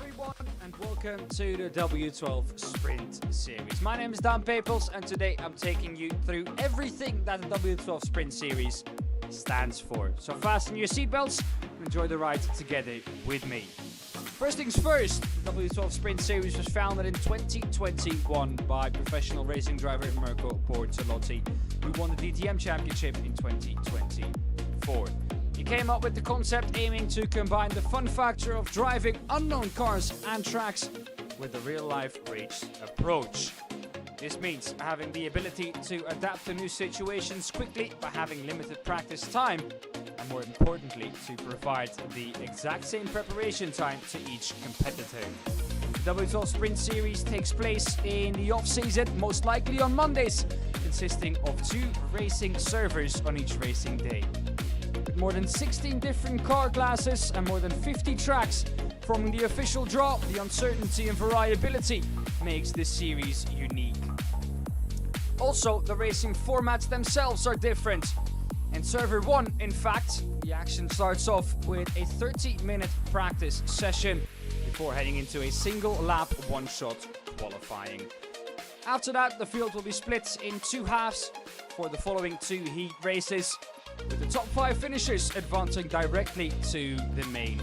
everyone, and welcome to the W12 Sprint Series. My name is Dan Papels, and today I'm taking you through everything that the W12 Sprint Series stands for. So fasten your seatbelts and enjoy the ride together with me. First things first, the W12 Sprint Series was founded in 2021 by professional racing driver Mirko Bortolotti, who won the DTM Championship in 2024. He came up with the concept aiming to combine the fun factor of driving unknown cars and tracks with a real-life race approach. This means having the ability to adapt to new situations quickly by having limited practice time, and more importantly, to provide the exact same preparation time to each competitor. The W12 Sprint Series takes place in the off-season, most likely on Mondays, consisting of 2 racing servers on each racing day. With more than 16 different car classes and more than 50 tracks from the official draw, the uncertainty and variability makes this series unique. Also, the racing formats themselves are different. In Server 1, in fact, the action starts off with a 30-minute practice session before heading into a single lap one-shot qualifying. After that, the field will be split in 2 halves for the following 2 heat races, with the top 5 finishers advancing directly to the main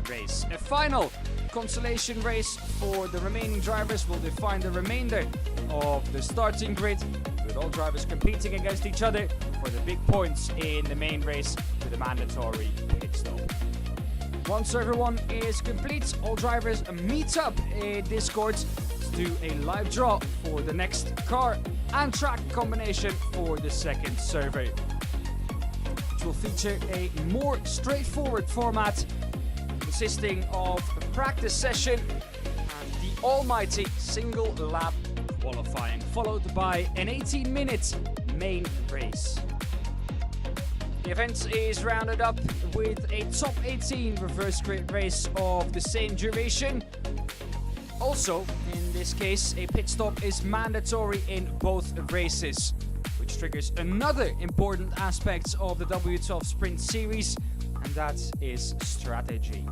race. A final consolation race for the remaining drivers will define the remainder of the starting grid, with all drivers competing against each other for the big points in the main race with a mandatory pit stop. Once Server 1 is complete, all drivers meet up in Discord to do a live draw for the next car and track combination for the second server, which will feature a more straightforward format consisting of a practice session and the almighty single lap qualifying, followed by an 18-minute main race. The event is rounded up with a top 18 reverse grid race of the same duration. Also, in this case, a pit stop is mandatory in both races, which triggers another important aspect of the W12 Sprint Series, and that is strategy.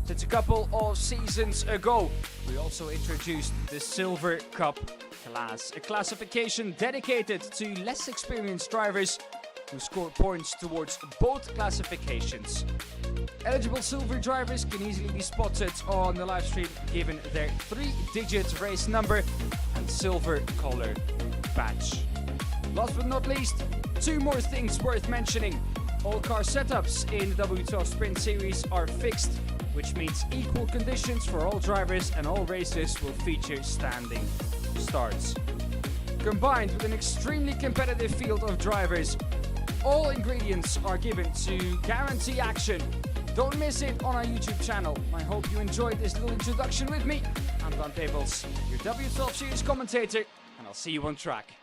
Since a couple of seasons ago, we also introduced the Silver Cup class, a classification dedicated to less experienced drivers who score points towards both classifications. Eligible silver drivers can easily be spotted on the live stream given their 3-digit race number and silver color badge. Last but not least, 2 more things worth mentioning. All car setups in the W12 Sprint Series are fixed, which means equal conditions for all drivers, and all races will feature standing starts. Combined with an extremely competitive field of drivers, all ingredients are given to guarantee action. Don't miss it on our YouTube channel. I hope you enjoyed this little introduction with me. I'm Dan Papels, your W12 Series commentator, and I'll see you on track.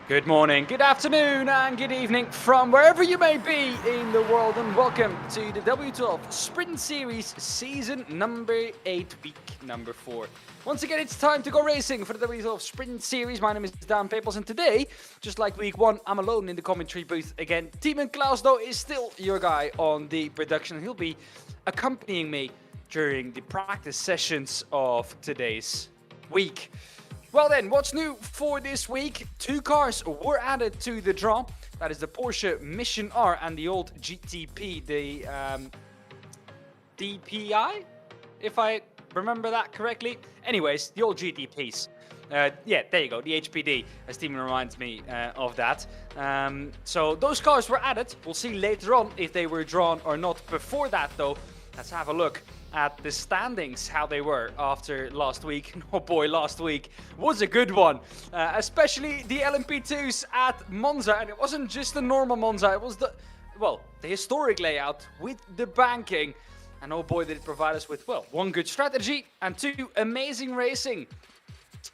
Good morning, good afternoon, and good evening from wherever you may be in the world, and welcome to the W12 Sprint Series Season number 8, week number 4. Once again, it's time to go racing for the W12 Sprint Series. My name is Dan Papels, and today, just like week 1, I'm alone in the commentary booth again. Team Klaus, though, is still your guy on the production. He'll be accompanying me during the practice sessions of today's week. Well then, what's new for this week? 2 cars were added to the draw. That is the Porsche Mission R and the old GTP, the DPI, if I remember that correctly. Anyways, the old GTPs. Yeah, there you go, the HPD, as Steven reminds me of that. So those cars were added. We'll see later on if they were drawn or not. Before that though, let's have a look at the standings, how they were after last week. Oh boy, last week was a good one, especially the LMP2s at Monza, and it wasn't just the normal Monza, it was the historic layout with the banking, and oh boy did it provide us with, well, 1 good strategy and 2 amazing racing.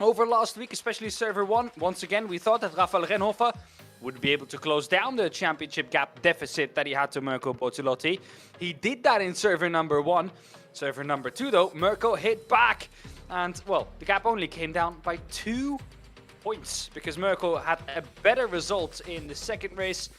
Over last week, especially Server 1, once again we thought that Rafael Renhofer would be able to close down the championship gap deficit that he had to Mirko Bortolotti. He did that in server number 1. Server number 2 though, Mirko hit back, and well, the gap only came down by 2 points because Merkel had a better result in the second race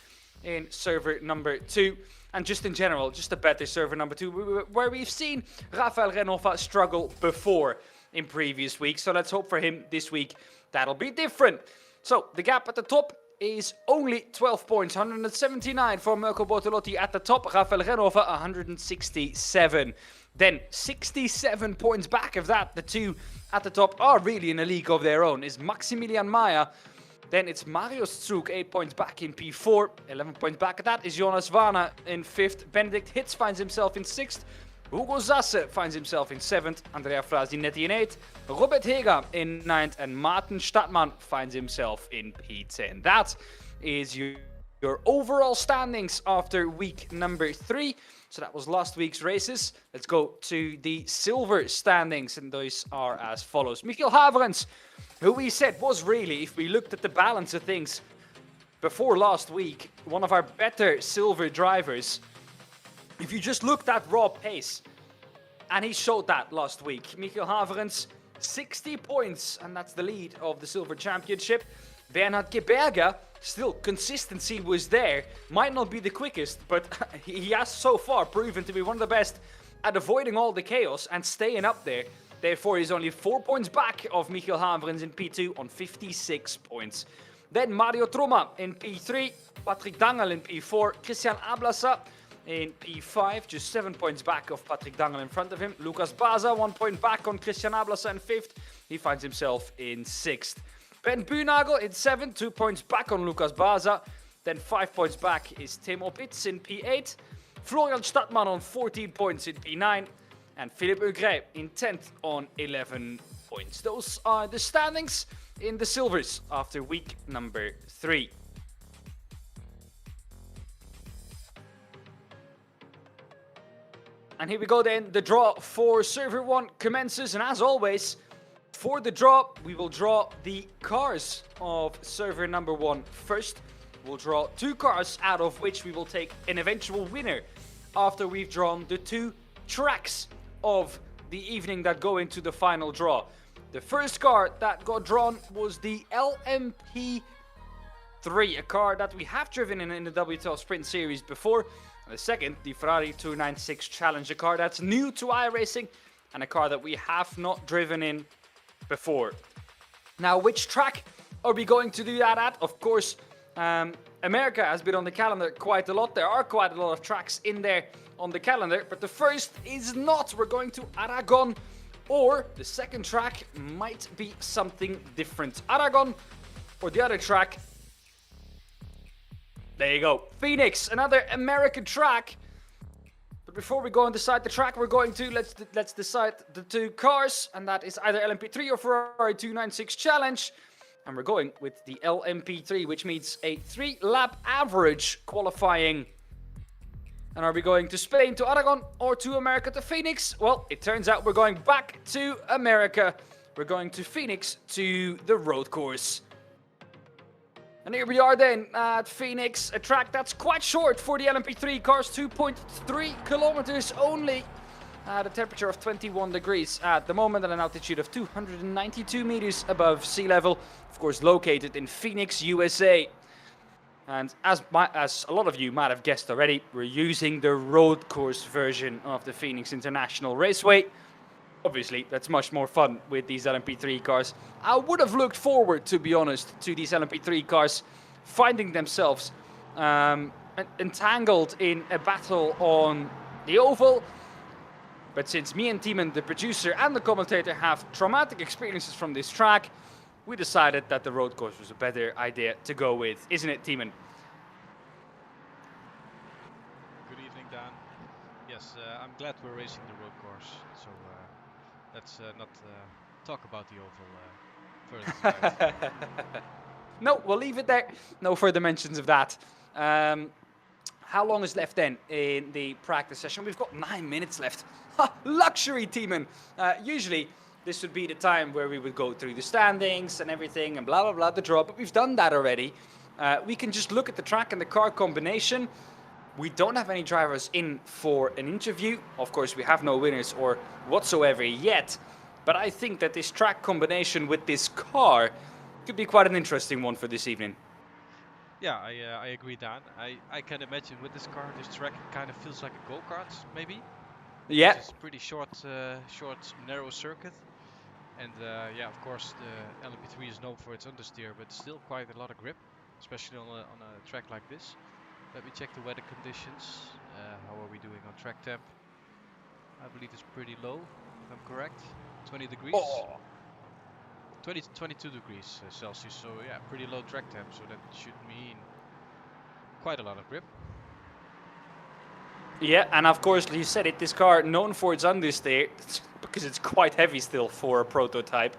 in server number 2. And just in general, just a better server number 2, where we've seen Rafael Renova struggle before in previous weeks. So let's hope for him this week that'll be different. So the gap at the top is only 12 points, 179 for Mirko Bortolotti at the top, Rafael Renova 167. Then 67 points back of that, the two at the top are really in a league of their own, is Maximilian Mayer. Then it's Mario Strug, 8 points back in P4, 11 points back at that is Jonas Warner in 5th, Benedict Hitz finds himself in 6th, Hugo Zasse finds himself in 7th, Andrea Frasinetti in 8th, Robert Heger in 9th, and Martin Stadtmann finds himself in P10. That is your overall standings after week number 3. So that was last week's races. Let's go to the silver standings, and those are as follows. Michiel Haverens, who we said was really, if we looked at the balance of things before last week, one of our better silver drivers. If you just looked at raw pace, and he showed that last week. Michiel Haverens, 60 points, and that's the lead of the Silver Championship. Bernhard Geberger, still consistency was there. Might not be the quickest, but he has so far proven to be one of the best at avoiding all the chaos and staying up there. Therefore, he's only 4 points back of Michiel Haverens in P2 on 56 points. Then Mario Troma in P3, Patrick Dangel in P4, Christian Ablasa in P5, just 7 points back of Patrick Dangel in front of him. Lucas Baza, 1 point back on Christian Ablasa in 5th. He finds himself in 6th. Ben Buhnagel in 7th, 2 points back on Lucas Baza. Then 5 points back is Tim Opitz in P8. Florian Stadtmann on 14 points in P9. And Philippe Hugret in 10th on 11 points. Those are the standings in the silvers after week number 3. And here we go then, the draw for server 1 commences, and as always, for the draw, we will draw the cars of server number 1 first. We'll draw 2 cars, out of which we will take an eventual winner after we've drawn the 2 tracks of the evening that go into the final draw. The first car that got drawn was the LMP3, a car that we have driven in the W12 Sprint Series before. The second, the Ferrari 296 Challenge, a car that's new to iRacing and a car that we have not driven in before. Now, which track are we going to do that at? Of course, America has been on the calendar quite a lot. There are quite a lot of tracks in there on the calendar, but the first is not. We're going to Aragon, or the second track might be something different. Aragon or the other track. There you go. Phoenix, another American track. But before we go and decide the track, we're going to let's decide the 2 cars, and that is either LMP3 or Ferrari 296 Challenge. And we're going with the LMP3, which means a 3-lap average qualifying. And are we going to Spain to Aragon or to America to Phoenix? Well, it turns out we're going back to America. We're going to Phoenix to the road course. And here we are then at Phoenix, a track that's quite short for the LMP3 cars, 2.3 kilometers only, at a temperature of 21 degrees at the moment, at an altitude of 292 meters above sea level, of course located in Phoenix, USA. And as a lot of you might have guessed already, we're using the road course version of the Phoenix International Raceway. Obviously, that's much more fun with these LMP3 cars. I would have looked forward, to be honest, to these LMP3 cars finding themselves entangled in a battle on the oval. But since me and Timon, the producer and the commentator, have traumatic experiences from this track, we decided that the road course was a better idea to go with. Isn't it, Timon? Good evening, Dan. Yes, I'm glad we're racing the road course. So let's not talk about the oval further tonight. No, we'll leave it there. No further mentions of that. How long is left then in the practice session? We've got 9 minutes left. Ha! Luxury, Timon! Usually, this would be the time where we would go through the standings and everything and blah, blah, blah, the draw. But we've done that already. We can just look at the track and the car combination. We don't have any drivers in for an interview. Of course, we have no winners or whatsoever yet. But I think that this track combination with this car Could be quite an interesting one for this evening. Yeah, I agree, Dan. I can imagine with this car, this track kind of feels like a go-kart, maybe. Yeah. It's pretty short, narrow circuit. And yeah, of course, the LMP3 is known for its understeer, but still quite a lot of grip, especially on a track like this. Let me check the weather conditions. How are we doing on track temp? I believe it's pretty low, if I'm correct. 20 degrees. Oh. 20 to 22 degrees Celsius, so yeah, pretty low track temp, so that should mean quite a lot of grip. Yeah, and of course, you said it, this car known for its understeer, because it's quite heavy still for a prototype.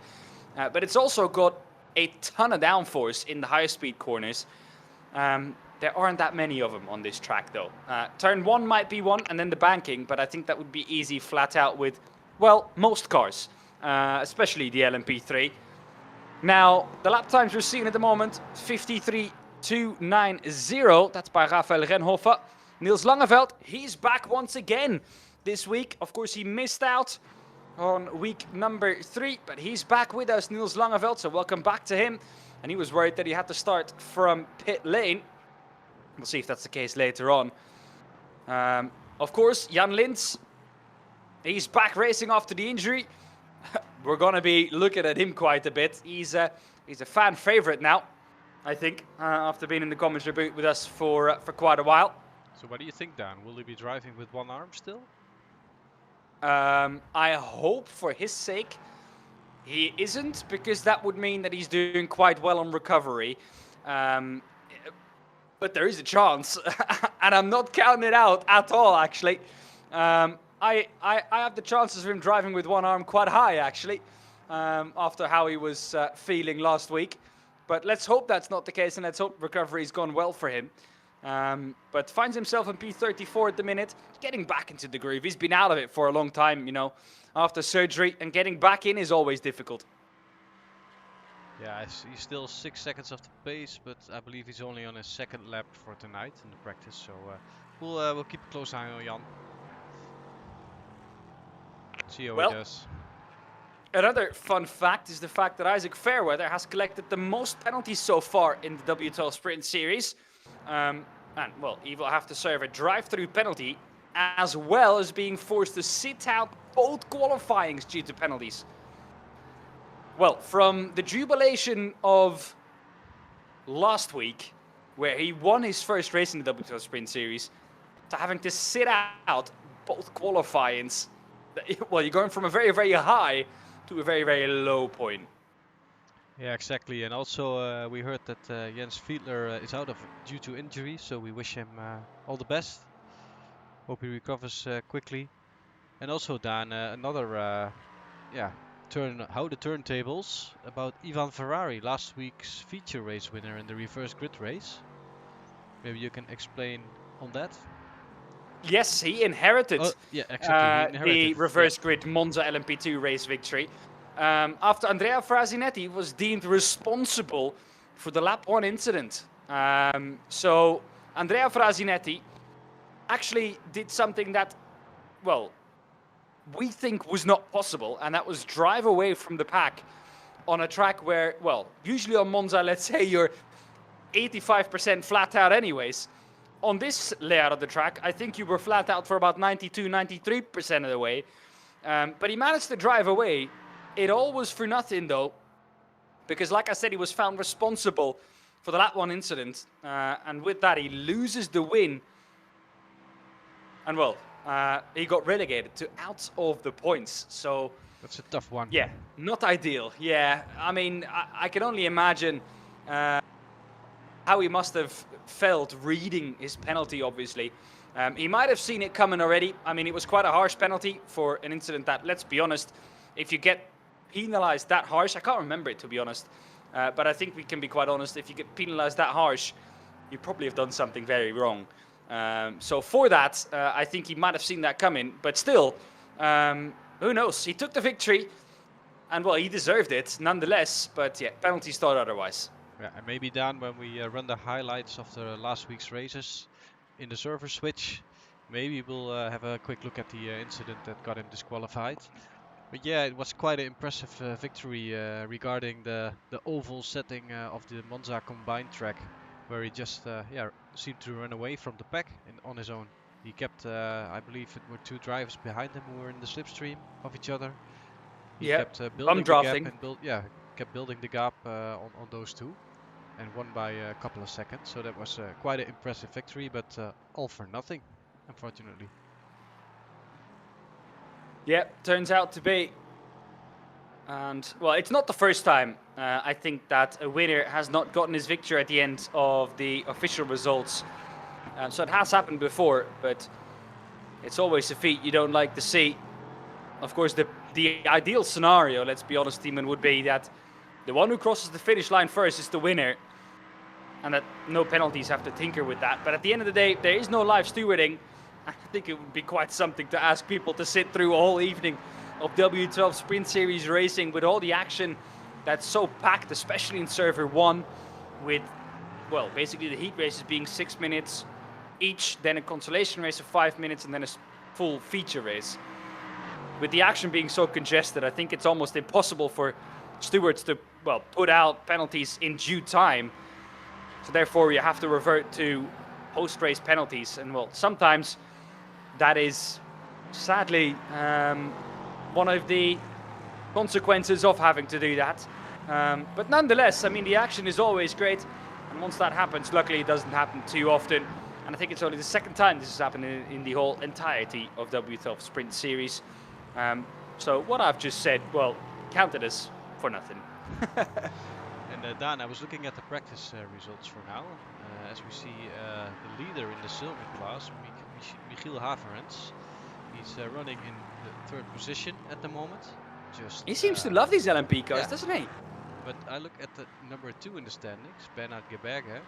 But it's also got a ton of downforce in the high speed corners. There aren't that many of them on this track though. Turn 1 might be one, and then the banking, but I think that would be easy flat out with, well, most cars, especially the LMP3. Now, the lap times we're seeing at the moment, 53.290. That's by Rafael Renhofer. Niels Langeveld, he's back once again this week. Of course, he missed out on week number 3, but he's back with us, Niels Langeveld, so welcome back to him. And he was worried that he had to start from pit lane. We'll see if that's the case later on. Of course, Jan Lins, he's back racing after the injury. We're going to be looking at him quite a bit. He's a fan favorite now, I think, after being in the commentary booth with us for quite a while. So what do you think, Dan? Will he be driving with one arm still? I hope for his sake he isn't, because that would mean that he's doing quite well on recovery. But there is a chance, and I'm not counting it out at all, actually. I have the chances of him driving with one arm quite high, actually, after how he was feeling last week. But let's hope that's not the case, and let's hope recovery's gone well for him. But finds himself in P34 at the minute, getting back into the groove. He's been out of it for a long time, you know, after surgery, and getting back in is always difficult. Yeah, he's still 6 seconds off the pace, but I believe he's only on his second lap for tonight in the practice. So we'll keep a close eye on Jan. See how he does. Another fun fact is the fact that Isaac Fairweather has collected the most penalties so far in the W12 Sprint Series. And, well, he will have to serve a drive-through penalty, as well as being forced to sit out both qualifyings due to penalties. Well, from the jubilation of last week, where he won his first race in the W12 Sprint Series, to having to sit out both qualifyings, well, you're going from a very, very high to a very, very low point. Yeah, exactly. And also we heard that Jens Fiedler is out due to injury, so we wish him all the best. Hope he recovers quickly. And also, Dan, another how the turntables about Ivan Ferrari, last week's feature race winner in the reverse grid race. Maybe you can explain on that. Yes, he inherited, the reverse grid Monza LMP2 race victory. After Andrea Frasinetti was deemed responsible for the lap 1 incident. So Andrea Frasinetti actually did something that, well, we think was not possible, and that was drive away from the pack on a track where, well, usually on Monza, let's say you're 85% flat out anyways. On this layout of the track, I think you were flat out for about 92, 93% of the way. But he managed to drive away. It all was for nothing, though, because like I said, he was found responsible for the lap 1 incident. And with that, he loses the win. And, well, he got relegated to out of the points. So that's a tough one. Yeah, not ideal. Yeah, I mean, I can only imagine how he must have felt reading his penalty, obviously. He might have seen it coming already. I mean, it was quite a harsh penalty for an incident that, let's be honest, if you get penalized that harsh, I can't remember it, to be honest, but I think we can be quite honest, if you get penalized that harsh, you probably have done something very wrong. So for that, I think he might have seen that coming, but still, who knows? He took the victory, and well, he deserved it nonetheless, but yeah, penalties thought otherwise. Yeah, and maybe, Dan, when we run the highlights of the last week's races in the server switch, maybe we'll have a quick look at the incident that got him disqualified. But yeah, it was quite an impressive victory regarding the oval setting of the Monza combined track, where he just yeah seemed to run away from the pack on his own. He kept, I believe it were two drivers behind him who were in the slipstream of each other. He Yeah, kept I'm building the gap drafting. and kept building the gap on those two, and won by a couple of seconds. So that was quite an impressive victory, but all for nothing, unfortunately. Yeah, turns out to be. And, well, it's not the first time, I think, that a winner has not gotten his victory at the end of the official results. So it has happened before, but it's always a feat you don't like to see. Of course, the ideal scenario, let's be honest, Timon, would be that the one who crosses the finish line first is the winner, and that no penalties have to tinker with that. But at the end of the day, there is no live stewarding. I think it would be quite something to ask people to sit through a whole evening of W12 Sprint Series racing with all the action that's so packed, especially in Server 1, with, well, basically the heat races being 6 minutes each, then a consolation race of 5 minutes, and then a full feature race. With the action being so congested, I think it's almost impossible for stewards to, well, put out penalties in due time. So therefore, you have to revert to post-race penalties. And, well, sometimes that is, sadly, one of the consequences of having to do that. But nonetheless, I mean, the action is always great. And once that happens, luckily it doesn't happen too often. And I think it's only the second time this has happened in the whole entirety of W12 Sprint Series. So what I've just said, well, counted as for nothing. And Dan, I was looking at the practice results for now. As we see the leader in the silver class, Michiel Haverens. He's running in the 3rd position at the moment. He seems to love these LMP cars, doesn't he? But I look at the number 2 in the standings, Bernard Geberge.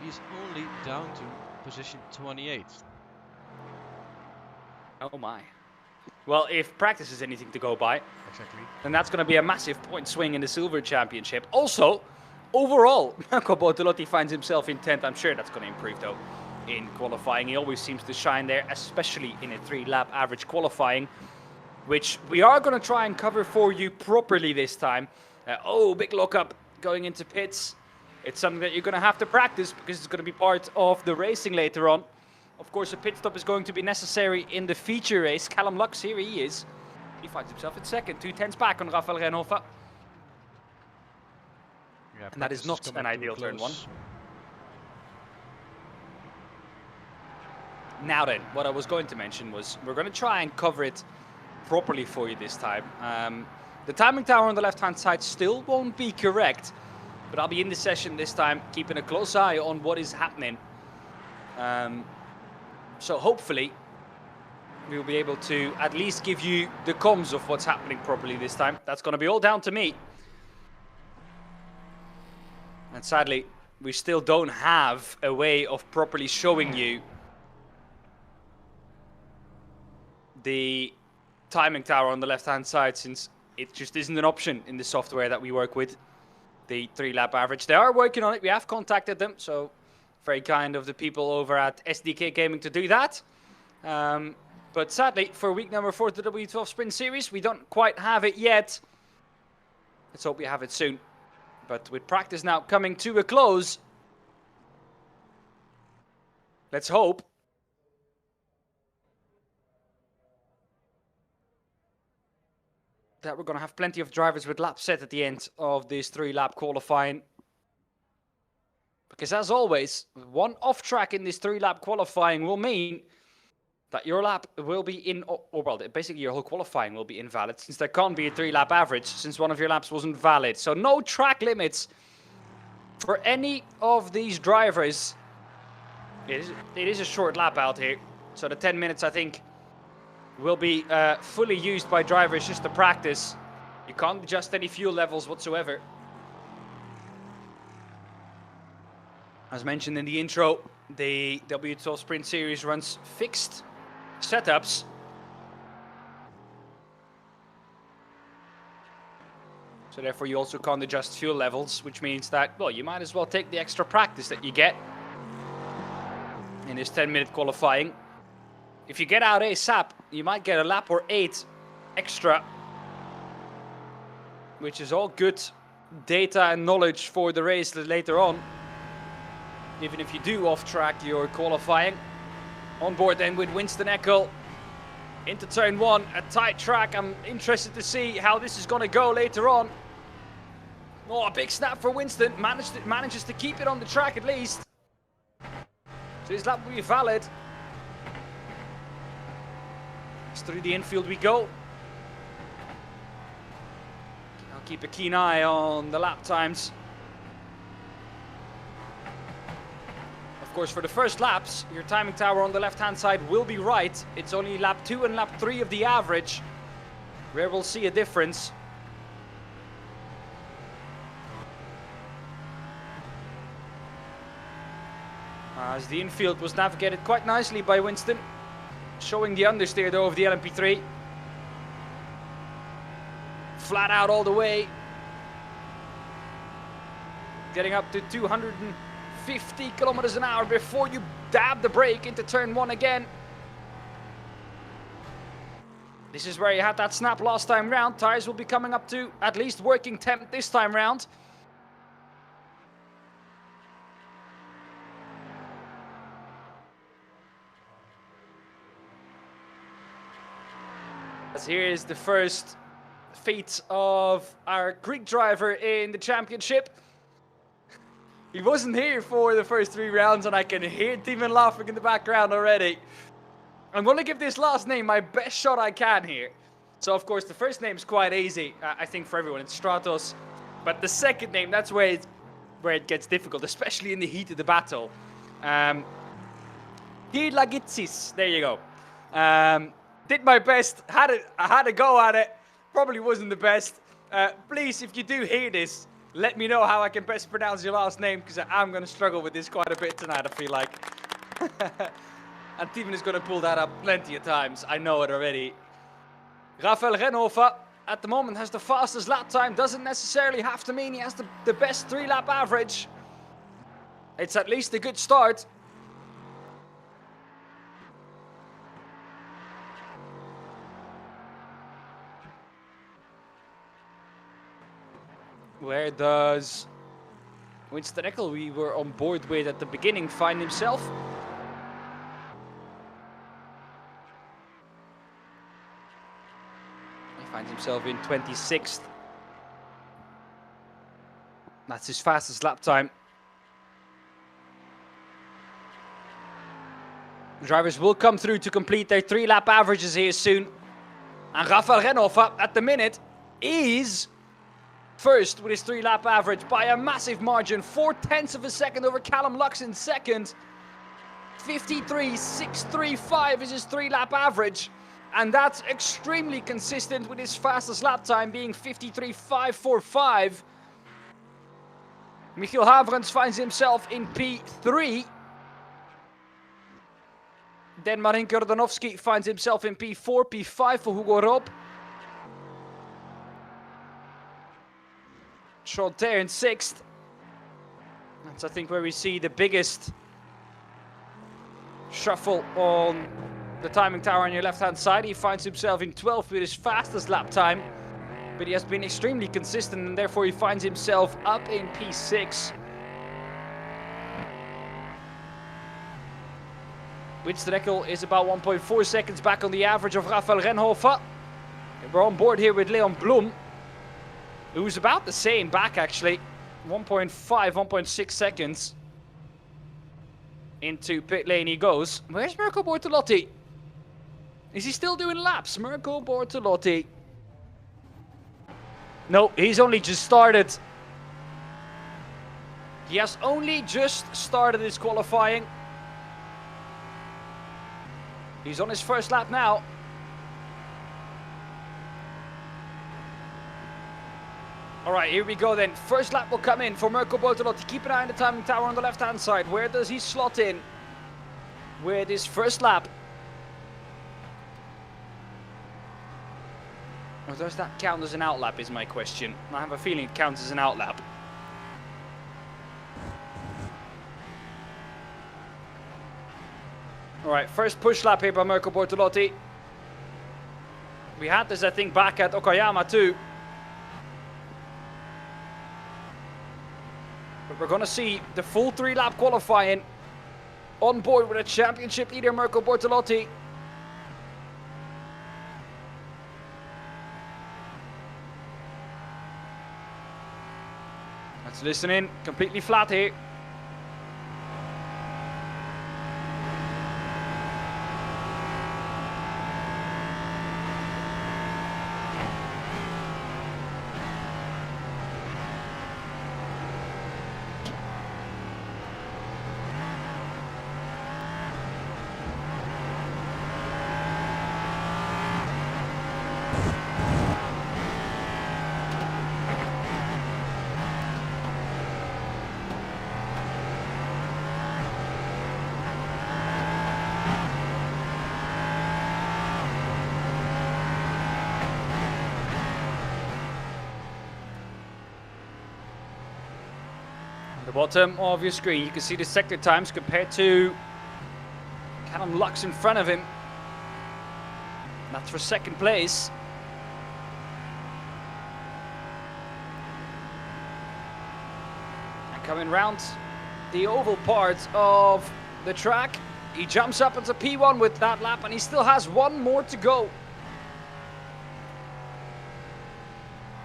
He's only down to position 28. Oh my. Well, if practice is anything to go by, exactly, then that's going to be a massive point swing in the Silver Championship. Also, overall, Marco Bortolotti finds himself in 10th. I'm sure that's going to improve, though, in qualifying. He always seems to shine there, especially in a 3-lap average qualifying, which we are going to try and cover for you properly this time. Big lockup going into pits. It's something that you're going to have to practice because it's going to be part of the racing later on. Of course, a pit stop is going to be necessary in the feature race. Callum Lux, here he is. He finds himself in 2nd, 2/10 back on Rafael Reinhofer. Yeah, and that is not an ideal turn 1. Now then, what I was going to mention was we're going to try and cover it properly for you this time. The timing tower on the left-hand side still won't be correct, but I'll be in the session this time, keeping a close eye on what is happening. So hopefully we'll be able to at least give you the comms of what's happening properly this time. That's going to be all down to me. And sadly, we still don't have a way of properly showing you the timing tower on the left-hand side, since it just isn't an option in the software that we work with, the 3-lap average. They are working on it. We have contacted them, so very kind of the people over at SDK Gaming to do that. But sadly, for week number 4 of the W12 Sprint Series, we don't quite have it yet. Let's hope we have it soon. But with practice now coming to a close, let's hope that we're going to have plenty of drivers with laps set at the end of this 3-lap qualifying. Because as always, one off track in this 3-lap qualifying will mean that your lap will be in, or well, basically your whole qualifying will be invalid, since there can't be a 3-lap average, since one of your laps wasn't valid. So no track limits for any of these drivers. It is a short lap out here, so the 10 minutes, I think, will be fully used by drivers just to practice. You can't adjust any fuel levels whatsoever. As mentioned in the intro, the W12 Sprint Series runs fixed setups. So therefore you also can't adjust fuel levels, which means that, well, you might as well take the extra practice that you get in this 10-minute qualifying. If you get out ASAP, you might get a lap or 8 extra which is all good data and knowledge for the race later on. Even if you do off-track your qualifying. On board then with Winston Eckel into turn 1, a tight track. I'm interested to see how this is going to go later on. Oh, a big snap for Winston. Manages to keep it on the track at least. So his lap will be valid. Through the infield we go. I'll keep a keen eye on the lap times. Of course, for the first laps, your timing tower on the left-hand side will be right. It's only lap 2 and lap 3 of the average where we'll see a difference. As the infield was navigated quite nicely by Winston. Showing the understeer though of the LMP3. Flat out all the way. Getting up to 250 kilometers an hour before you dab the brake into turn 1 again. This is where you had that snap last time round. Tires will be coming up to at least working temp this time round. As here is the first feat of our Greek driver in the championship. He wasn't here for the first 3 rounds and I can hear Timon laughing in the background already. I'm going to give this last name my best shot I can here. So of course the first name is quite easy, I think for everyone, it's Stratos. But the second name, that's where it gets difficult, especially in the heat of the battle. Dilagitsis, there you go. Did my best, I had a go at it, probably wasn't the best. Please, if you do hear this, let me know how I can best pronounce your last name, because I'm going to struggle with this quite a bit tonight, I feel like. And Timon is going to pull that up plenty of times, I know it already. Rafael Renhofer, at the moment, has the fastest lap time, doesn't necessarily have to mean he has the best 3-lap average. It's at least a good start. Where does Winston Eckel, we were on board with at the beginning, find himself? He finds himself in 26th. That's his fastest lap time. Drivers will come through to complete their 3-lap averages here soon. And Rafael Renhofer, at the minute, is first with his 3-lap average by a massive margin, 0.4 of a second over Callum Lux in second. 53.635 is his 3-lap average, and that's extremely consistent with his fastest lap time being 53.545. Michiel Haverens finds himself in P3. Then Marin Kordanovski finds himself in P4, P5 for Hugo Rob. Chanter in 6th. That's, I think, where we see the biggest shuffle on the timing tower on your left-hand side. He finds himself in 12th with his fastest lap time. But he has been extremely consistent and therefore he finds himself up in P6. Winston Eckel is about 1.4 seconds back on the average of Rafael Renhofer. We're on board here with Leon Blum, who's about the same back actually. 1.5, 1.6 seconds into pit lane he goes. Where's Mirko Bortolotti? Is he still doing laps? Mirko Bortolotti. No, he's only just started. He has only just started his qualifying. He's on his first lap now. Alright, here we go then. First lap will come in for Mirko Bortolotti. Keep an eye on the timing tower on the left-hand side. Where does he slot in with his first lap? Or does that count as an outlap is my question. I have a feeling it counts as an outlap. Alright, first push lap here by Mirko Bortolotti. We had this, I think, back at Okayama too. we're going to see the full 3-lap qualifying on board with a championship leader, Mirko Bortolotti. Let's listen in, completely flat here. The bottom of your screen, you can see the sector times compared to Callum Lux in front of him. That's for second place. And coming round the oval part of the track, he jumps up into P1 with that lap, and he still has one more to go.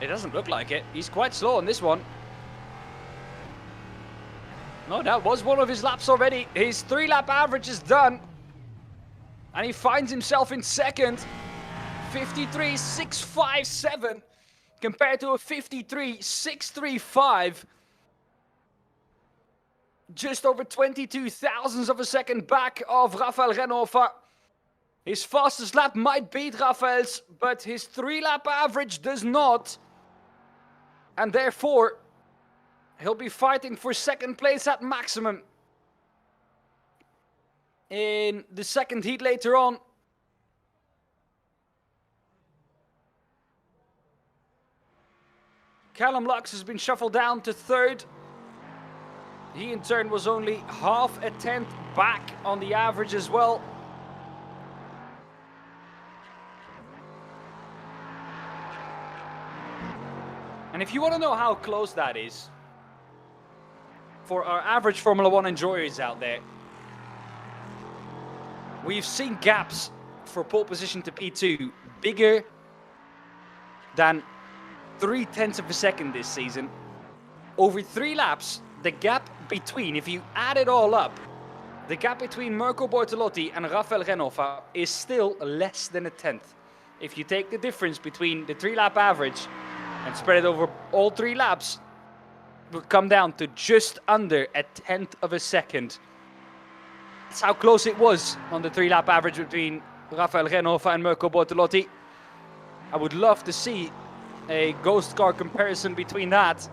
It doesn't look like it. He's quite slow on this one. No, that was one of his laps already. His 3-lap average is done. And he finds himself in second. 53.657 compared to a 53.635. Just over 22 thousandths of a second back of Rafael Renhofer. His fastest lap might beat Rafael's, but his 3-lap average does not. And therefore, he'll be fighting for second place at maximum in the second heat later on. Callum Lux has been shuffled down to third. He in turn was only half a tenth back on the average as well. And if you want to know how close that is, for our average Formula 1 enjoyers out there, we've seen gaps for pole position to P2 bigger than 0.3 of a second this season. Over 3 laps, the gap between, if you add it all up, the gap between Mirko Bortolotti and Rafael Renhofer is still less than a tenth. If you take the difference between the 3-lap average and spread it over all 3 laps, will come down to just under a tenth of a second. That's how close it was on the 3-lap average between Rafael Renhofer and Mirko Bortolotti. I would love to see a ghost car comparison between that.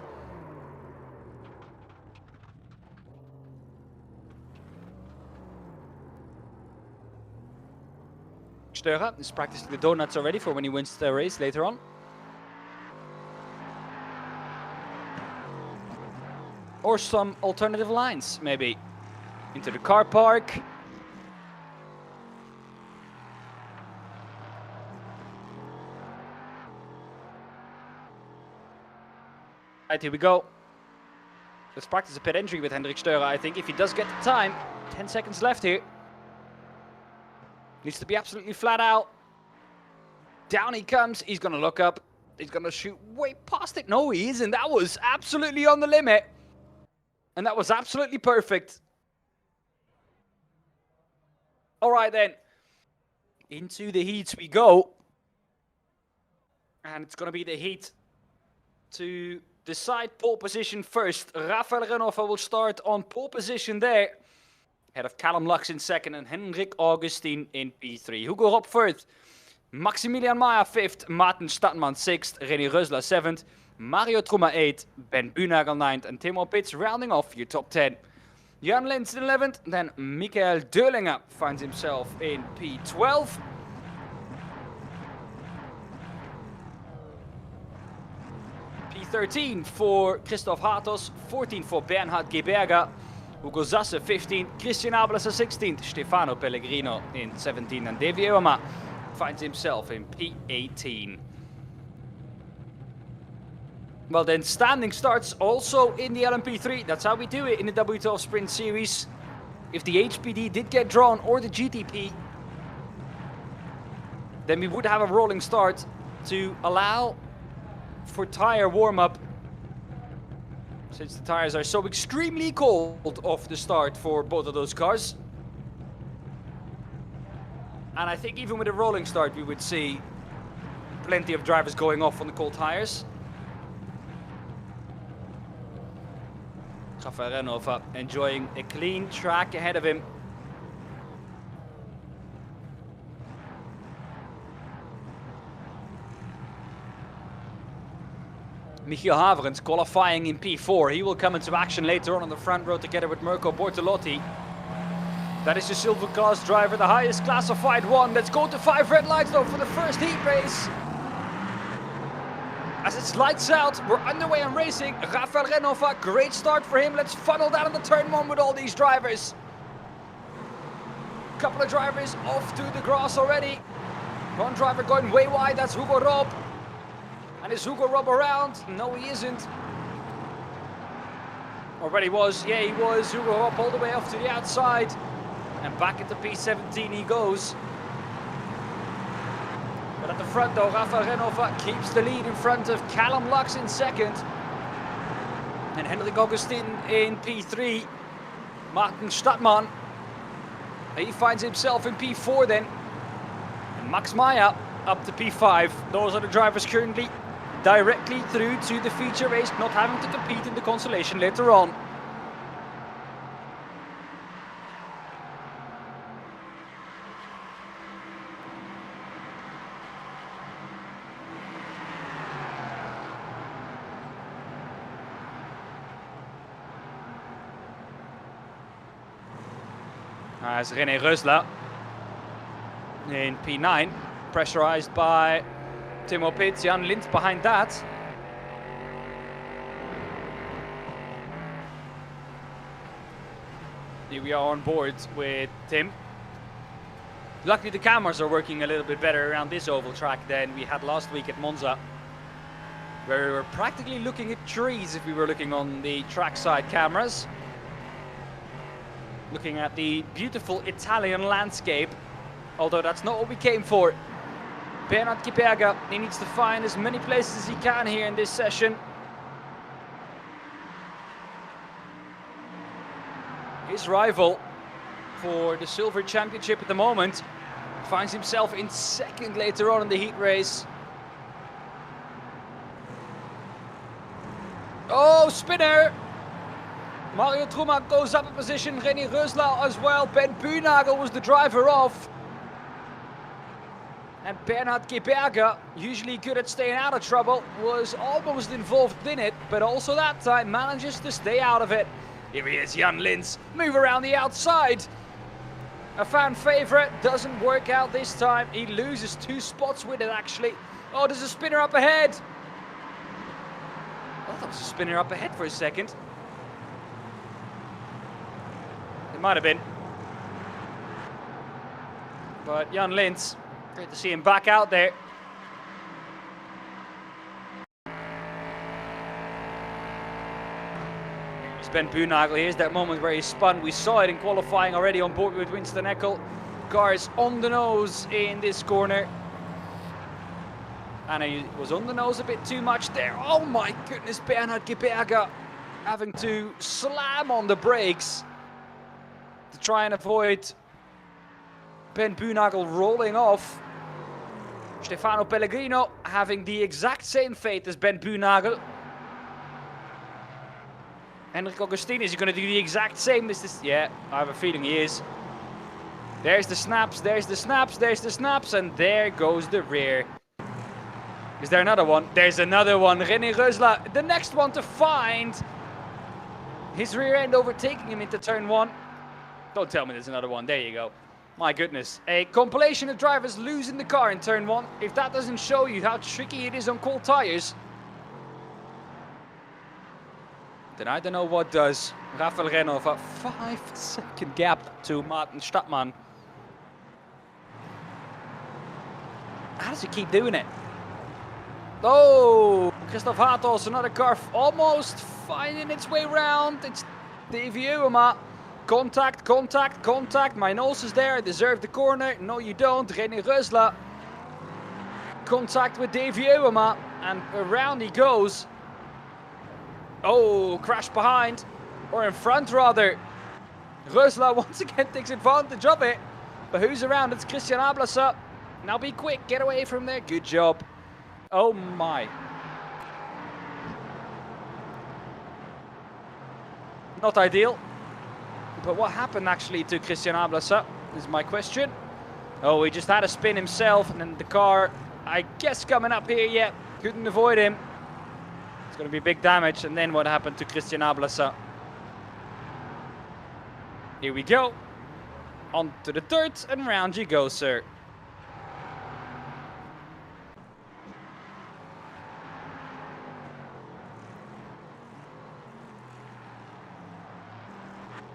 Steurer is practicing the donuts already for when he wins the race later on. Or some alternative lines, maybe. Into the car park. Right, here we go. Let's practice a pit entry with Hendrik Steurer, I think. If he does get the time. 10 seconds left here. Needs to be absolutely flat out. Down he comes. He's going to look up. He's going to shoot way past it. No, he isn't. That was absolutely on the limit. And that was absolutely perfect. All right, then. Into the heats we go. And it's going to be the heat to decide pole position first. Rafael Renhofer will start on pole position there. Ahead of Callum Lux in second and Henrik Augustin in P3. Hugo Rob fourth. Maximilian Mayer fifth. Maarten Stadman sixth. René Rösler seventh. Mario Truma 8th, Ben Buhnagel 9th, and Timo Pitts rounding off your top 10. Jan Lins in 11th, then Michael Döhlinger finds himself in P12. P13 for Christoph Hartos, 14 for Bernhard Geberger, Hugo Sasse 15th, Christian Abelesser 16th, Stefano Pellegrino in 17th, and Davy Ewerma finds himself in P18. Well then, standing starts also in the LMP3. That's how we do it in the W12 Sprint Series. If the HPD did get drawn, or the GTP, then we would have a rolling start to allow for tire warm-up, since the tires are so extremely cold off the start for both of those cars. And I think even with a rolling start we would see plenty of drivers going off on the cold tires. Rafael Renova enjoying a clean track ahead of him. Michiel Haverens qualifying in P4. He will come into action later on the front row together with Mirko Bortolotti. That is the silver class driver, the highest classified one. Let's go to 5 red lights though for the first heat race. As it's lights out, we're underway and racing. Rafael Renova, great start for him. Let's funnel down into turn 1 with all these drivers. Couple of drivers off to the grass already. One driver going way wide, that's Hugo Rob. And is Hugo Rob around? No, he isn't. Already was, yeah, he was. Hugo Rob all the way off to the outside. And back into P17 he goes. But at the front though, Rafael Renova keeps the lead in front of Callum Lux in second. And Henrik Augustin in P3. Martin Stadtmann, he finds himself in P4 then. And Max Maya up to P5. Those are the drivers currently directly through to the feature race, not having to compete in the consolation later on. As René Reusler in P9, pressurized by Timo Pitts, Jan Lindt behind that. Here we are on board with Tim. Luckily the cameras are working a little bit better around this oval track than we had last week at Monza, where we were practically looking at trees if we were looking on the trackside cameras. Looking at the beautiful Italian landscape, although that's not what we came for. Bernhard Kipperger, he needs to find as many places as he can here in this session. His rival for the Silver Championship at the moment finds himself in second later on in the heat race. Oh, spinner! Mario Trumak goes up a position, René Reusler as well. Ben Buhnagel was the driver off. And Bernhard Kipperger, usually good at staying out of trouble, was almost involved in it, but also that time manages to stay out of it. Here he is, Jan Lindt, move around the outside. A fan favorite, doesn't work out this time. He loses 2 spots with it actually. Oh, there's a spinner up ahead. I thought there was a spinner up ahead for a second. It might have been. But Jan Lindt, great to see him back out there. Here's Ben Buhnagel. Here's that moment where he spun. We saw it in qualifying already on board with Winston Eckel. Cars on the nose in this corner. And he was on the nose a bit too much there. Oh my goodness, Bernhard Kipperger having to slam on the brakes to try and avoid Ben Buhnagel rolling off. Stefano Pellegrino having the exact same fate as Ben Buhnagel. Henrik Augustin, is he going to do the exact same as this? Yeah, I have a feeling he is. There's the snaps, there's the snaps, there's the snaps, and there goes the rear. Is there another one? There's another one. René Reusler, the next one to find. His rear end overtaking him into turn 1. Don't tell me there's another one. There you go. My goodness. A compilation of drivers losing the car in turn 1. If that doesn't show you how tricky it is on cold tires, then I don't know what does. Rafael Renova, 5-second gap to Martin Stadtmann. How does he keep doing it? Oh, Christoph Hartos, another car almost finding its way round. It's Davy Uwema. Contact, contact, contact. My nose is there. I deserve the corner. No, you don't. René Rösler. Contact with Davy Uwema. And around he goes. Oh, crash behind. Or in front, rather. Rösler once again takes advantage of it. But who's around? It's Christian Ablasser. Now be quick. Get away from there. Good job. Oh my. Not ideal. But what happened actually to Christian Ablasser is my question. Oh, he just had a spin himself, and then the car, I guess, coming up here, yeah, couldn't avoid him. It's going to be big damage. And then what happened to Christian Ablasser? Here we go. On to the dirt, and round you go, sir.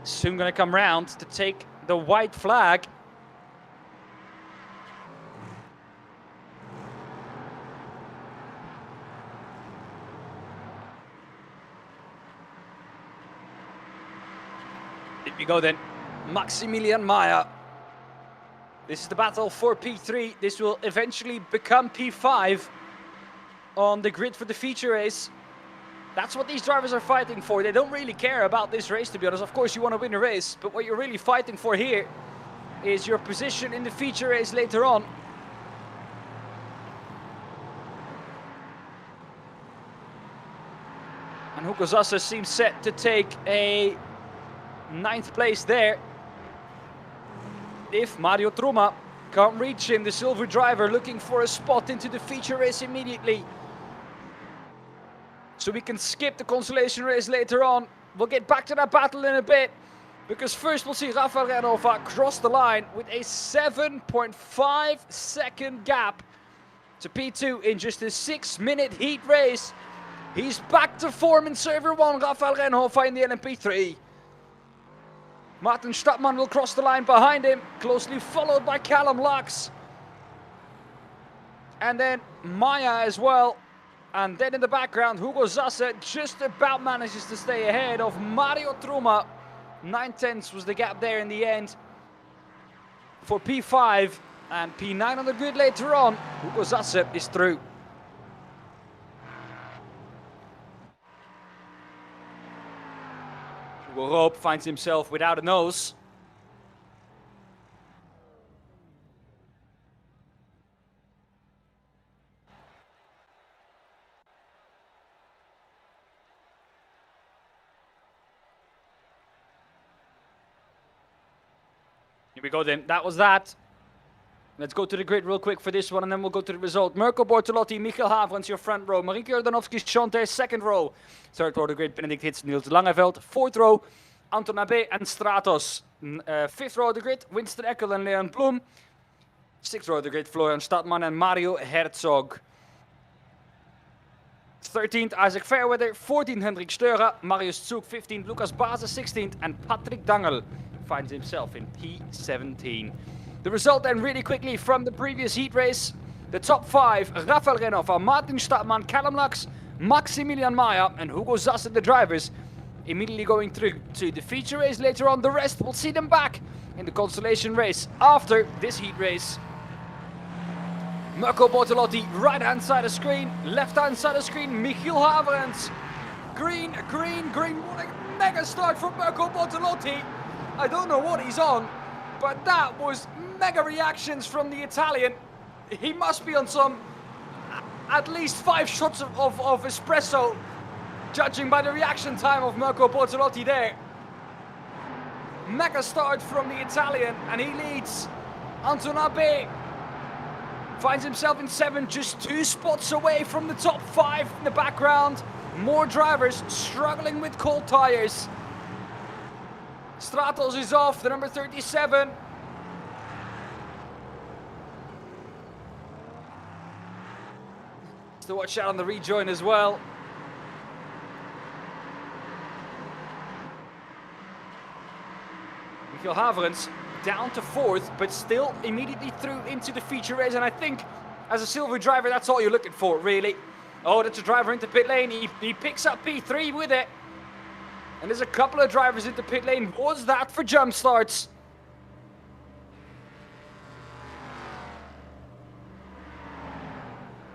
Soon going to come round to take the white flag. Here we go then. Maximilian Meyer. This is the battle for P3. This will eventually become P5 on the grid for the feature race. That's what these drivers are fighting for. They don't really care about this race, to be honest. Of course, you want to win a race, but what you're really fighting for here is your position in the feature race later on. And Hugo Zasser seems set to take a 9th place there. If Mario Truma can't reach him, the silver driver looking for a spot into the feature race immediately. So we can skip the consolation race later on. We'll get back to that battle in a bit. Because first we'll see Rafael Renova cross the line with a 7.5 second gap to P2 in just a 6-minute heat race. He's back to form in server 1, Rafael Renova in the LMP3. Martin Stadtmann will cross the line behind him, closely followed by Callum Lux. And then Maya as well. And then in the background, Hugo Zasser just about manages to stay ahead of Mario Truma. 9/10 was the gap there in the end for P5. And P9 on the grid later on. Hugo Zasser is through. Hugo Roop finds himself without a nose. Here we go then, that was that. Let's go to the grid real quick for this one and then we'll go to the result. Mirko Bortolotti, Michael Havrans, your front row. Marieke Jordanovski, Chanter, second row. Third row, the grid, Benedict Hitz, Niels Langeveld. Fourth row, Anton Abe and Stratos. Fifth row, the grid, Winston Eckel and Leon Blum. Sixth row, the grid, Florian Stadtmann and Mario Herzog. 13th, Isaac Fairweather. 14th, Hendrik Steurer. Marius Zug, 15th. Lucas Baze, 16th. And Patrick Dangel finds himself in P17. The result then really quickly from the previous heat race. The top 5, Rafael Renova, Martin Stadtmann, Callum Lux, Maximilian Meyer and Hugo Zasser, the drivers, immediately going through to the feature race later on. The rest, we'll see them back in the consolation race after this heat race. Mirko Bortolotti, right hand side of screen, left hand side of screen, Michiel Havrans. Green, green, green, what a mega start from Mirko Bortolotti. I don't know what he's on, but that was mega reactions from the Italian. He must be on some, at least 5 shots of espresso, judging by the reaction time of Mirko Bortolotti there. Mega start from the Italian, and he leads. Anton Abe finds himself in 7, just 2 spots away from the top 5 in the background. More drivers struggling with cold tires. Stratos is off, the number 37. To watch out on the rejoin as well. Michiel Havrans down to 4th, but still immediately through into the feature race. And I think as a silver driver, that's all you're looking for, really. Oh, that's a driver into pit lane. He picks up P3 with it. And there's a couple of drivers into pit lane. What's that for jump starts?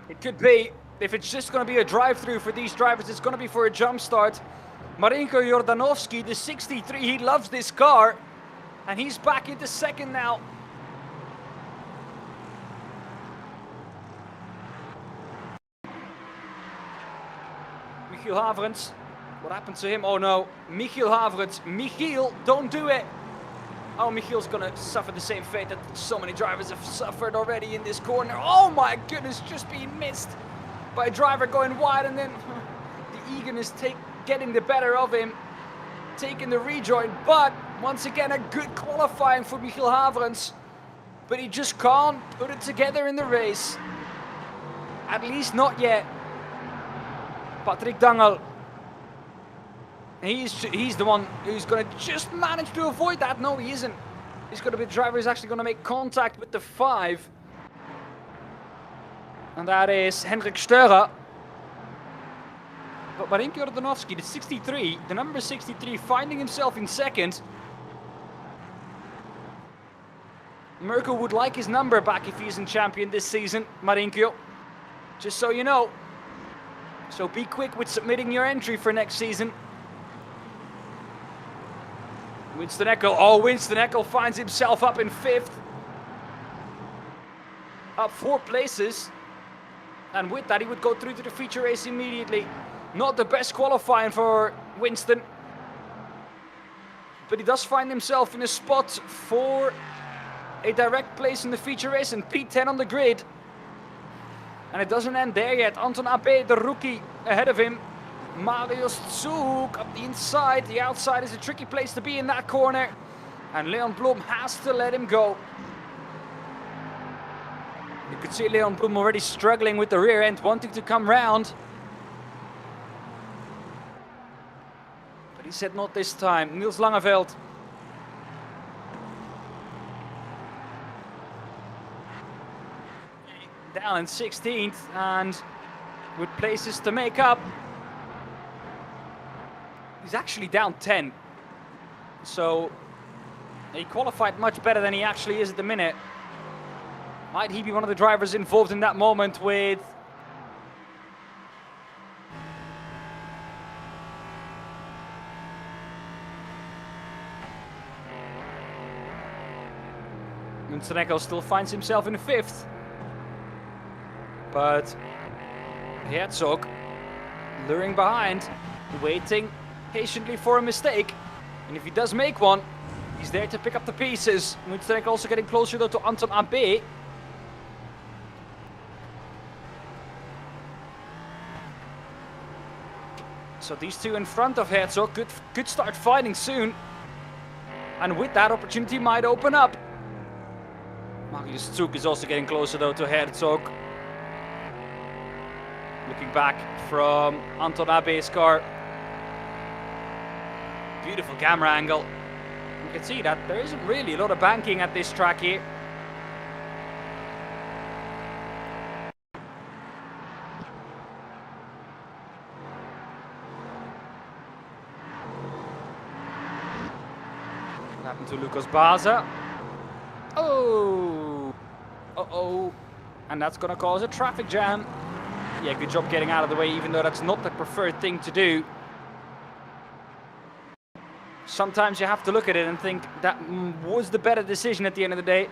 It could be. If it's just going to be a drive-through for these drivers, it's going to be for a jump start. Marinko Jordanovski, the 63, he loves this car. And he's back into second now. Michiel Haverens. What happened to him? Oh no. Michiel Haverens. Michiel, don't do it. Oh, Michiel's going to suffer the same fate that so many drivers have suffered already in this corner. Oh my goodness, just being missed by a driver going wide, and then the eagerness getting the better of him, taking the rejoin. But once again, a good qualifying for Michiel Haverens, but he just can't put it together in the race. At least not yet. Patrick Dangel, he's the one who's going to just manage to avoid that. No, he isn't. He's going to be the driver who's actually going to make contact with the 5. And that is Hendrik Steurer. But Marinko Jordanovski, the 63, the number 63, finding himself in second. Mirko would like his number back if he isn't champion this season, Marinko. Just so you know. So be quick with submitting your entry for next season. Winston Eckel. Oh, Winston Eckel finds himself up in 5th. Up 4 places. And with that, he would go through to the feature race immediately. Not the best qualifying for Winston. But he does find himself in a spot for a direct place in the feature race and P10 on the grid. And it doesn't end there yet. Anton Abe, the rookie, ahead of him. Marius Zug up the inside. The outside is a tricky place to be in that corner. And Leon Blum has to let him go. You could see Leon Blum already struggling with the rear end, wanting to come round. But he said not this time. Niels Langeveld. Down in 16th and with places to make up. He's actually down 10. So he qualified much better than he actually is at the minute. Might he be one of the drivers involved in that moment with Winston Eckel still finds himself in 5th. But Herzog luring behind, waiting patiently for a mistake. And if he does make one, he's there to pick up the pieces. Winston Eckel also getting closer though to Anton Abe. So these two in front of Herzog could start fighting soon. And with that, opportunity might open up. Marius Zug is also getting closer though to Herzog. Looking back from Anton Abe's car. Beautiful camera angle. You can see that there isn't really a lot of banking at this track here. What happened to Lucas Baza? Oh! Uh-oh. And that's gonna cause a traffic jam. Yeah, good job getting out of the way, even though that's not the preferred thing to do. Sometimes you have to look at it and think that was the better decision at the end of the day.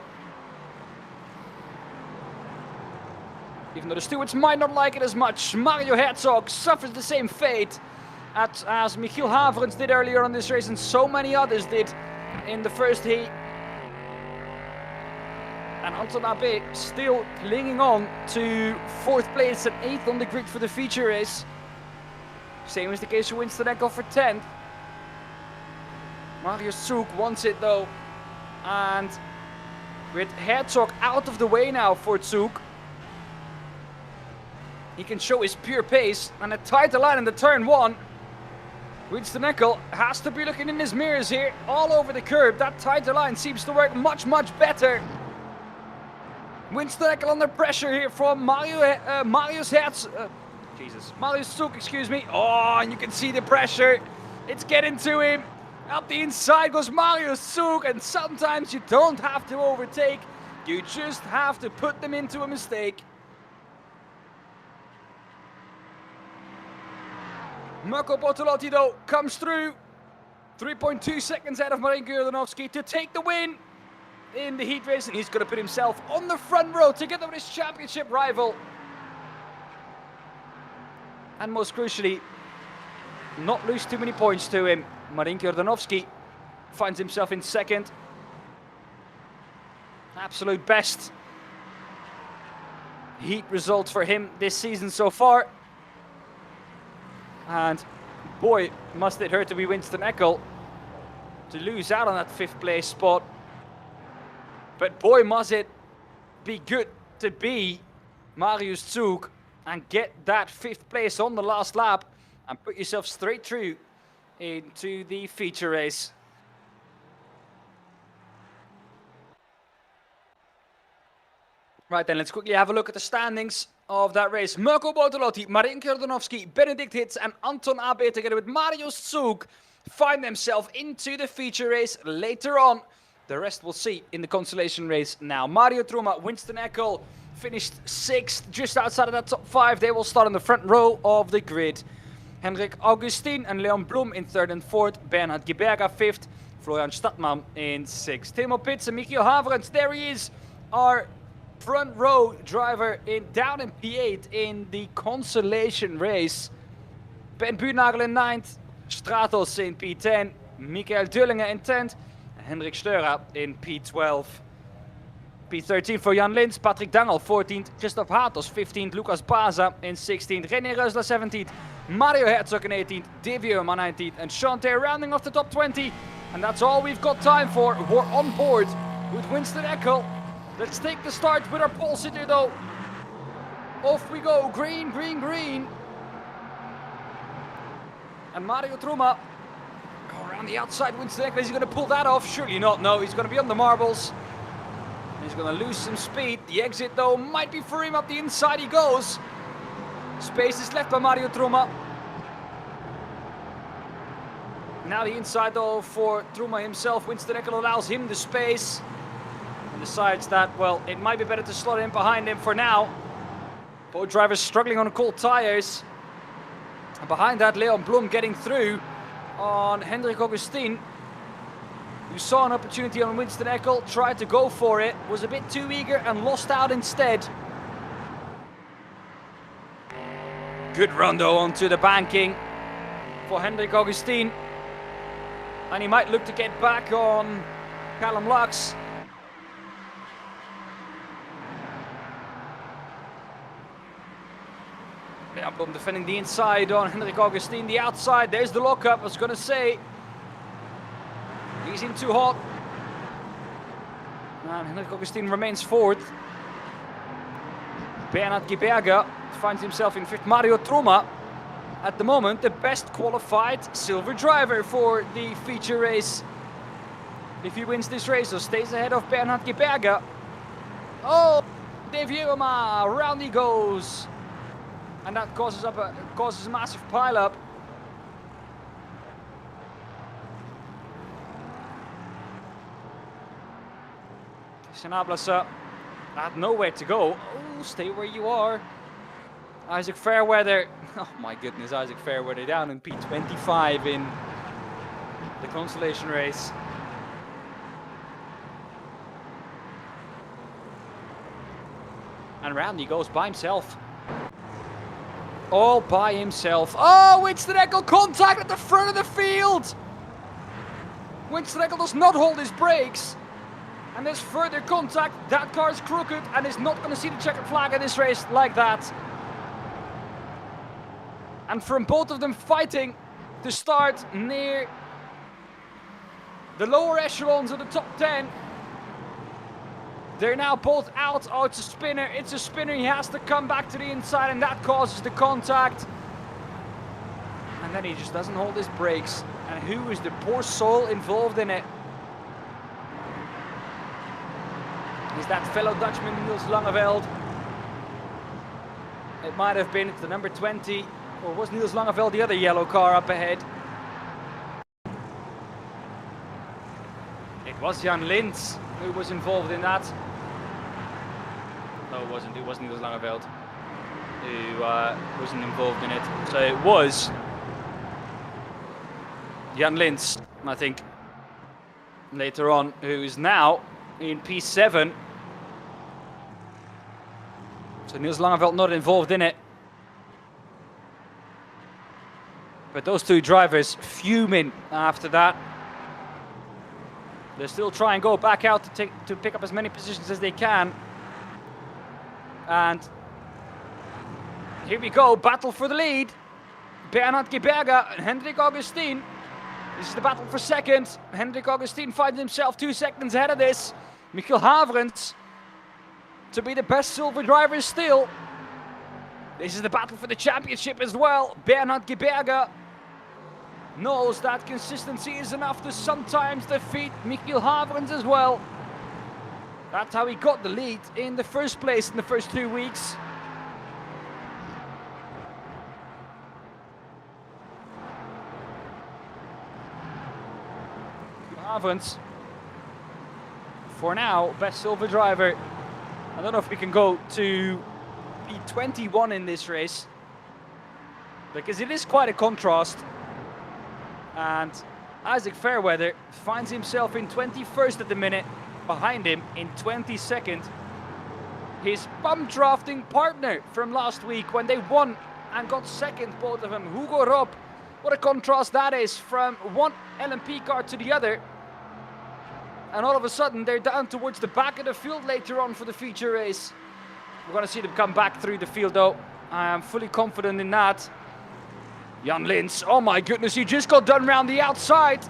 Even though the stewards might not like it as much, Mario Herzog suffers the same fate as Michiel Haverens did earlier on this race, and so many others did in the first heat. And Anton Abe still clinging on to 4th place and 8th on the grid for the feature race. Same as the case for Winston Eckel for 10th. Marius Zug wants it though. And with Herzog out of the way now for Zug, he can show his pure pace and a tighter line in the turn 1. Winston Eckel has to be looking in his mirrors here, all over the curb. That tighter line seems to work much, much better. Winston Eckel under pressure here from Marius Jesus. Marius Zug, excuse me. Oh, and you can see the pressure. It's getting to him. Up the inside goes Marius Zug, and sometimes you don't have to overtake. You just have to put them into a mistake. Marco Bortolotti, though, comes through. 3.2 seconds ahead of Marinko Jordanovski to take the win in the heat race, and he's going to put himself on the front row together with his championship rival. And most crucially, not lose too many points to him. Marinko Jordanovski finds himself in second. Absolute best heat results for him this season so far. And boy, must it hurt to be Winston Eckel to lose out on that 5th place spot. But boy, must it be good to be Marius Zug and get that 5th place on the last lap and put yourself straight through into the feature race. Right then, let's quickly have a look at the standings of that race. Marco Bortolotti, Marinko Jordanovski, Benedikt Hitz and Anton AB together with Marius Zug find themselves into the feature race later on. The rest we'll see in the consolation race now. Mario Truma, Winston Eckel finished 6th, just outside of that top 5. They will start on the front row of the grid. Henrik Augustin and Leon Blum in 3rd and 4th. Bernhard Giberga 5th. Florian Stadtmann in 6th. Timo Pitts and Michiel Haverens, there he is. Our front row driver down in P8 in the consolation race. Ben Buurnagel in 9th. Stratos in P10. Michael Dullinger in 10th. Hendrik Steura in P12. P13 for Jan Lins, Patrick Dangel 14th, Christoph Hatos 15th, Lucas Baza in 16th, René Reusler 17th, Mario Herzog in 18th, Davy Öhman 19th, and Chanté rounding off the top 20. And that's all we've got time for. We're on board with Winston Eckel. Let's take the start with our pole sitter though. Off we go, green, green, green. And Mario Truma. Around the outside, Winston Eckel, is he going to pull that off? Surely not, no, he's going to be on the marbles. He's going to lose some speed. The exit though might be for him. Up the inside he goes. Space is left by Mario Truma. Now the inside though for Truma himself. Winston Eckel allows him the space. And decides that, well, it might be better to slot in behind him for now. Both drivers struggling on cold tires. And behind that, Leon Blum getting through on Hendrik Augustin. You saw an opportunity on Winston Eckel, tried to go for it, was a bit too eager and lost out instead. Good run though onto the banking for Hendrik Augustin. And he might look to get back on Callum Lux. Leon Blum defending the inside on Hendrik Augustin, the outside, there's the lockup, I was going to say. He's in too hot. And Hendrik Augustin remains fourth. Bernhard Giberga finds himself in 5th. Mario Truma, at the moment, the best qualified silver driver for the feature race. If he wins this race, or stays ahead of Bernhard Giberga. Oh, Davy Öhman, around he goes. And that causes a massive pile-up. Sanablasa had nowhere to go. Oh, stay where you are. Isaac Fairweather. Oh my goodness, Isaac Fairweather down in P25 in the consolation race. And round he goes by himself. All by himself. Oh, Winston Eckel contact at the front of the field. Winston Eckel does not hold his brakes. And there's further contact. That car is crooked and is not going to see the checkered flag in this race like that. And from both of them fighting to start near the lower echelons of the top 10. They're now both out. Oh, it's a spinner. It's a spinner. He has to come back to the inside and that causes the contact. And then he just doesn't hold his brakes. And who is the poor soul involved in it? Is that fellow Dutchman Niels Langeveld. It might have been the number 20, or was Niels Langeveld the other yellow car up ahead? It was Jan Lins who was involved in that. No, it wasn't. It wasn't Niels Langeveld who wasn't involved in it. So it was Jan Lins, I think, later on, who is now in P7. So Niels Langeveld not involved in it. But those two drivers fuming after that. They still try and go back out to pick up as many positions as they can. And here we go, battle for the lead. Bernhard Geberger and Hendrik Augustin. This is the battle for second. Hendrik Augustin finds himself 2 seconds ahead of this. Michiel Havrens to be the best silver driver still. This is the battle for the championship as well. Bernhard Geberger knows that consistency is enough to sometimes defeat Michiel Havrens as well. That's how he got the lead in the first place in the first 2 weeks. Havrens, for now, best silver driver. I don't know if we can go to P21 in this race, because it is quite a contrast. And Isaac Fairweather finds himself in 21st at the minute, behind him in 22nd. His bum drafting partner from last week when they won and got second, both of them, Hugo Rob. What a contrast that is from one LMP car to the other. And all of a sudden they're down towards the back of the field later on for the feature race. We're going to see them come back through the field though. I am fully confident in that. Jan Lins, oh my goodness, he just got done round the outside.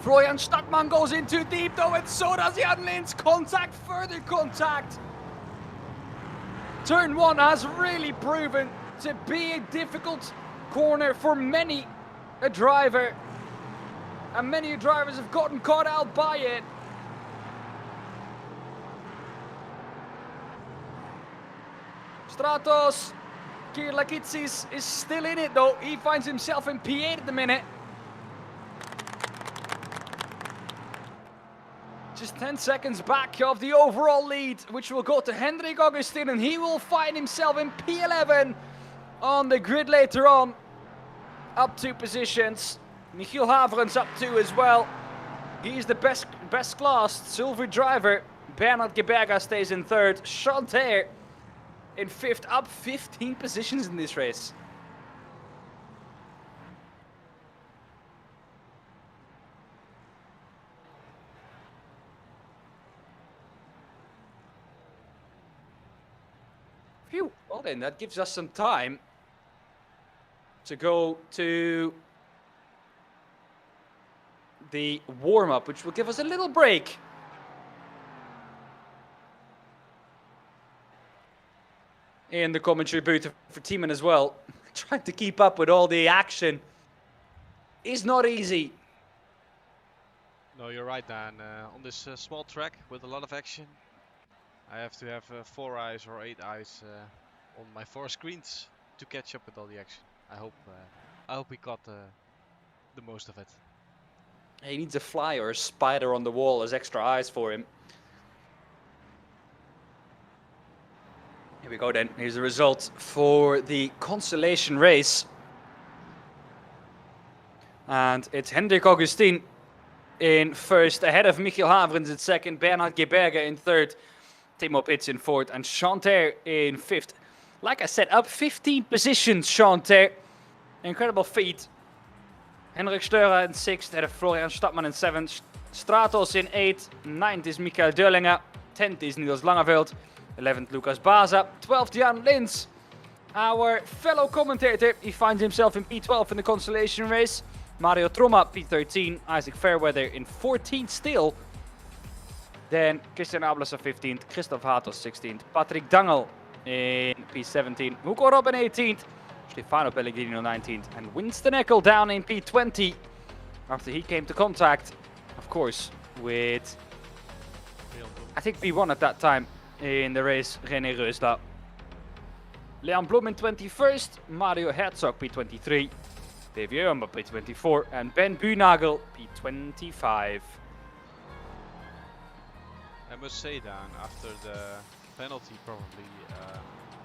Florian Stackmann goes in too deep though, and so does Jan Lins. Contact, further contact. Turn 1 has really proven to be a difficult corner for many a driver. And many drivers have gotten caught out by it. Stratos Kirlakitsis is still in it though. He finds himself in P8 at the minute. Just 10 seconds back of the overall lead, which will go to Hendrik Augustin, and he will find himself in P11 on the grid later on. Up 2 positions. Michiel Havrens up 2 as well. He's the best classed silver driver. Bernhard Geberger stays in 3rd. Chanter in 5th, up 15 positions in this race. Phew, well then, that gives us some time to go to the warm-up, which will give us a little break. In the commentary booth for Tiemann as well. Trying to keep up with all the action is not easy. No, you're right, Dan. On this small track with a lot of action, I have to have 4 eyes or 8 eyes on my 4 screens to catch up with all the action. I hope we got the most of it. He needs a fly or a spider on the wall as extra eyes for him. Here we go then. Here's the result for the consolation race. And it's Hendrik Augustin in 1st, ahead of Michiel Havrens in 2nd, Bernhard Geberger in 3rd, Timo Pits in 4th, and Chanter in 5th. Like I said, up 15 positions, Chanter. Incredible feat. Henrik Steurer in 6th, ahead of Florian Stackmann in 7th. Stratos in 8th. 9th is Michael Döllinger. 10th is Niels Langeveld. 11th Lucas Baza. 12th Jan Lins. Our fellow commentator, he finds himself in P12 in the consolation race. Mario Tromma, P13. Isaac Fairweather in 14th still. Then Christian Ablasser 15th. Christoph Hatos 16th. Patrick Dangel in P17. Hugo Rob in 18th. Stefano Pellegrino 19th. And Winston Eckel down in P20. After he came to contact, of course, with, I think P1 at that time in the race, René Reusler. Leon Blum in 21st, Mario Herzog P23, Davy Eumba P24, and Ben Buhnagel P25. I must say, Dan, after the penalty probably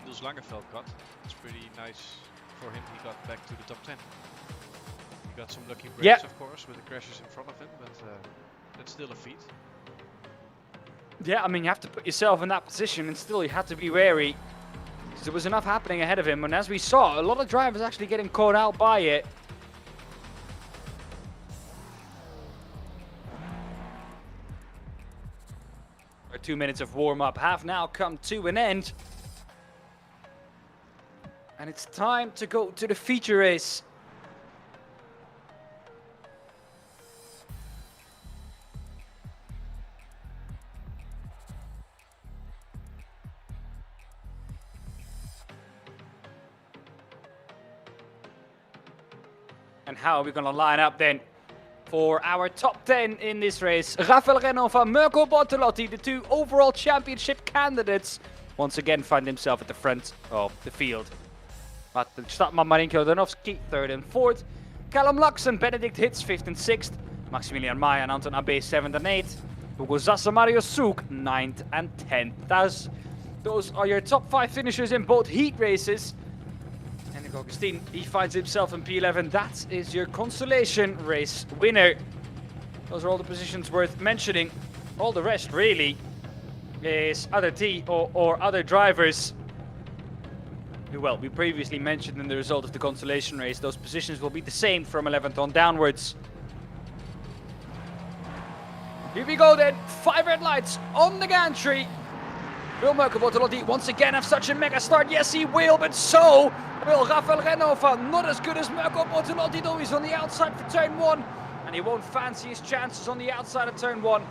Niels Langeveld got, it's pretty nice for him. He got back to the top 10. He got some lucky breaks, of course, with the crashes in front of him, but that's still a feat. Yeah, I mean, you have to put yourself in that position, and still you had to be wary. Because there was enough happening ahead of him, and as we saw, a lot of drivers actually getting caught out by it. Our 2 minutes of warm-up have now come to an end. And it's time to go to the feature race. And how are we going to line up then for our top 10 in this race? Rafael Renova, Mirko Bortolotti, the two overall championship candidates, once again find himself at the front of the field. Martin Stadman, Marinko Danovsky, 3rd and 4th. Callum Luxon, Benedict Hitz, 5th and 6th. Maximilian Maya and Anton Abe, 7th and 8th. Hugo Zassa, Mario Souk, 9th and 10th. Those are your top 5 finishers in both heat races. Henrik Augustin, he finds himself in P11. That is your consolation race winner. Those are all the positions worth mentioning. All the rest really is other or other drivers. Well, we previously mentioned in the result of the consolation race, those positions will be the same from 11th on downwards. Here we go then, 5 red lights on the gantry. Will Mirko Bortolotti once again have such a mega start? Yes, he will, but so will Rafael Renova. Not as good as Mirko Bortolotti, though. He's on the outside for turn 1, and he won't fancy his chances on the outside of turn 1.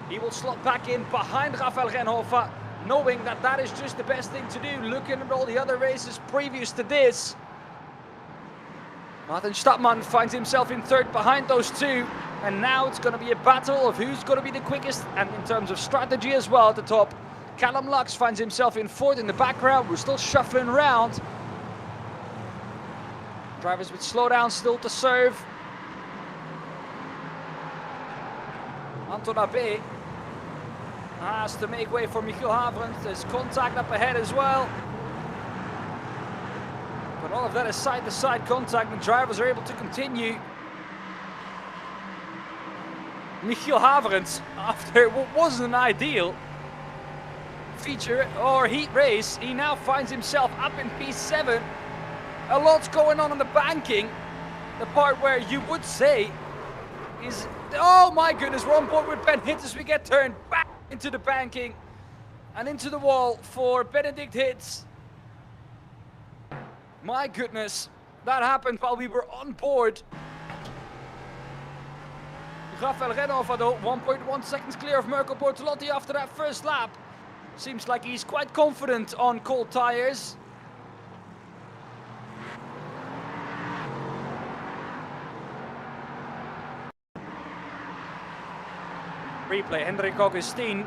He will slot back in behind Rafael Renova, knowing that that is just the best thing to do, looking at all the other races previous to this. Martin Stadman finds himself in 3rd behind those two, and now it's going to be a battle of who's going to be the quickest, and in terms of strategy as well at the top. Callum Lux finds himself in 4th in the background. We're still shuffling around. Drivers with slowdown still to serve. Anton Abe has to make way for Michiel Havrand. There's contact up ahead as well. But all of that is side-to-side contact, and drivers are able to continue. Michiel Havrand, after what wasn't an ideal feature or heat race, he now finds himself up in P7. A lot's going on the banking. The part where you would say is, oh my goodness, we're on board with Ben Hitz as we get turned back into the banking and into the wall for Benedict Hitz. My goodness, that happened while we were on board. Rafael Renova though, 1.1 seconds clear of Mirko Bortolotti after that first lap. Seems like he's quite confident on cold tires. Replay, Henrik Augustin.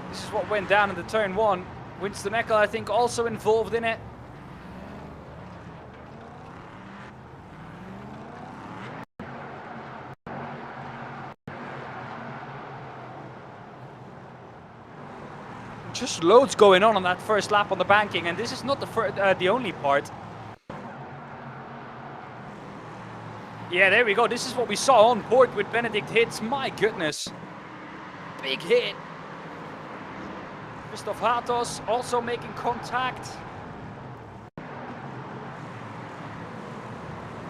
This is what went down in the turn 1. Winston Eckel, I think, also involved in it. Just loads going on that first lap on the banking, and this is not the only part. Yeah, there we go. This is what we saw on board with Benedict Hitz. My goodness. Big hit. Christoph Hatos also making contact.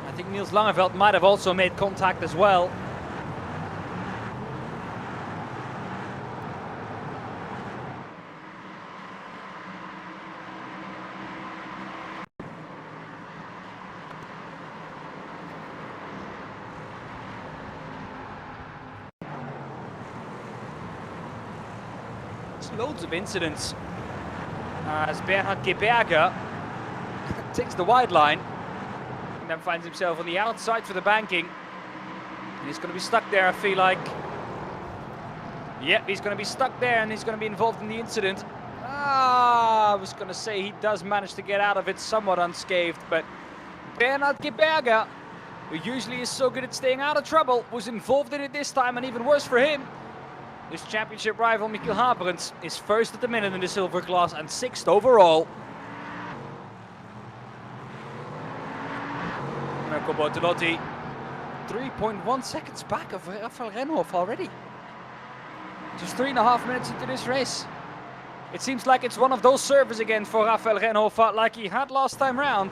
I think Niels Langeveld might have also made contact as well. Loads of incidents as Bernhard Geberger takes the wide line and then finds himself on the outside for the banking, and he's going to be stuck there, I feel like. Yep, he's going to be stuck there and he's going to be involved in the incident. I was going to say he does manage to get out of it somewhat unscathed, but Bernhard Geberger, who usually is so good at staying out of trouble, was involved in it this time, and even worse for him. His championship rival Michiel Haberens is first at the minute in the silver class and 6th overall. Mirko Bortolotti, 3.1 seconds back of Rafael Renhoff already. Just 3.5 minutes into this race. It seems like it's one of those servers again for Rafael Renhoff, like he had last time round.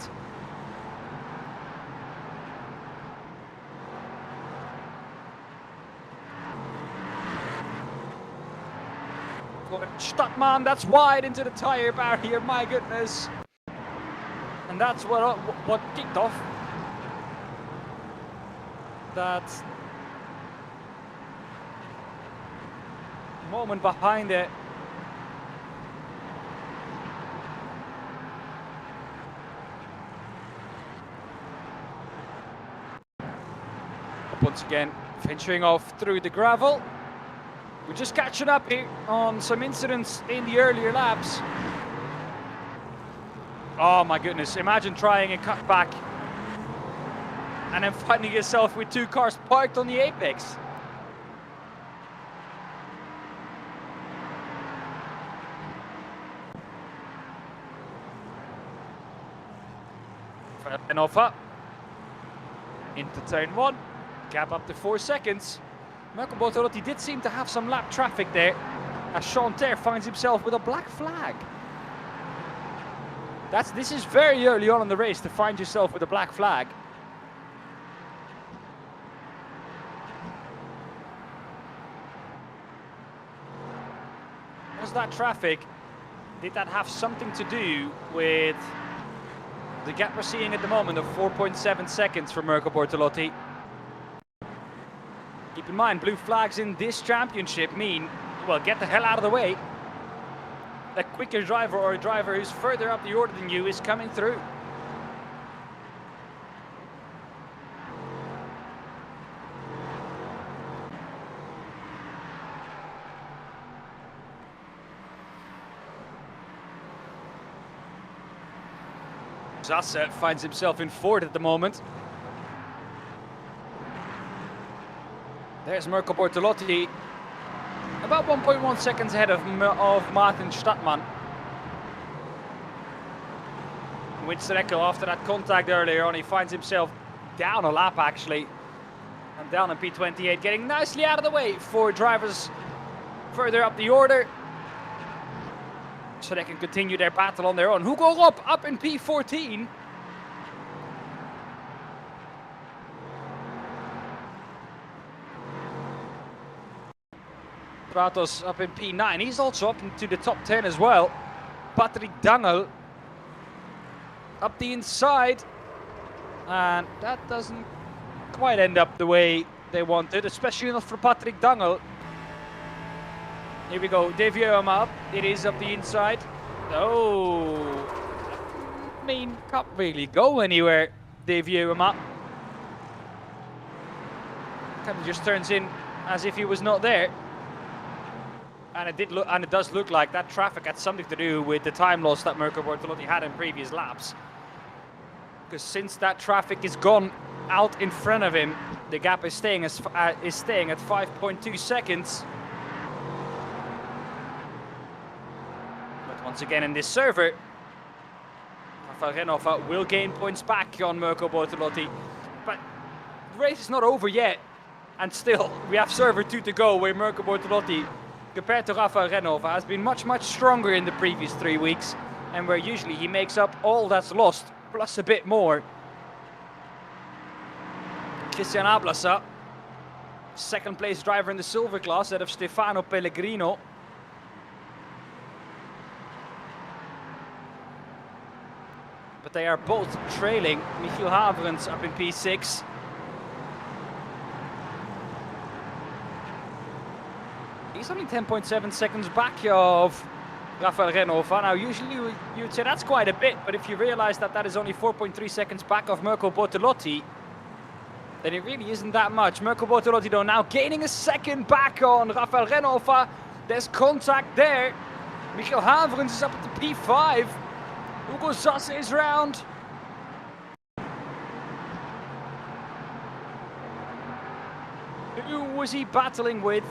Stadtmann, that's wide into the tire barrier, my goodness. And that's what kicked off that moment behind it. Once again, venturing off through the gravel. We're just catching up here on some incidents in the earlier laps. Oh my goodness, imagine trying a cut back and then finding yourself with 2 cars parked on the apex. Renhoff into turn 1, gap up to 4 seconds. Mirko Bortolotti did seem to have some lap traffic there, as Sean Terre finds himself with a black flag. This is very early on in the race to find yourself with a black flag. Was that traffic? Did that have something to do with the gap we're seeing at the moment of 4.7 seconds for Mirko Bortolotti? Keep in mind, blue flags in this championship mean, well, get the hell out of the way. A quicker driver or a driver who's further up the order than you is coming through. Zasse finds himself in 4th at the moment. There's Mirko Bortolotti, about 1.1 seconds ahead of Martin Stadtmann. Winstreckel, after that contact earlier on, he finds himself down a lap actually, and down in P28, getting nicely out of the way for drivers further up the order, so they can continue their battle on their own. Hugo Ropp up in P14. Stratos up in P9, he's also up into the top 10 as well. Patrick Dangel up the inside, and that doesn't quite end up the way they wanted, especially not for Patrick Dangel. Here we go, De Vierma up, it is up the inside. Oh, I mean, can't really go anywhere, De Vierma. Kind of just turns in as if he was not there. And it does look like that traffic had something to do with the time loss that Mirko Bortolotti had in previous laps. Because since that traffic is gone out in front of him, the gap is staying at 5.2 seconds. But once again in this server, Rafael Renhoff will gain points back on Mirko Bortolotti. But the race is not over yet, and still we have server 2 to go, where Mirko Bortolotti, compared to Rafael Renhoff, has been much stronger in the previous 3 weeks, and where usually he makes up all that's lost, plus a bit more. Christian Ablasa, 2nd place driver in the silver class, out of Stefano Pellegrino. But they are both trailing Michiel Haverens up in P6. He's only 10.7 seconds back of Rafael Renhoff. Now, usually you'd say that's quite a bit, but if you realize that that is only 4.3 seconds back of Mirko Bortolotti, then it really isn't that much. Mirko Bortolotti though now gaining a second back on Rafael Renhofer. There's contact there. Michiel Haverens is up at the P5. Hugo Zasse is round. Who was he battling with?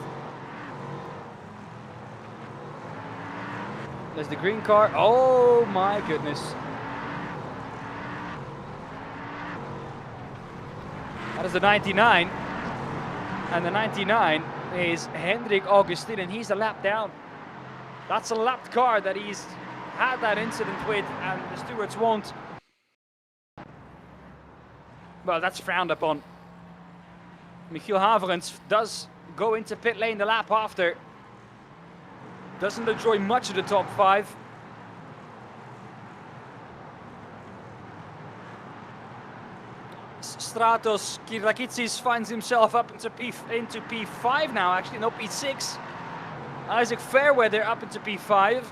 There's the green car. Oh my goodness. That is the 99. And the 99 is Hendrik Augustin, and he's a lap down. That's a lapped car that he's had that incident with, and the stewards won't. Well, that's frowned upon. Michiel Haverens does go into pit lane the lap after. Doesn't enjoy much of the top 5. Stratos Kirakitsis finds himself up into P5 now, actually, no, P6. Isaac Fairweather up into P5.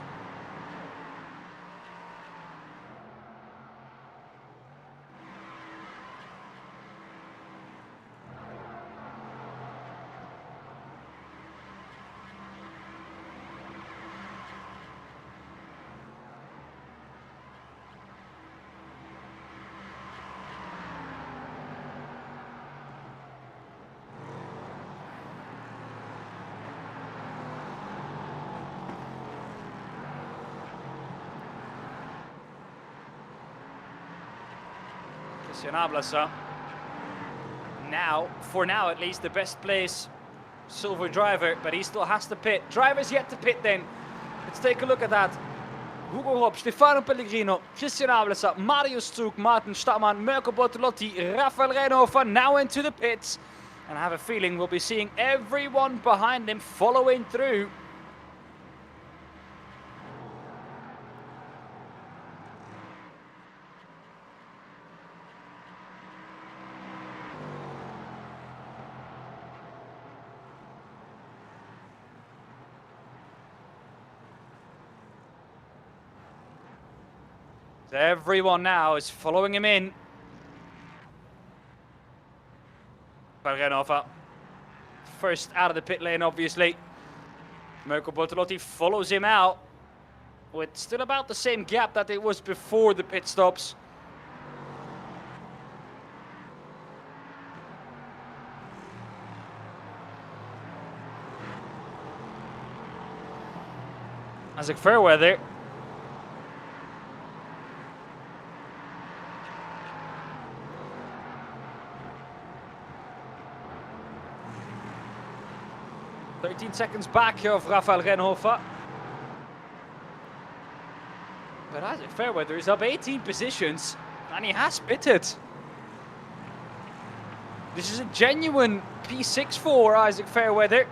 Now, for now at least, the best place silver driver, but he still has to pit. Drivers yet to pit then. Let's take a look at that. Hugo Rob, Stefano Pellegrino, Christian Ablasa, Mario Strouk, Martin Stamann, Mirko Bortolotti, Rafael Renhofer now into the pits. And I have a feeling we'll be seeing everyone behind him following through. Everyone now is following him in. Renhofer first out of the pit lane, obviously. Mirko Bortolotti follows him out with still about the same gap that it was before the pit stops. Isaac Fairweather. Seconds back of Rafael Renhofer. But Isaac Fairweather is up 18 positions and he has pitted. This is a genuine P6 for Isaac Fairweather.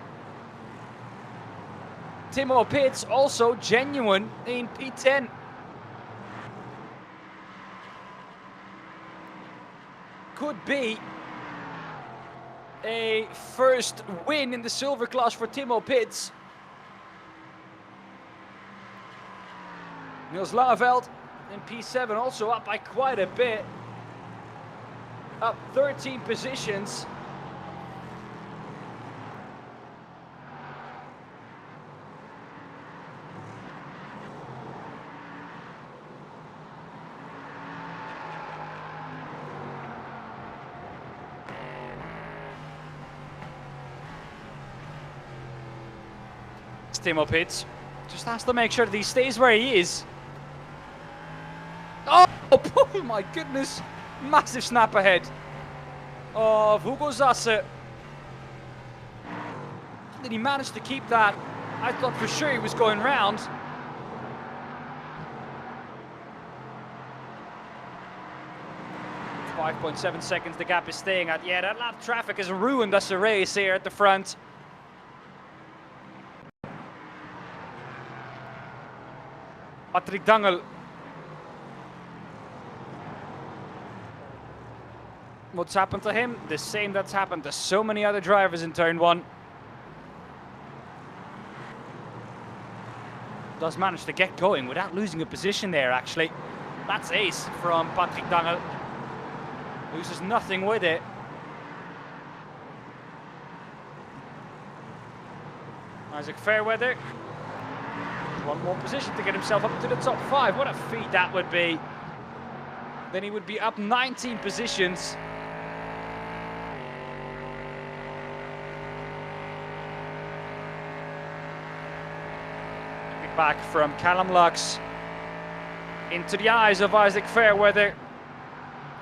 Timo Pitts also genuine in P10. Could be a first win in the silver class for Timo Pitts. Niels Langeveld in P7 also up by quite a bit. Up 13 positions. Timo Pitts just has to make sure that he stays where he is. Oh, oh my goodness, massive snap ahead of Hugo Zasse. Did he manage to keep that? I thought for sure he was going round. .7 seconds the gap is staying at. Yeah, that lap traffic has ruined us a race here at the front. Patrick Dangel. What's happened to him? The same that's happened to so many other drivers in turn 1. Does manage to get going without losing a position there, actually. That's ace from Patrick Dangel. Loses nothing with it. Isaac Fairweather. One more position to get himself up to the top 5. What a feat that would be. Then he would be up 19 positions. Back from Callum Lux into the eyes of Isaac Fairweather.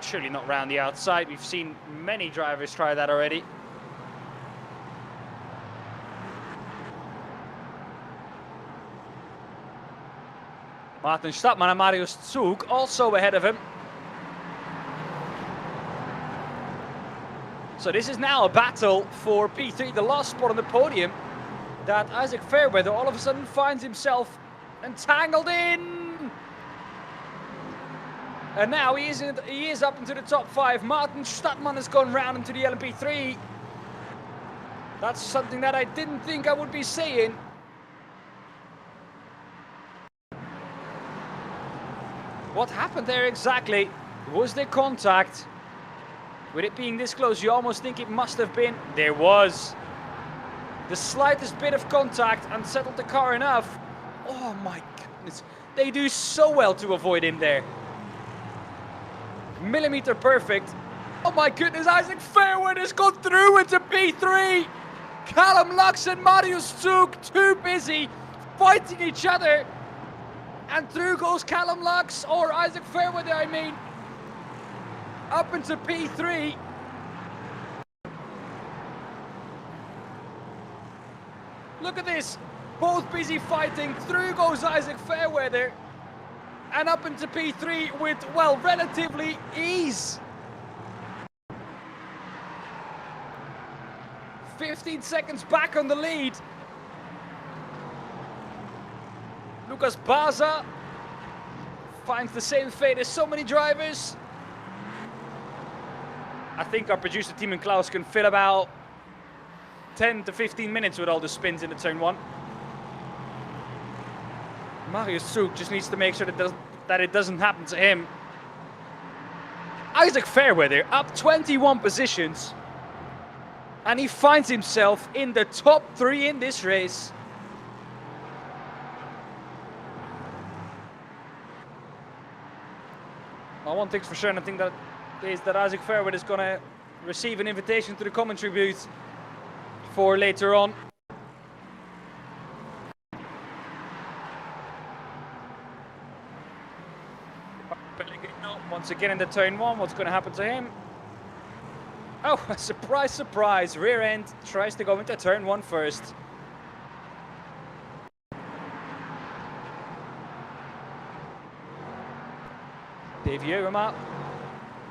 Surely not round the outside. We've seen many drivers try that already. Martin Stadtmann and Marius Zug also ahead of him. So this is now a battle for P3, the last spot on the podium, that Isaac Fairweather all of a sudden finds himself entangled in. And now he is up into the top 5. Martin Stadtmann has gone round into the LMP3. That's something that I didn't think I would be saying. What happened there exactly? Was there contact? With it being this close, you almost think it must have been. There was. The slightest bit of contact unsettled the car enough. Oh my goodness. They do so well to avoid him there. Millimeter perfect. Oh my goodness, Isaac Fairweather has gone through into P3. Callum Lux and Marius Zug too busy fighting each other. And through goes Callum Lux, or Isaac Fairweather, I mean. Up into P3. Look at this. Both busy fighting. Through goes Isaac Fairweather. And up into P3 with, well, relatively ease. 15 seconds back on the lead. Lucas Baza finds the same fate as so many drivers. I think our producer Tim and Klaus can fill about 10 to 15 minutes with all the spins in the turn 1. Marius Zug just needs to make sure that it doesn't happen to him. Isaac Fairweather up 21 positions. And he finds himself in the top 3 in this race. Well, one thing's for sure, and I think that is that Isaac Fairweather is going to receive an invitation to the commentary booth for later on. Once again in the turn 1, what's going to happen to him? Oh, surprise, surprise. Rear end tries to go into turn 1 first. Dave Jeugema.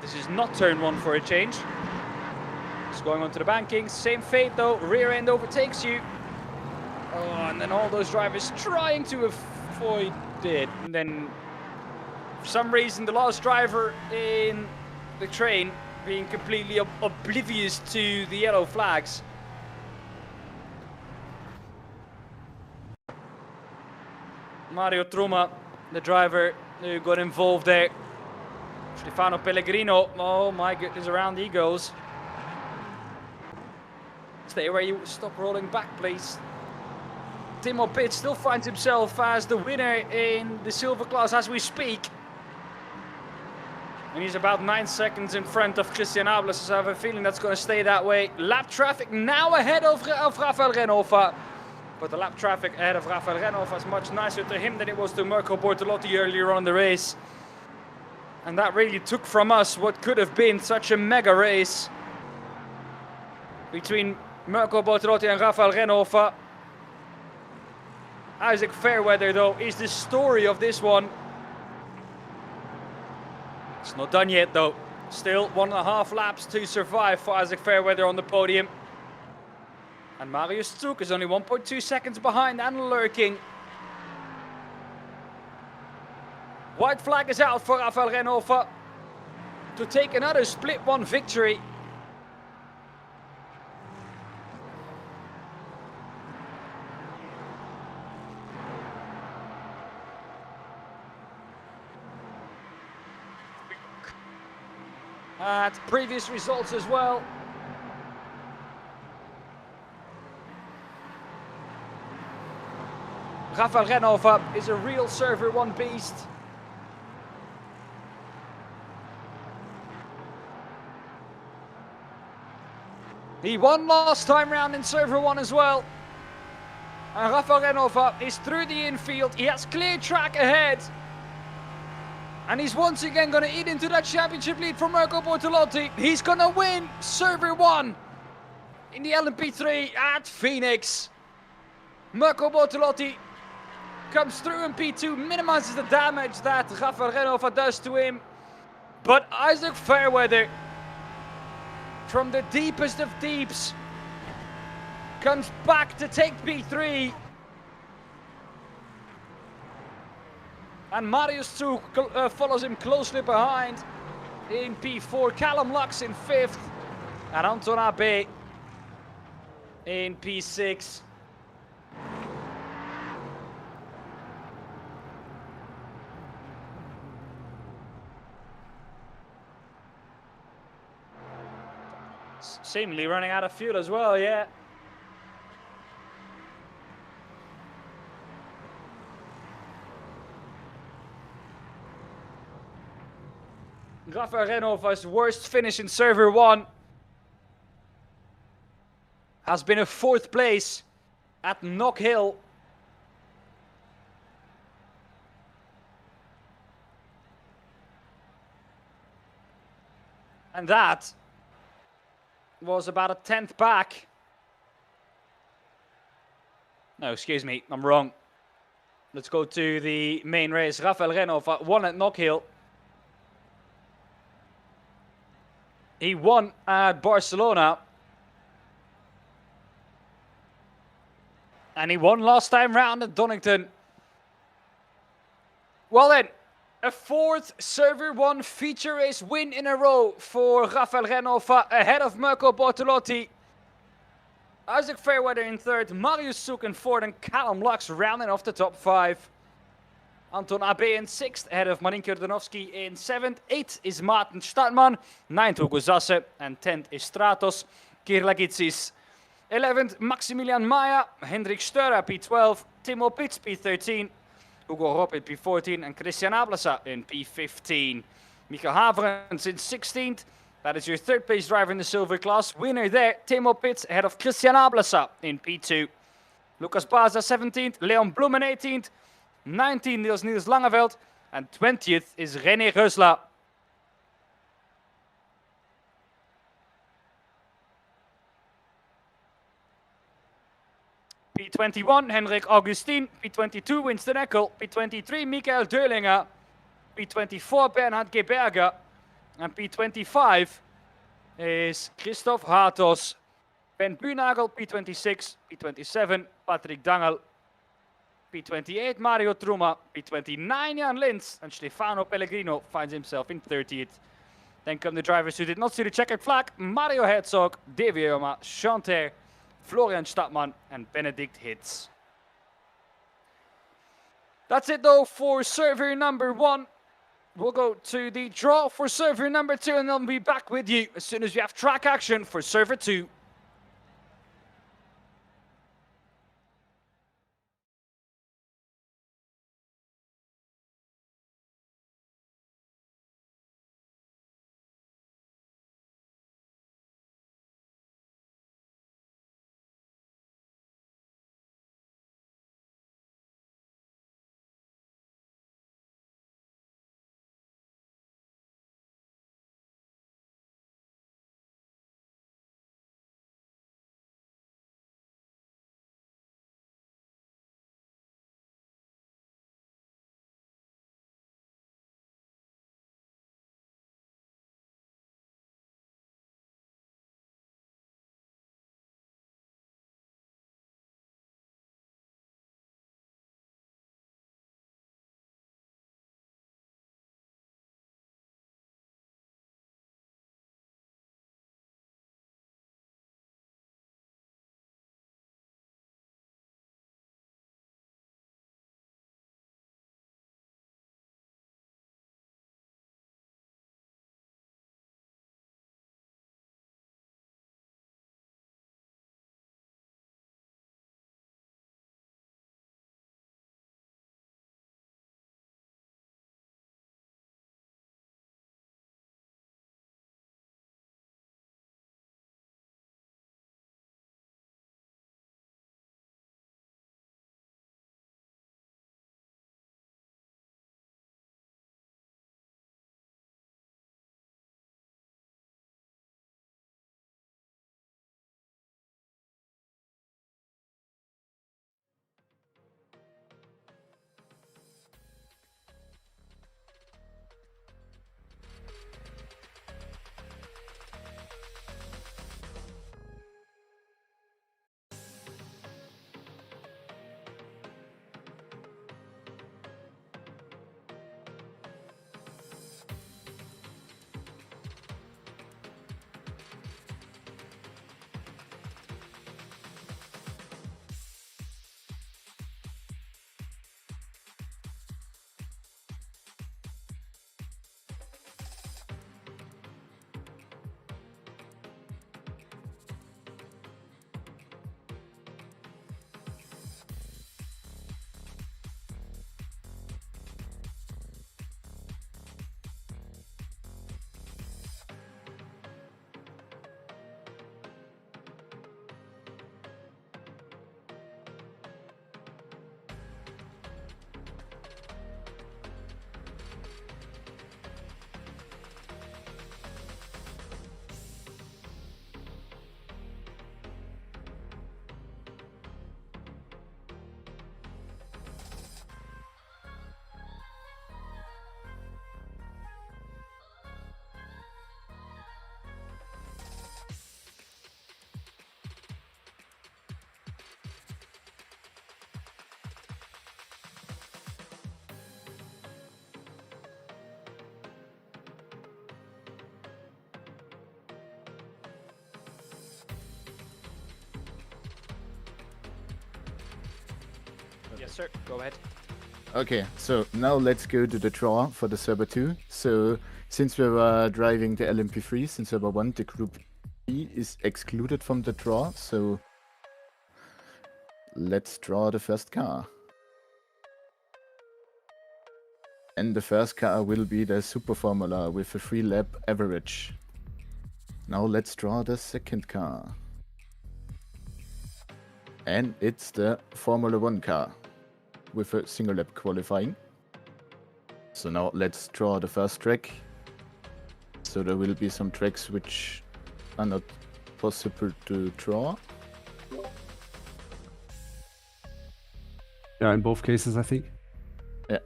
This is not turn 1 for a change. It's going on to the banking. Same fate though. Rear end overtakes you. Oh, and then all those drivers trying to avoid it. And then, for some reason, the last driver in the train being completely oblivious to the yellow flags. Mario Truma, the driver who got involved there. Stefano Pellegrino, oh my goodness, around he goes. Stay where you stop rolling back, please. Timo Pitt still finds himself as the winner in the silver class as we speak. And he's about 9 seconds in front of Christian Ables, so I have a feeling that's going to stay that way. Lap traffic now ahead of Rafael Renhofer. But the lap traffic ahead of Rafael Renhofer is much nicer to him than it was to Mirko Bortolotti earlier on in the race. And that really took from us what could have been such a mega race between Mirko Bortolotti and Rafael Renhofer. Isaac Fairweather, though, is the story of this one. It's not done yet, though. Still 1.5 laps to survive for Isaac Fairweather on the podium. And Marius Zug is only 1.2 seconds behind and lurking. White flag is out for Rafael Renhofer to take another split 1 victory. At previous results as well. Rafael Renova is a real server 1 beast. He won last time round in server 1 as well. And Rafael Renova is through the infield. He has clear track ahead. And he's once again going to eat into that championship lead for Mirko Bortolotti. He's going to win server 1 in the LMP3 at Phoenix. Mirko Bortolotti comes through in P2, minimizes the damage that Rafael Renova does to him. But Isaac Fairweather, from the deepest of deeps, comes back to take P3. And Marius Zug follows him closely behind in P4. Callum Lux in 5th. And Anton Abe in P6. Seemingly running out of fuel as well, yeah. Rafael Renova's worst finish in server 1 has been a 4th place at Knock Hill. And that was about a 10th back. No, excuse me, I'm wrong. Let's go to the main race. Rafael Renova won at Knock Hill. He won at Barcelona. And he won last time round at Donington. Well then, a 4th server 1 feature race win in a row for Rafael Renova ahead of Mirko Bortolotti. Isaac Fairweather in 3rd, Marius Zug in 4th, and Callum Lux rounding off the top 5. Anton Abe in 6th, ahead of Marin Jordanovski in 7th. 8th is Maarten Stadman, 9th Hugo Zasse, and 10th is Stratos Kirlagitsis. 11th Maximilian Maya, Hendrik Störa P12, Timo Pitts P13, Hugo Ropp in P14, and Christian Ablasa in P15. Mika Haverens in 16th. That is your 3rd place driver in the silver class. Winner there, Timo Pitts, ahead of Christian Ablasa in P2. Lucas Baza 17th, Leon Bloemen 18th, 19th is Niels Langeveld, and 20th is René Reusla. P21, Henrik Augustin. P22, Winston Eckel. P23, Michael Deurlinger. P24, Bernhard Geberger. And P25 is Christoph Hatos. Ben Buhnagel, P26. P27, Patrick Dangel. P28, Mario Truma. P29, Jan Lins. And Stefano Pellegrino finds himself in 30th. Then come the drivers who did not see the checkered flag. Mario Herzog, Davy Euma, Chanter, Florian Stadman, and Benedict Hitz. That's it though for server number 1. We'll go to the draw for server number 2 and then we'll be back with you as soon as we have track action for server 2. Yes, sir. Go ahead. Okay, so now let's go to the draw for the server 2. So since we were driving the LMP3s in server 1, the group E is excluded from the draw. So let's draw the first car. And the first car will be the Super Formula with a 3-lap average. Now let's draw the second car. And it's the Formula 1 car with a single lap qualifying. So now let's draw the first track. So there will be some tracks which are not possible to draw. Yeah, in both cases, I think. Yeah.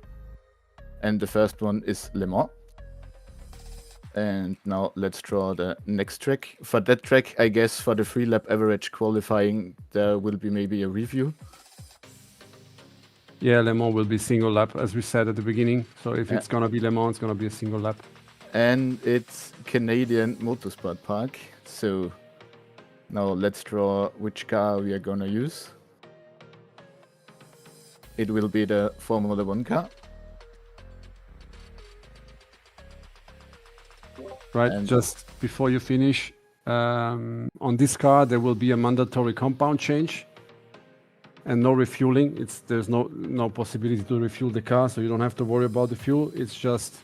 And the first one is Le Mans. And now let's draw the next track. For that track, I guess for the 3-lap average qualifying, there will be maybe a review. Yeah, Le Mans will be single lap, as we said at the beginning. So if Yeah. it's gonna be Le Mans, it's gonna be a single lap. And it's Canadian Motorsport Park. So now let's draw which car we are gonna use. It will be the Formula 1 car. Right, And- just before you finish, on this car there will be a mandatory compound change and no refueling. There's no possibility to refuel the car, so you don't have to worry about the fuel. It's just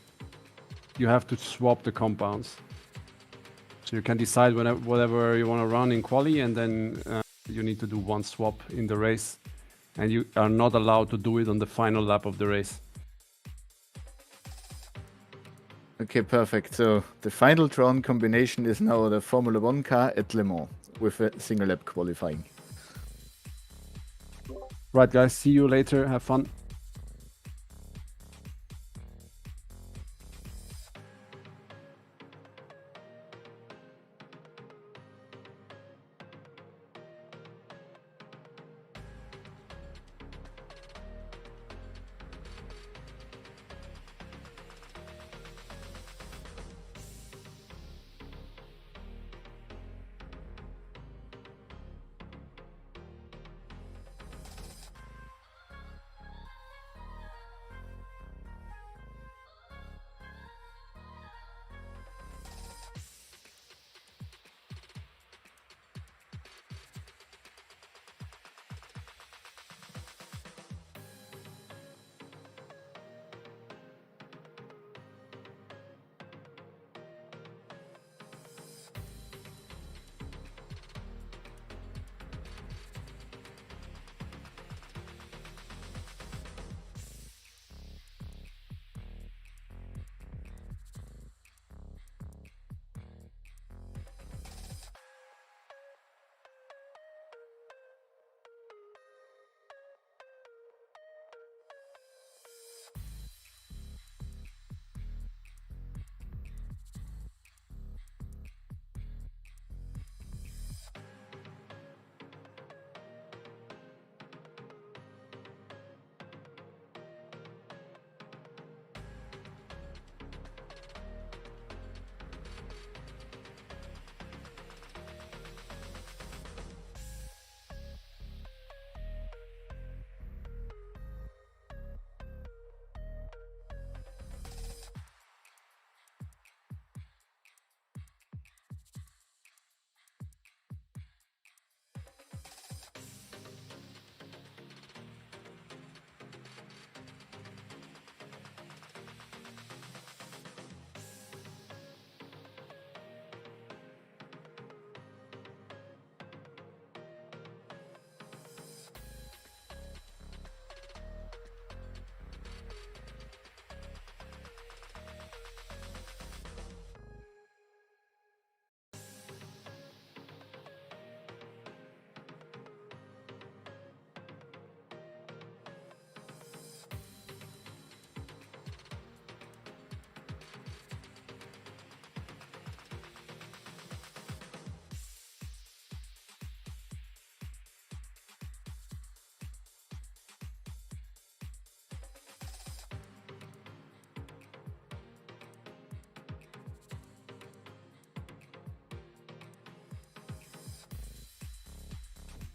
you have to swap the compounds. So you can decide whatever you want to run in quali, and then you need to do one swap in the race, and you are not allowed to do it on the final lap of the race. Okay, perfect. So the final drawn combination is now the Formula 1 car at Le Mans with a single lap qualifying. Right, guys, see you later. Have fun.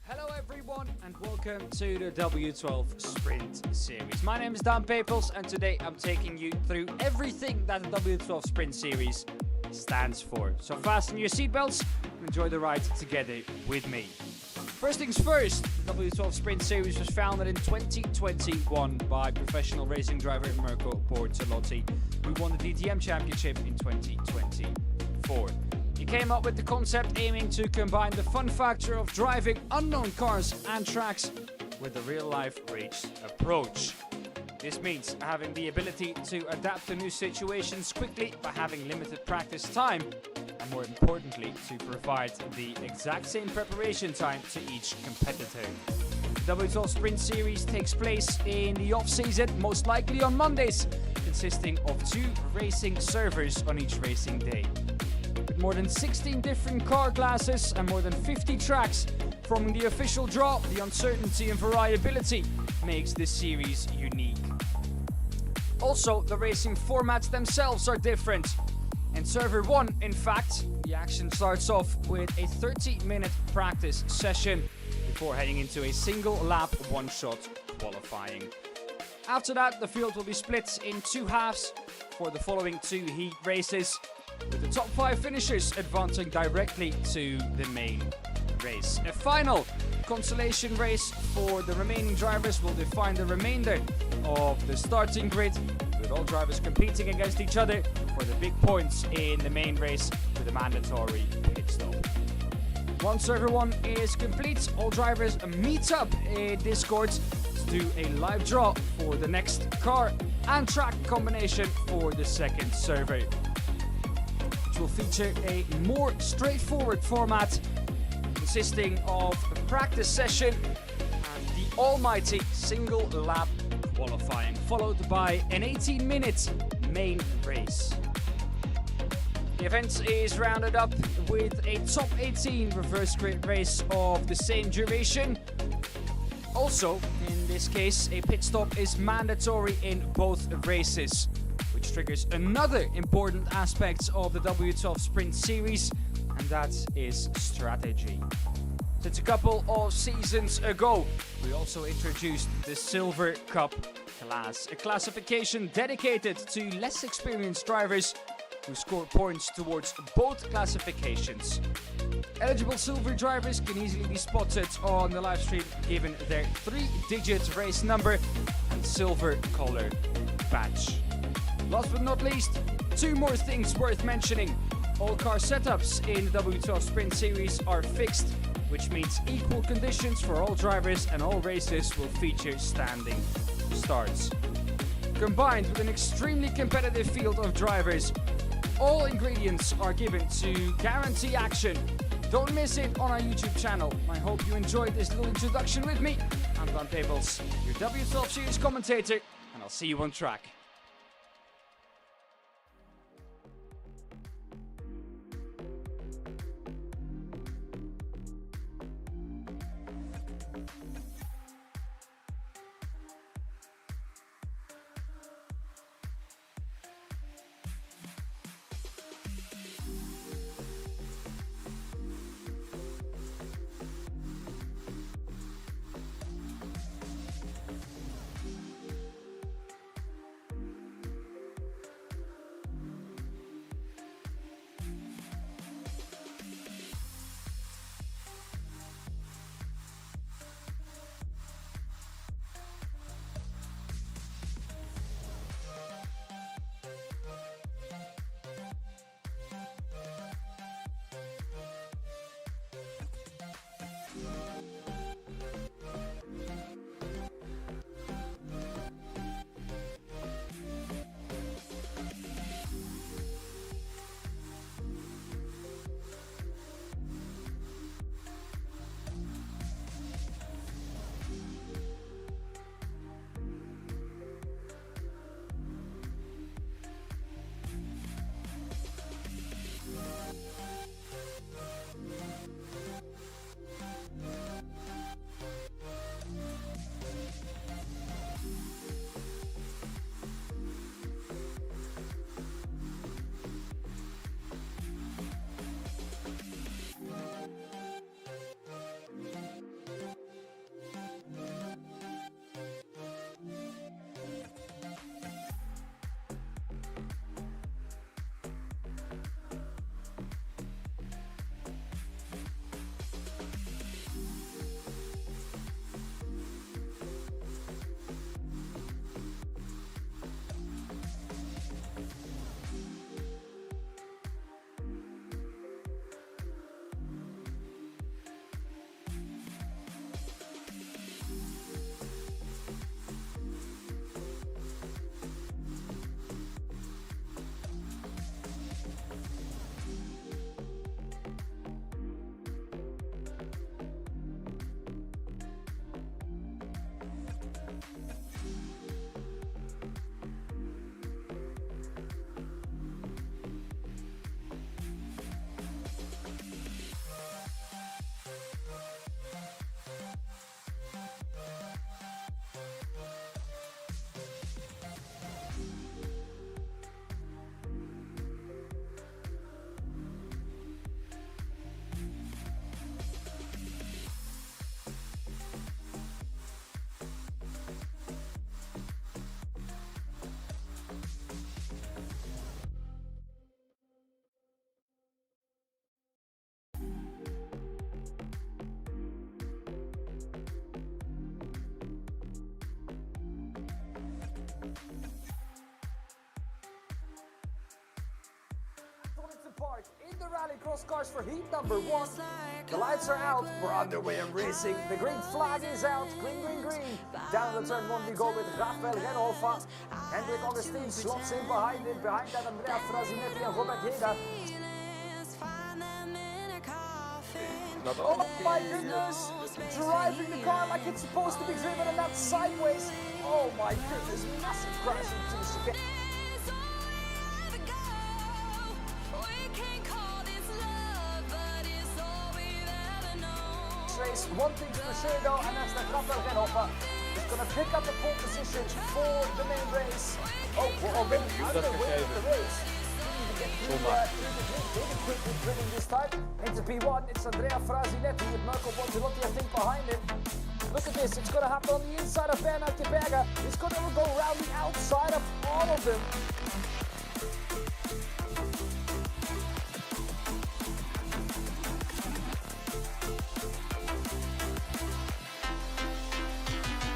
Hello everyone and welcome to the W12 Sprint Series. My name is Dan Papels and today I'm taking you through everything that the W12 Sprint Series stands for. So fasten your seatbelts and enjoy the ride together with me. First things first, the W12 Sprint Series was founded in 2021 by professional racing driver Mirko Bortolotti, who won the DTM Championship in 2024. He came up with the concept aiming to combine the fun factor of driving unknown cars and tracks with a real-life race approach. This means having the ability to adapt to new situations quickly by having limited practice time, and more importantly, to provide the exact same preparation time to each competitor. The W12 Sprint Series takes place in the off-season, most likely on Mondays, consisting of 2 racing servers on each racing day. With more than 16 different car classes and more than 50 tracks forming the official draw, the uncertainty and variability makes this series unique. Also, the racing formats themselves are different. In Server 1, in fact, the action starts off with a 30-minute practice session before heading into a single lap one-shot qualifying. After that, the field will be split in 2 halves for the following 2 heat races, with the top 5 finishers advancing directly to the main race. A final consolation race for the remaining drivers will define the remainder of the starting grid, with all drivers competing against each other for the big points in the main race with a mandatory pit stop. Once Server 1 is complete, all drivers meet up in Discord to do a live draw for the next car and track combination for the second server, will feature a more straightforward format consisting of a practice session and the almighty single lap qualifying, followed by an 18-minute main race. The event is rounded up with a top 18 reverse grid race of the same duration. Also, in this case, a pit stop is mandatory in both races, which triggers another important aspect of the W12 Sprint Series, and that is strategy. Since a couple of seasons ago, we also introduced the Silver Cup class, a classification dedicated to less experienced drivers who score points towards both classifications. Eligible silver drivers can easily be spotted on the live stream given their 3-digit race number and silver color badge. Last but not least, 2 more things worth mentioning. All car setups in the W12 Sprint Series are fixed, which means equal conditions for all drivers and all races will feature standing starts. Combined with an extremely competitive field of drivers, all ingredients are given to guarantee action. Don't miss it on our YouTube channel. I hope you enjoyed this little introduction with me. I'm Dan Papels, your W12 Series commentator, and I'll see you on track. start in the rallycross cars for heat number 1. The lights are out, we're underway and racing. The green flag is out, green, green, green. Down the turn 1 we go with Rafael Renhofer. Hendrik Augustin slots in behind him. Behind that Andrea Frazinetti and Robert Heda. Oh my goodness! Driving the car like it's supposed to be driven and not sideways. Oh my goodness, massive crash into the chicane. Race. One thing's for sure though, and that's that Rafael Renhofer is going to pick up the pole position for the main race. Oh, we're already underway with the race. Winning this time. Into P1, it's Andrea Frazinetti with Marco Bortolotti, I think, behind him. Look at this, it's going to happen on the inside of Bernard de Berger. It's going to go around the outside of all of them.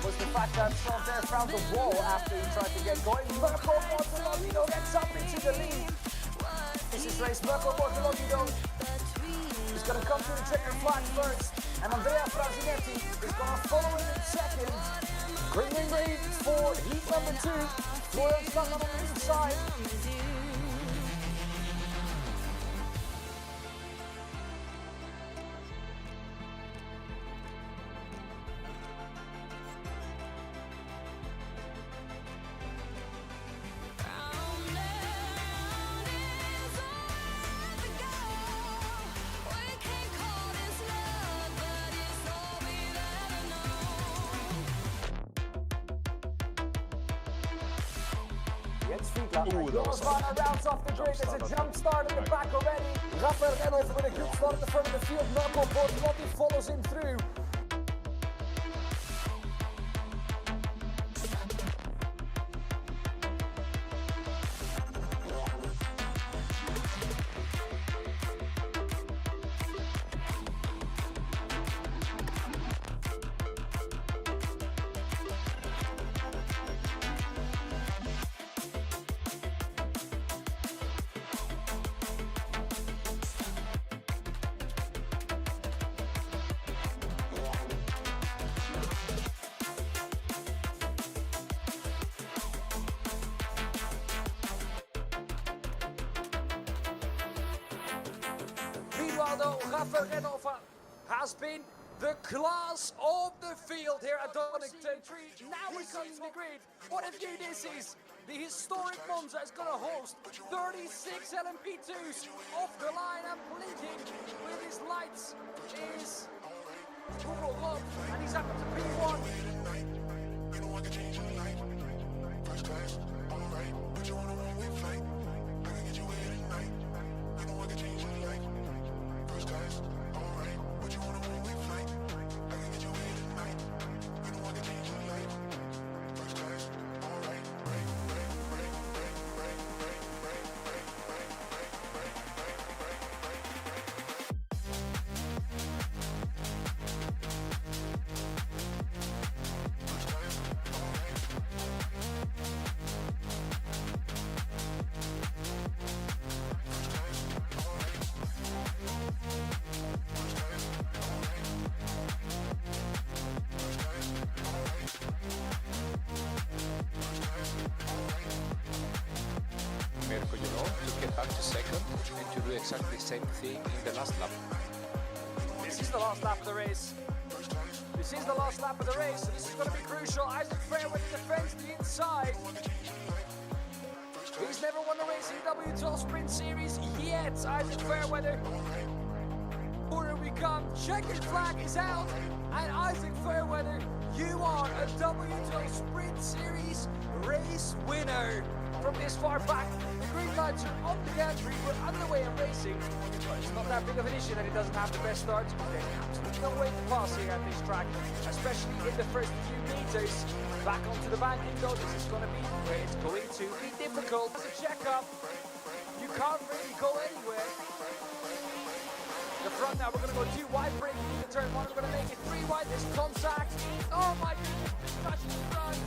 Was the fact that Santer found the wall after he tried to get going. Marco Bortolotti gets up into the lead. This is race Marco Bortolotti is going to come to the checker flag first, and Andrea Frazinetti is going to follow him in second. Green, green, green for heat number 2. Florian Stangen on the inside. Jonas rounds off the grid. There's a jump start in the back already. Rafael Renhofer with a good start at the front of the field. Marco Bortolotti follows him through. Rafael Renhofer has been the class of the field here at Donington. Now we come to the grid. What a view this is! The historic Monza is going to host 36 LMP2s off the line and blinking with his lights is Hugo Rob, and he's up to P1. Back to second and to do exactly the same thing in the last lap. This is the last lap of the race. This is the last lap of the race, so this is going to be crucial. Isaac Fairweather defends the inside. He's never won a race in W12 Sprint Series yet, Isaac Fairweather. Here we come, checkered flag is out, and Isaac Fairweather, you are a W12 Sprint Series race winner. From this far back, the green lights are on the gantry, we're underway and racing. But it's not that big of an issue that he doesn't have the best start. There's absolutely no way to pass here at this track, especially in the first few meters. Back onto the banking though, this is going to be where it's going to be difficult. As a check-up, you can't really go anywhere. The front now, we're going to go 2 wide braking into turn 1, we're going to make it 3 wide, there's contact. Oh my goodness, touch the front.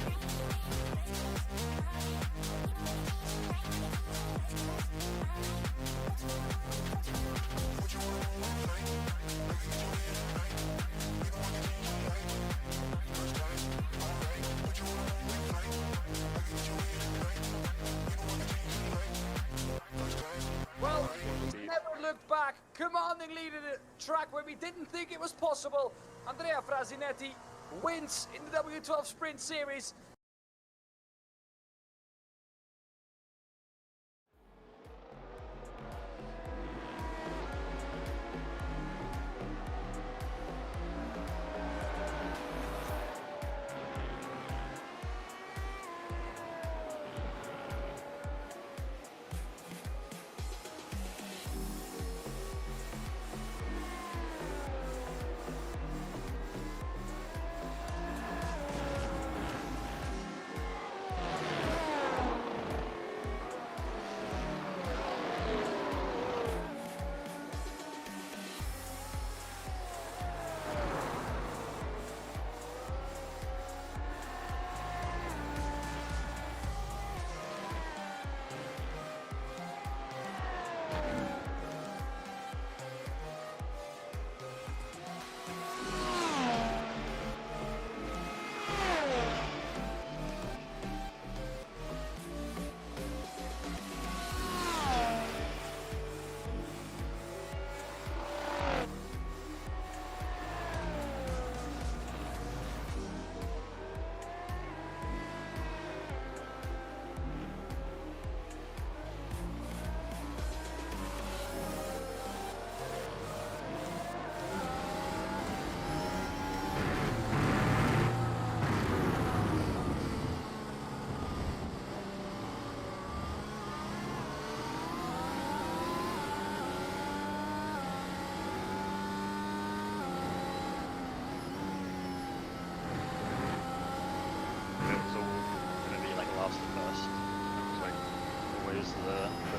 look back, commanding lead in a track where we didn't think it was possible. Andrea Frasinetti wins in the W12 Sprint Series.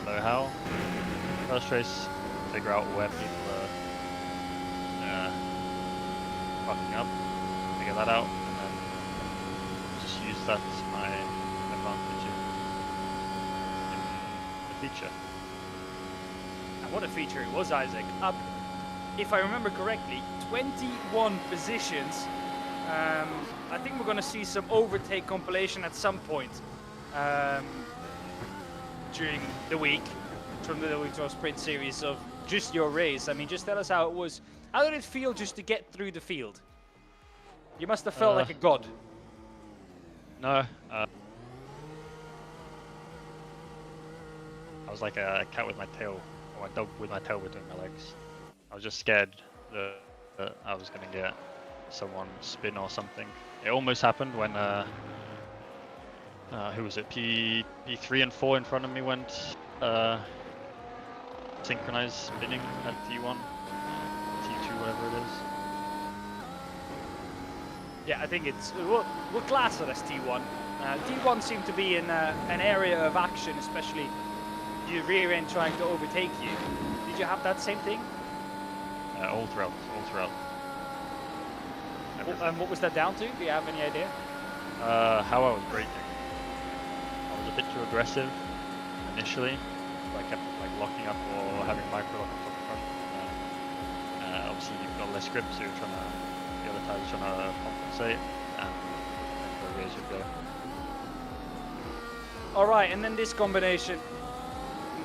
Know-how. First race, figure out where people are fucking up, figure that out, and then just use that to my advantage in the feature. And what a feature it was, Isaac. Up, if I remember correctly, 21 positions. I think we're going to see some overtake compilation at some point. During the week from the W12 Sprint Series of just your race. I mean, just tell us how it was. How did it feel just to get through the field? You must have felt like a god. No, I was like a cat with my tail, or a dog with my tail between my legs. I was just scared that I was going to get someone spin or something. It almost happened when who was it? P3 and 4 in front of me went synchronized spinning at T1, T2, whatever it is. Yeah, I think it's we'll class it as T1. T1 seemed to be in an area of action, especially your rear end trying to overtake you. Did you have that same thing? All throughout. And what was that down to? Do you have any idea? How I was braking. I was a bit too aggressive initially, so I kept like locking up or having micro lock up front. Obviously you've got less grip, so you're trying to, the other tire's trying to compensate, and the rears would go. All right, and then this combination,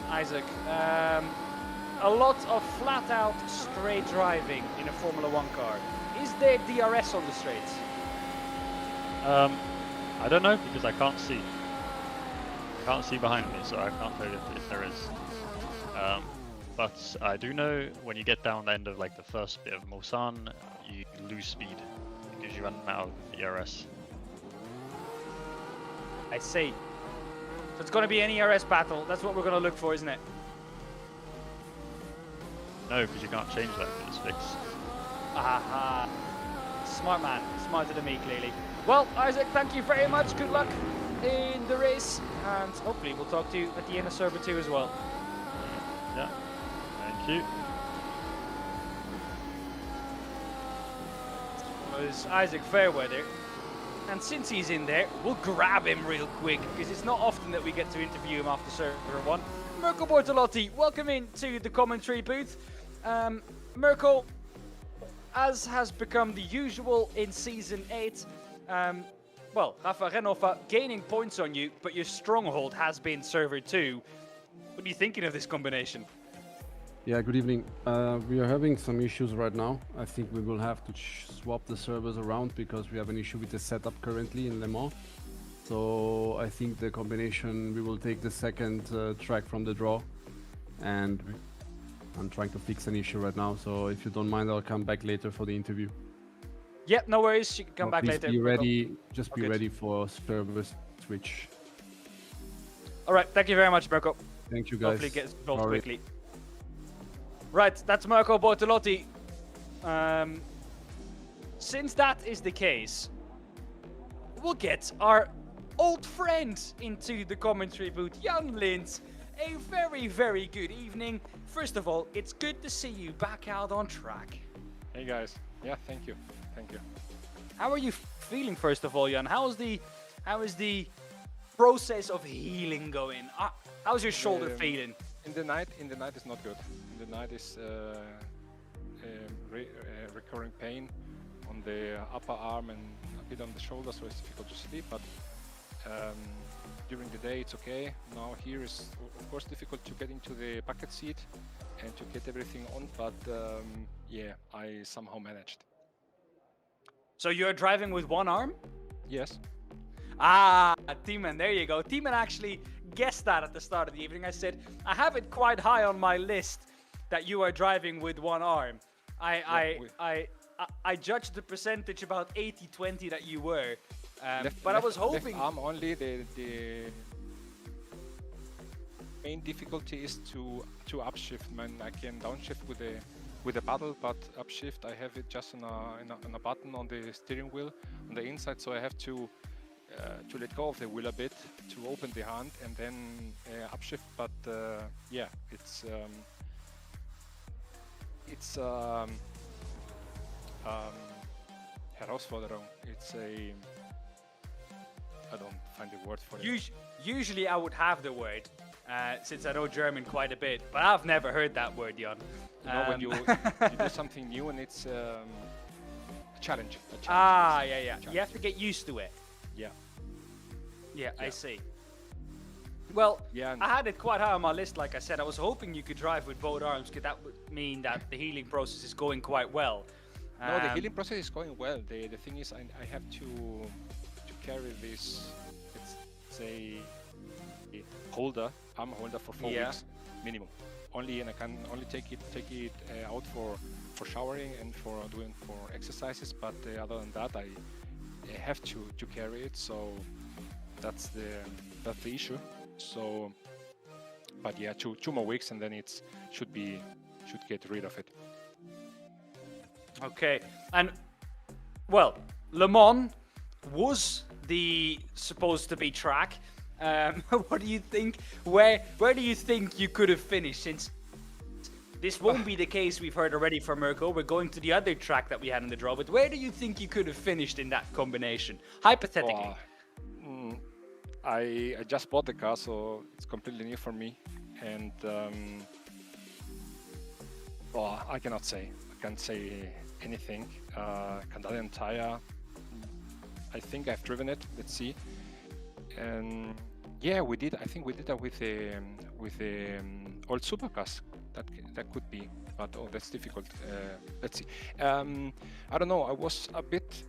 Isaac. A lot of flat-out straight driving in a Formula 1 car. Is there DRS on the straights? I don't know, because I can't see. I can't see behind me, so I can't tell you if there is. But I do know when you get down the end of like the first bit of Mulsanne, you lose speed because you run out of DRS. I see. So it's going to be an ERS battle. That's what we're going to look for, isn't it? No, because you can't change that because it's fixed. Aha. Smart man. Smarter than me, clearly. Well, Isaac, thank you very much. Good luck in the race. And hopefully we'll talk to you at the end of Server 2 as well. Yeah. Thank you. It was Isaac Fairweather. And since he's in there, we'll grab him real quick, because it's not often that we get to interview him after Server 1. Mirko Bortolotti, welcome into the commentary booth. Mirko, as has become the usual in Season 8, well, Rafa Renoffa gaining points on you, but your stronghold has been Server 2. What are you thinking of this combination? Yeah, good evening. We are having some issues right now. I think we will have to swap the servers around because we have an issue with the setup currently in Le Mans. So I think the combination, we will take the second track from the draw, and I'm trying to fix an issue right now. So if you don't mind, I'll come back later for the interview. Yep, no worries. You can come back Please later. be Mirko. ready. Just All be good. ready for server switch. All right, thank you very much, Mirko. Thank you, guys. Hopefully it gets resolved Sorry. quickly. Right, that's Mirko Bortolotti. Since that is the case, we'll get our old friend into the commentary booth, Jan Lind. A very, very good evening. First of all, it's good to see you back out on track. Hey guys. Yeah, thank you. Thank you. How are you feeling, first of all, Jan? How is the process of healing going? How's your shoulder feeling? In the night is not good. In the night is recurring pain on the upper arm and a bit on the shoulder, so it's difficult to sleep. But during the day it's okay. Now here is of course difficult to get into the bucket seat and to get everything on, but yeah, I somehow managed. So you're driving with one arm? Yes. Ah, Tiemann, there you go. Tiemann actually guessed that at the start of the evening. I said, I have it quite high on my list that you are driving with one arm. I judged the percentage about 80-20 that you were. But I was hoping... Left arm only, the main difficulty is to upshift. Man, I can downshift with a paddle, but upshift I have it just on a button on the steering wheel on the inside, so I have to let go of the wheel a bit to open the hand and then upshift. But yeah, it's Herausforderung. It's a, I don't find the word for it. Usually I would have the word, since I know German quite a bit, but I've never heard that word, Jan. You know, when you do something new and it's a challenge. Ah, yeah. You have to get used to it. Yeah. Yeah, I see. Well, Yeah, I had it quite high on my list, like I said. I was hoping you could drive with both arms, because that would mean that the healing process is going quite well. No, the healing process is going well. The thing is, I have to carry this, let's say, holder, arm holder for 4 weeks minimum. And I can only take it out for showering and for exercises. But other than that, I have to carry it. So that's the issue. So, but yeah, two more weeks and then it should get rid of it. Okay, and well, Le Mans was the supposed to be track. What do you think? Where do you think you could have finished? Since this won't be the case, we've heard already from Mirko. We're going to the other track that we had in the draw. But where do you think you could have finished in that combination, hypothetically? I just bought the car, so it's completely new for me, and I cannot say. I can't say anything. Candalian tire. I think I've driven it. Let's see. And yeah, we did. I think we did that with the old supercars. That could be, but that's difficult. Let's see. I don't know. I was a bit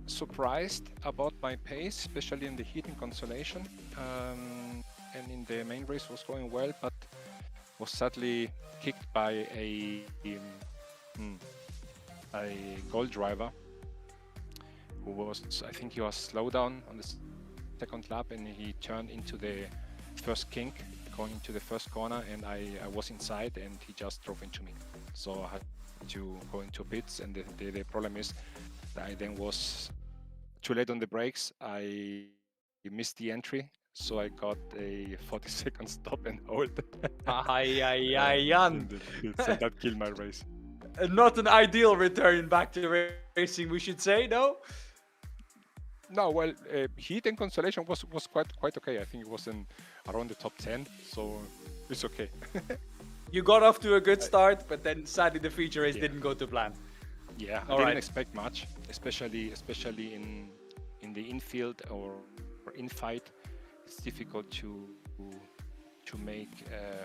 surprised about my pace, especially in the heat and consolation, and in the main race was going well, but was sadly kicked by a gold driver who was, I think he was slow down on the second lap, and he turned into the first kink going into the first corner, and I was inside and he just drove into me, so I had to go into pits. And the problem is that I then was too late on the brakes. I missed the entry, so I got a 40-second stop and hold. Jan. So that killed my race. Not an ideal return back to racing, we should say, no? No, well, heat and consolation was quite okay. I think it was around the top 10, so it's okay. You got off to a good start, but then sadly the feature race didn't go to plan. Yeah, I didn't expect much, especially in the infield or in fight. It's difficult to to make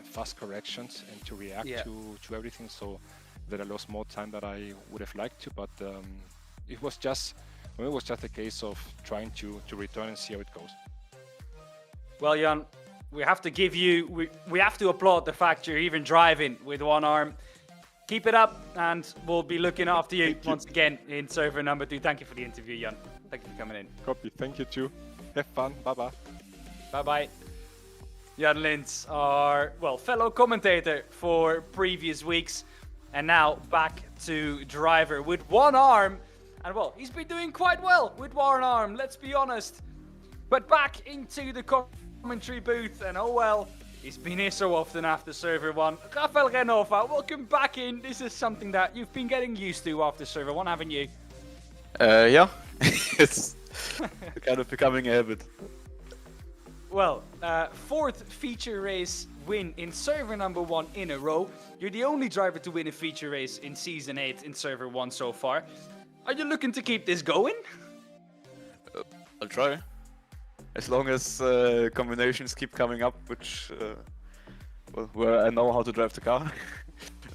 fast corrections and to react Yeah. to everything. So that I lost more time than I would have liked to. But it was just a case of trying to return and see how it goes. Well, Jan, we have to give you, we have to applaud the fact you're even driving with one arm. Keep it up, and we'll be looking after you once again in server number 2. Thank you for the interview, Jan. Thank you for coming in. Copy. Thank you too. Have fun. Bye bye. Bye-bye. Jan Lintz, our, fellow commentator for previous weeks, and now back to driver with one arm. And, he's been doing quite well with one arm, let's be honest. But back into the commentary booth, and he's been here so often after server 1. Rafael Renova, welcome back in. This is something that you've been getting used to after server 1, haven't you? Yeah, it's kind of becoming a habit. Well, 4th feature race win in server number 1 in a row. You're the only driver to win a feature race in season 8 in server 1 so far. Are you looking to keep this going? I'll try. As long as combinations keep coming up, which, where I know how to drive the car.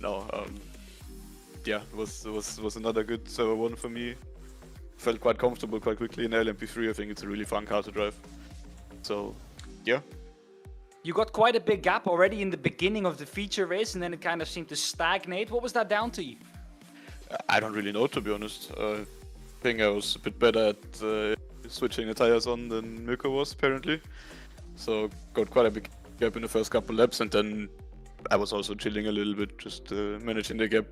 No, yeah, it was another good server 1 for me. Felt quite comfortable quite quickly in LMP3. I think it's a really fun car to drive. So, yeah. You got quite a big gap already in the beginning of the feature race, and then it kind of seemed to stagnate. What was that down to you? I don't really know, to be honest. I think I was a bit better at switching the tires on than Mirko was, apparently. So, got quite a big gap in the first couple laps, and then I was also chilling a little bit, just managing the gap,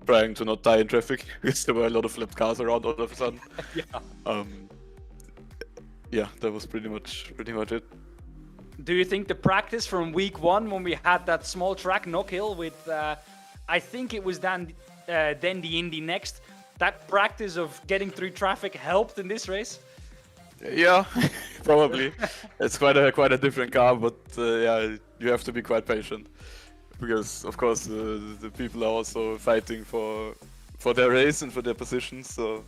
trying to not die in traffic, because there were a lot of flipped cars around all of a sudden. Yeah. Yeah, that was pretty much it. Do you think the practice from week 1, when we had that small track Knockhill with, I think it was then the Indy next, that practice of getting through traffic helped in this race? Yeah, probably. It's quite a different car, but yeah, you have to be quite patient, because of course the people are also fighting for their race and for their positions. So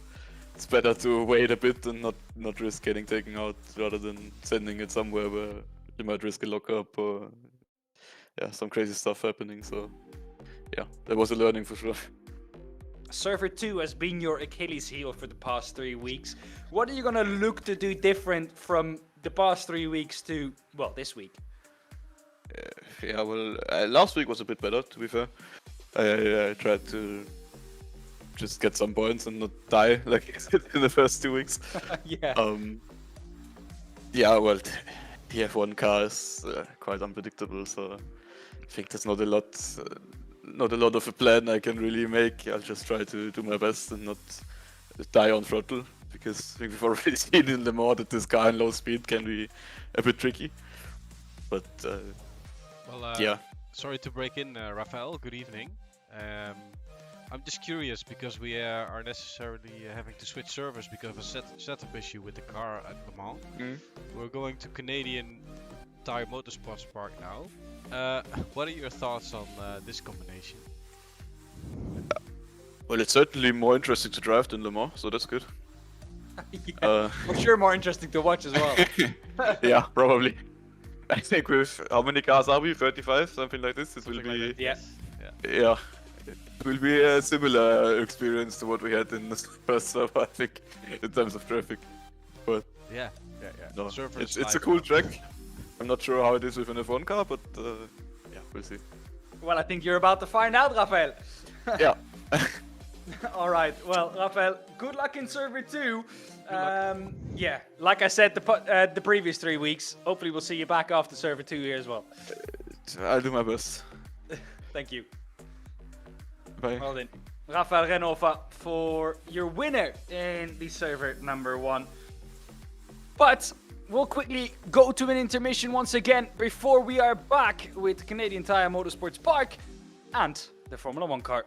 it's better to wait a bit and not risk getting taken out, rather than sending it somewhere where you might risk a lockup or some crazy stuff happening. So yeah, that was a learning for sure. Server 2 has been your Achilles heel for the past 3 weeks. What are you going to look to do different from the past 3 weeks to, this week? Yeah, last week was a bit better, to be fair. I tried to just get some points and not die like I did in the first 2 weeks. Yeah. Yeah, well, the F1 car is quite unpredictable, so I think there's not a lot of a plan I can really make. I'll just try to do my best and not die on throttle, because I think we've already seen in Le Mans that this car in low speed can be a bit tricky. But yeah. Sorry to break in, Rafael. Good evening. I'm just curious, because we are necessarily having to switch servers because of a setup issue with the car at Le Mans. We're going to Canadian Tire Motorsports Park now. What are your thoughts on this combination? Well, it's certainly more interesting to drive than Le Mans, so that's good. Yeah, for sure more interesting to watch as well. Yeah, probably. I think with how many cars are we? 35, something like this. It will be. Like yeah. Yeah, it will be a similar experience to what we had in the first server, I think, in terms of traffic. But yeah. no, Server it's is a live cool now. track. I'm not sure how it is with an F1 car, but yeah, we'll see. Well, I think you're about to find out, Rafael. Yeah. All right. Well, Rafael, good luck in server 2. Yeah, like I said, the previous 3 weeks. Hopefully, we'll see you back after server 2 here as well. I'll do my best. Thank you. Bye. Well then, Rafael Renova for your winner in the server number 1. But we'll quickly go to an intermission once again before we are back with Canadian Tire Motorsports Park and the Formula 1 car.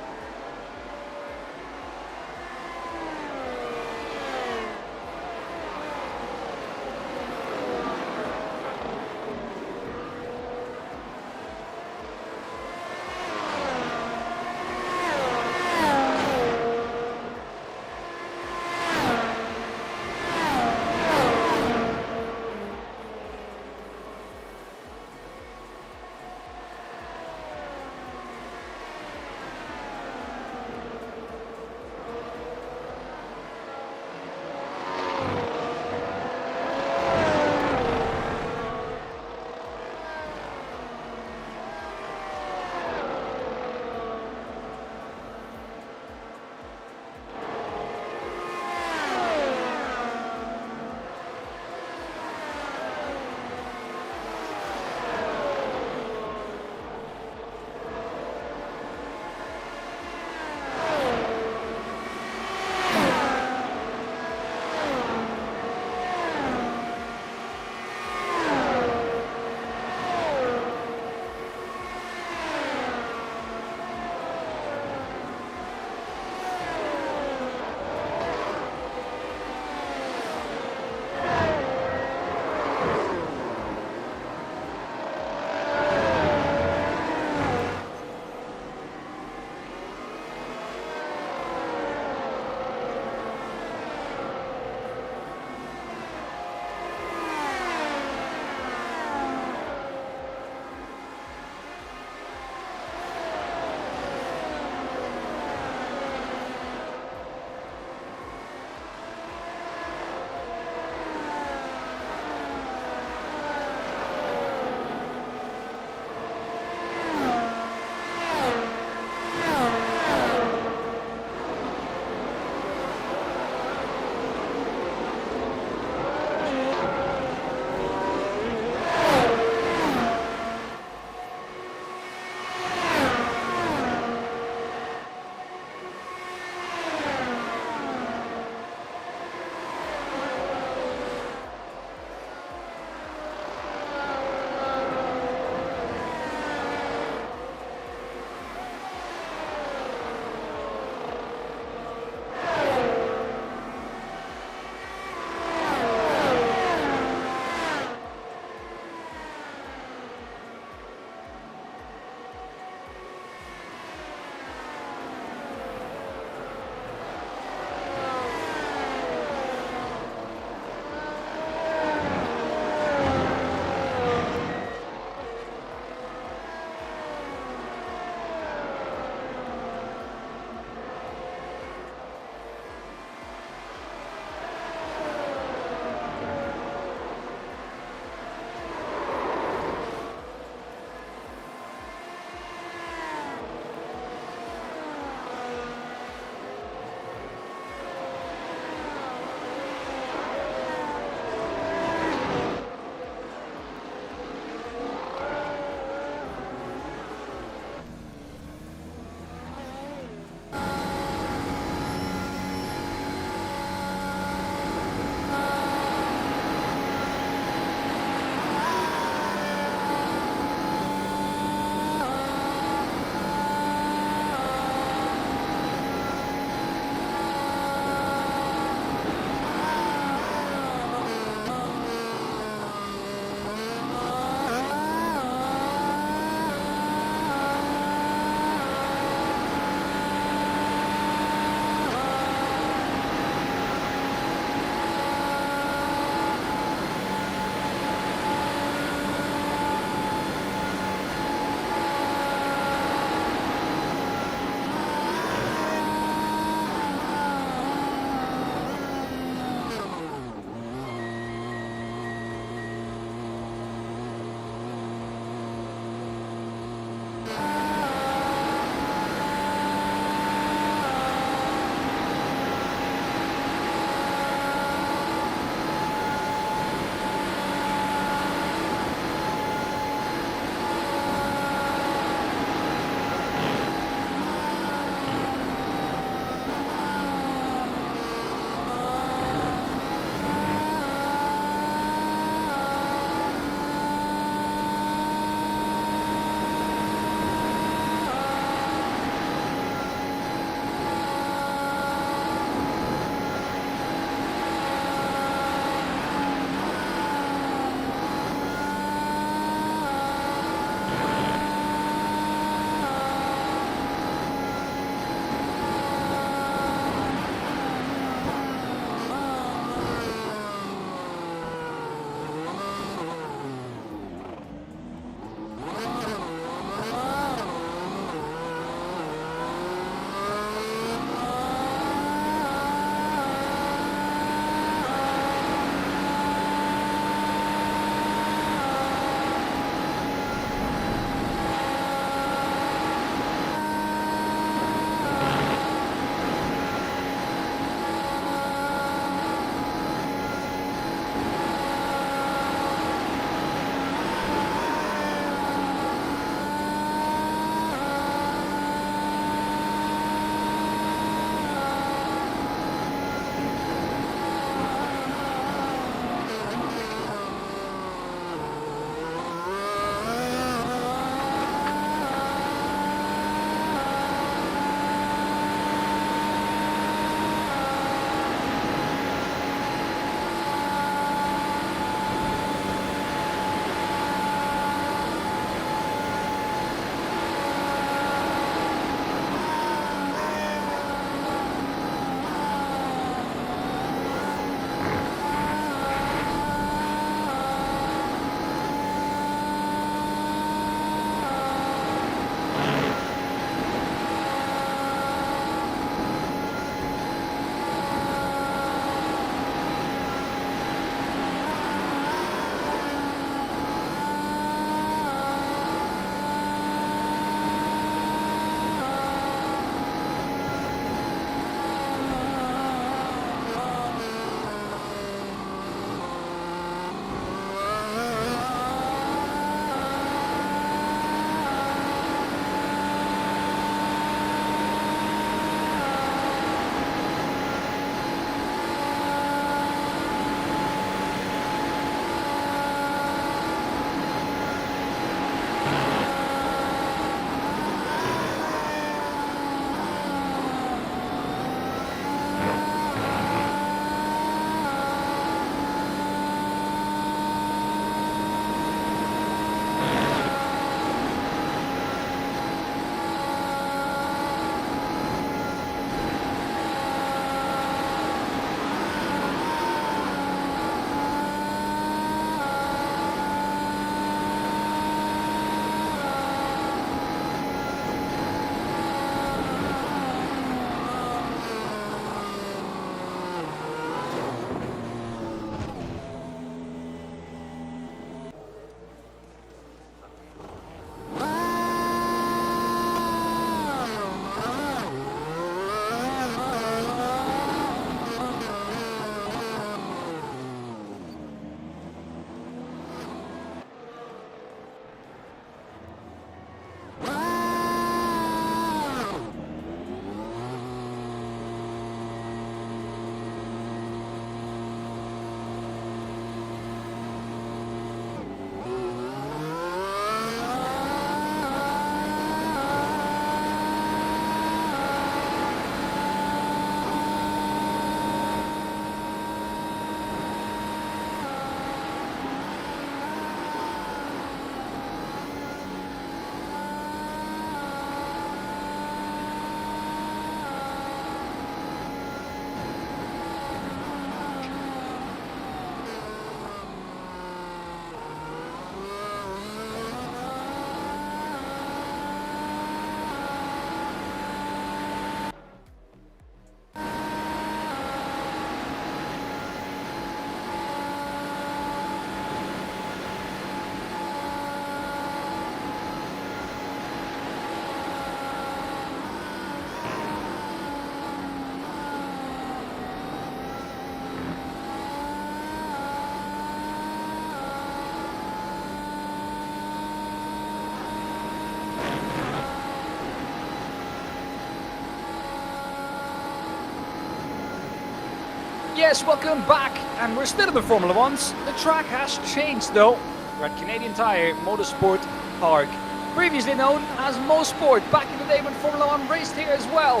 Yes, welcome back, and we're still in the Formula Ones. The track has changed though. We're at Canadian Tire Motorsport Park, previously known as Mosport, back in the day when Formula One raced here as well.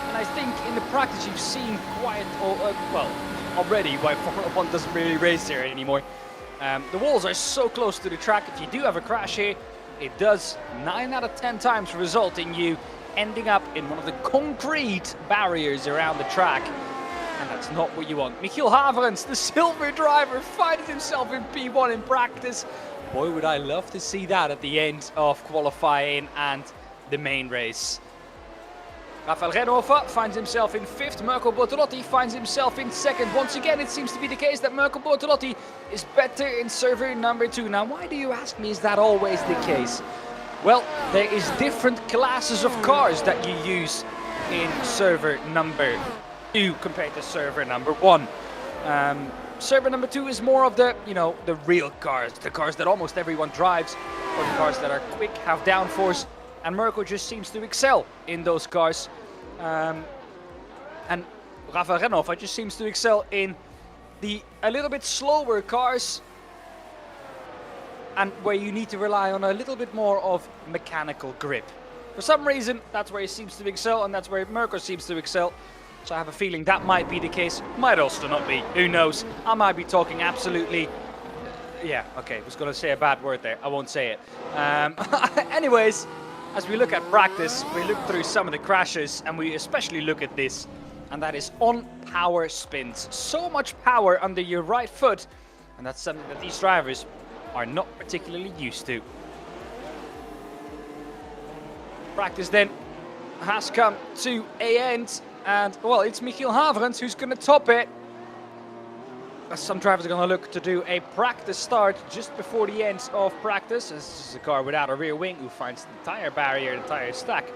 And I think in the practice you've seen quite, well, already why Formula One doesn't really race here anymore. The walls are so close to the track, if you do have a crash here, it does 9 out of 10 times result in you ending up in one of the concrete barriers around the track. And that's not what you want. Michiel Haverens, the silver driver, finds himself in P1 in practice. Boy, would I love to see that at the end of qualifying and the main race. Rafael Renhofer finds himself in 5th. Mirko Bortolotti finds himself in 2nd. Once again, it seems to be the case that Mirko Bortolotti is better in server number 2. Now, why do you ask me, is that always the case? Well, there is different classes of cars that you use in server number 2 compared to server number 1. Server number 2 is more of the, you know, the real cars, the cars that almost everyone drives, or the cars that are quick, have downforce, and Mirko just seems to excel in those cars. And Rafael Renhofer just seems to excel in the a little bit slower cars, and where you need to rely on a little bit more of mechanical grip. For some reason, that's where he seems to excel, and that's where Mirko seems to excel. So I have a feeling that might be the case. Might also not be. Who knows? I might be talking absolutely... yeah, okay. I was going to say a bad word there. I won't say it. Anyways, as we look at practice, we look through some of the crashes, and we especially look at this. And that is on power spins. So much power under your right foot. And that's something that these drivers are not particularly used to. Practice then has come to an end. And, well, it's Michiel Haverens who's going to top it. Some drivers are going to look to do a practice start just before the end of practice. This is a car without a rear wing who finds the tire barrier, the tire stack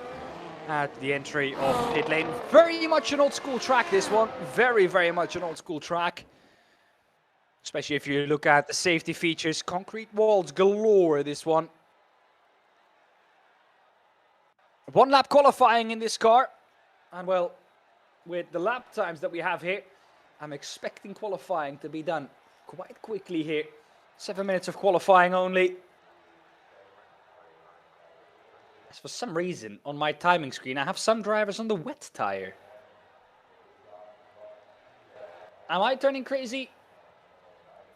at the entry of pit lane. Very much an old school track, this one. Very, very much an old school track. Especially if you look at the safety features. Concrete walls galore, this one. 1 lap qualifying in this car. And, well, with the lap times that we have here, I'm expecting qualifying to be done quite quickly here. 7 minutes of qualifying only. As for some reason, on my timing screen, I have some drivers on the wet tire. Am I turning crazy?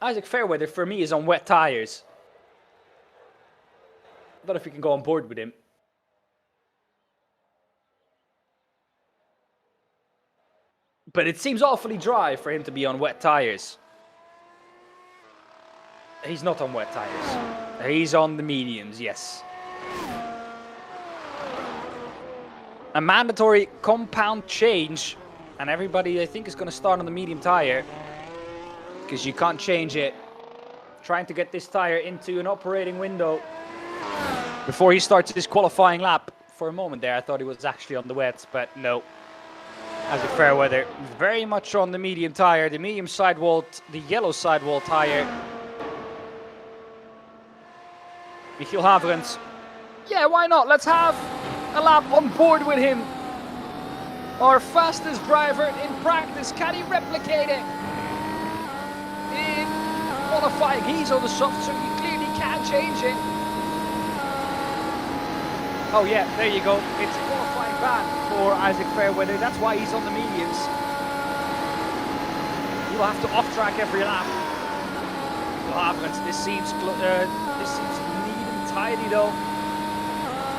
Isaac Fairweather, for me, is on wet tires. I don't know if we can go on board with him. But it seems awfully dry for him to be on wet tires. He's not on wet tires. He's on the mediums, yes. A mandatory compound change. And everybody, I think, is going to start on the medium tire. Because you can't change it. Trying to get this tire into an operating window before he starts his qualifying lap. For a moment there, I thought he was actually on the wets, but no. As a Fairweather, very much on the medium tire, the medium sidewall, the yellow sidewall tire. Michiel Haverens. Yeah, why not? Let's have a lap on board with him. Our fastest driver in practice. Can he replicate it in qualifying? He's on the soft, so he clearly can change it. Oh yeah, there you go. It's a qualifying ban for Isaac Fairweather. That's why he's on the mediums. He will have to off-track every lap. This seems neat and tidy though.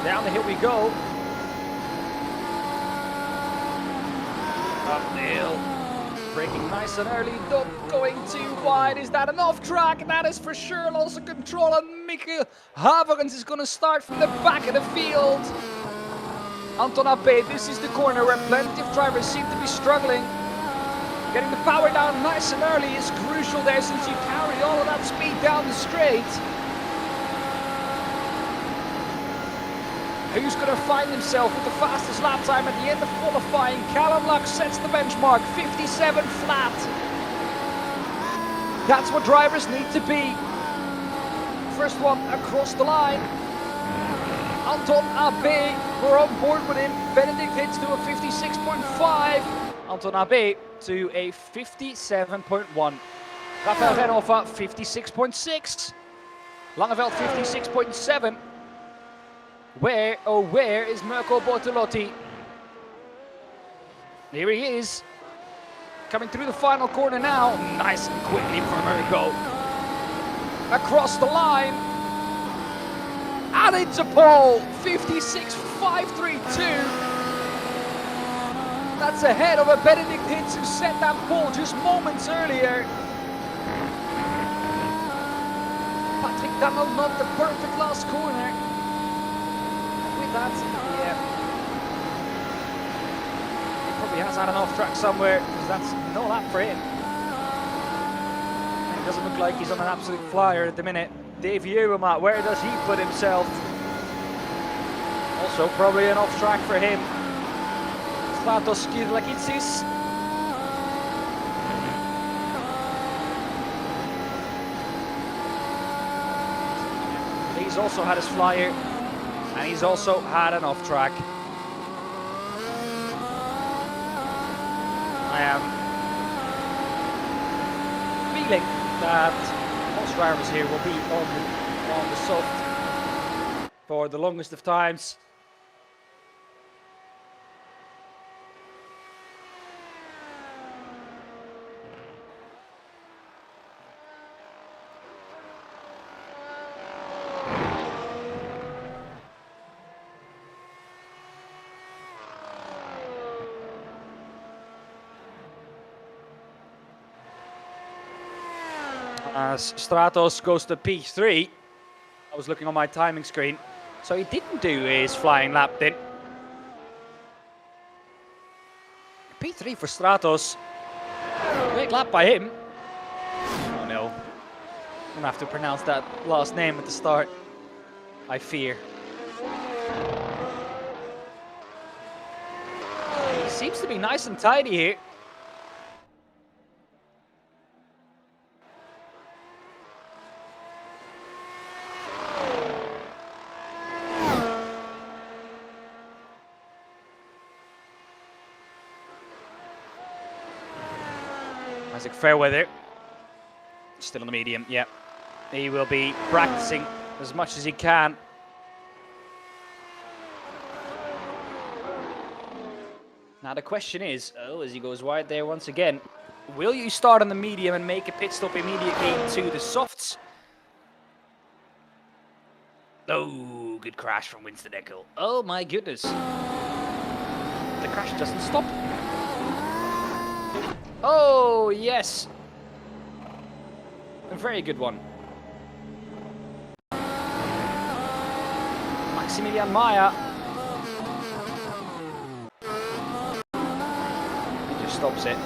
Down the hill we go. Up the hill. Braking nice and early, not going too wide. Is that an off-track? That is for sure. Also control, and Michiel Haverens is going to start from the back of the field. Anton Abe, this is the corner where plenty of drivers seem to be struggling. Getting the power down nice and early is crucial there, since you carry all of that speed down the straight. Who's going to find himself with the fastest lap time at the end of qualifying? Callum Luck sets the benchmark, 57 flat. That's what drivers need to be. First one across the line. Anton Abe, we're on board with him. Benedict hits to a 56.5. Anton Abe to a 57.1. Rafael Renhofer 56.6. Langeveld 56.7. Where, oh where is Mirko Bortolotti? Here he is. Coming through the final corner now. Nice and quickly for Mirko. Across the line. And into pole. 56.532. That's ahead of a Benedict Hitz who set that pole just moments earlier. Patrick Donald not the perfect last corner. With that, yeah. He probably has had an off track somewhere, because that's no lap for him. And it doesn't look like he's on an absolute flyer at the minute. Dave Jurema, where does he put himself? Also probably an off track for him. Stratos Skirlakitsis. He's also had his flyer, and he's also had an off track. I am feeling that most drivers here will be on the soft for the longest of times. As Stratos goes to P3, I was looking on my timing screen, so he didn't do his flying lap then. P3 for Stratos, great lap by him. Oh no, I'm gonna have to pronounce that last name at the start, I fear. He seems to be nice and tidy here. Isaac Fairweather, still on the medium, yeah. He will be practicing as much as he can. Now the question is, as he goes wide there once again, will you start on the medium and make a pit stop immediately to the softs? Oh, good crash from Winston Eckel. Oh my goodness. The crash doesn't stop. Oh, yes. A very good one. Maximilian Meyer. He just stops it.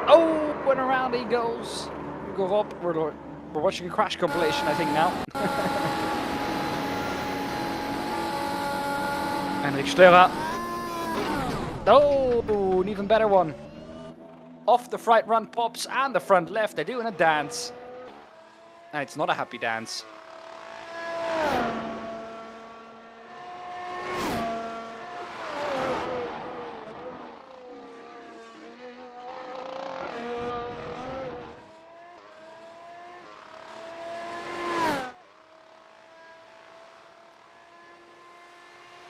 Oh, and around he goes. We go up. We're watching a crash compilation, I think, now. And Steurer. Oh, an even better one. Off the front pops and the front left, they're doing a dance. And it's not a happy dance.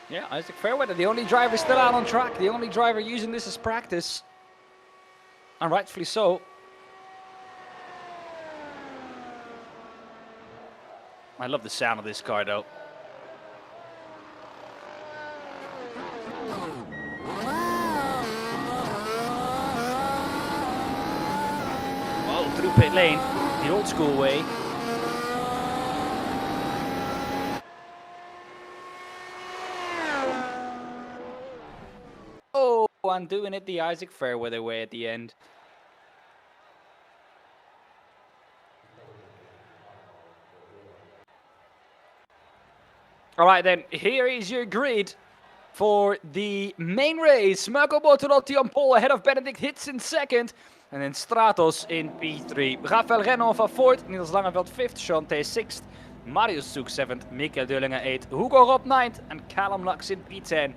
Yeah, Isaac Fairweather, the only driver still out on track, the only driver using this as practice. And rightfully so. I love the sound of this car though. Oh, through pit lane, the old school way. Oh, I'm doing it the Isaac Fairweather way at the end. All right then, here is your grid for the main race. Mirko Bortolotti on pole ahead of Benedict Hitz in second. And then Stratos in P3. Rafael Renhofer fourth, Niels Langeveld fifth, Chante sixth, Marius Zoek seventh, Michael Döllinger eighth, Hugo Rob ninth, and Callum Lux in P10.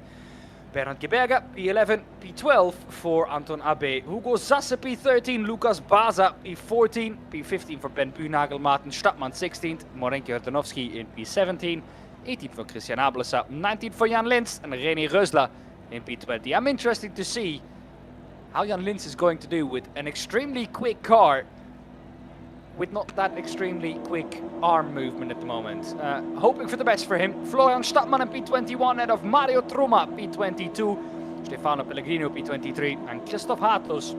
Bernard Geberger, P11, P12 for Anton Abe. Hugo Sasse, P13, Lucas Baza, P14, P15 for Ben Buhnagel, Martin Stadtmann, 16th, Morenke Hurtanovsky in P17, 18 for Christian Ablesa, 19 for Jan Lins, and René Reusler in P20. I'm interested to see how Jan Lins is going to do with an extremely quick car with not that extremely quick arm movement at the moment. Hoping for the best for him. Florian Stadtmann in P21 ahead of Mario Truma, P22, Stefano Pellegrino, P23, and Christoph Hartlos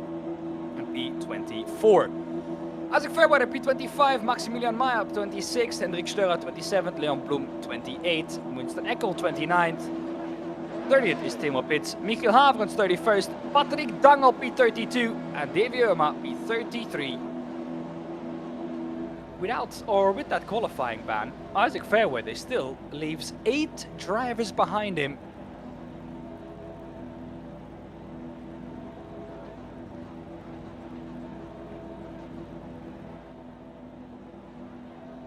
in P24. Isaac Fairweather, P25, Maximilian Meyer, P26, Hendrik Steurer, 27th, Leon Blum, 28th, Winston Eckel, 29th. 30th is Timo Pitts, Michiel Haverens, 31st, Patrick Dangel, P32, and Davy Irma, P33. With that qualifying ban, Isaac Fairweather still leaves 8 drivers behind him.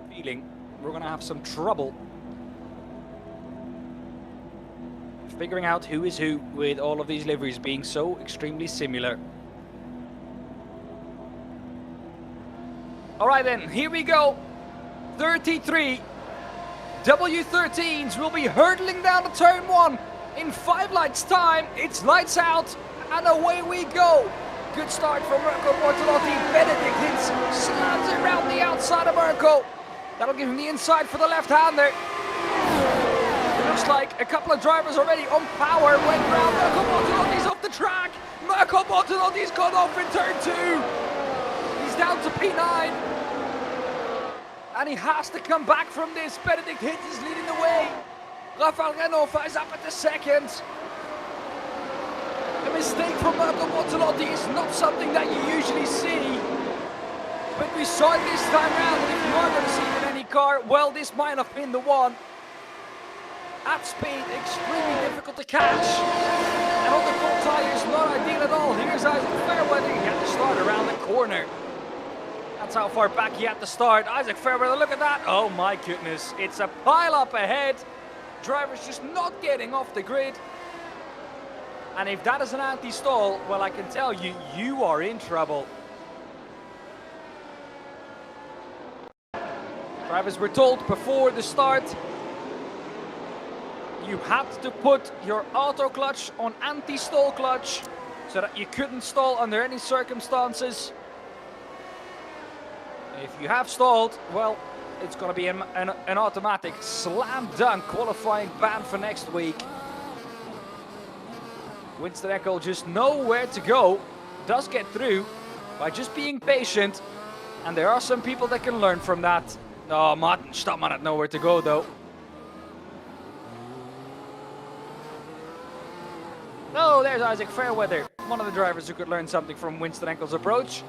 Feeling we're gonna have some trouble figuring out who is who with all of these liveries being so extremely similar. All right then, here we go. 33 W13s will be hurtling down to turn 1 in 5 lights time. It's lights out and away we go. Good start from Mirko Bortolotti. Benedict Hintz slams it around the outside of Mirko. That'll give him the inside for the left-hander. It looks like a couple of drivers already on power went round. Mirko Bortolotti's off the track. Mirko Bortolotti's gone off in turn 2. He's down to P9. And he has to come back from this. Benedict Hintz is leading the way. Rafael Renhofer is up at the second. A mistake from Mirko Bortolotti is not something that you usually see. But we saw it this time round, and if you are going to see it in any car, well, this might have been the one. At speed, extremely difficult to catch. And on the full tires, not ideal at all. Here's Isaac Fairweather. He had to start around the corner. That's how far back he had to start. Isaac Fairweather, look at that. Oh my goodness. It's a pile up ahead. Drivers just not getting off the grid. And if that is an anti-stall, well, I can tell you, you are in trouble. Drivers were told before the start, you had to put your auto clutch on anti-stall clutch so that you couldn't stall under any circumstances. If you have stalled, well, it's going to be an automatic slam dunk qualifying ban for next week. Winston Eckel just nowhere to go, does get through by just being patient, and there are some people that can learn from that. Oh, Martin Stadtmann had nowhere to go though. Oh, there's Isaac Fairweather, one of the drivers who could learn something from Winston Eckel's approach.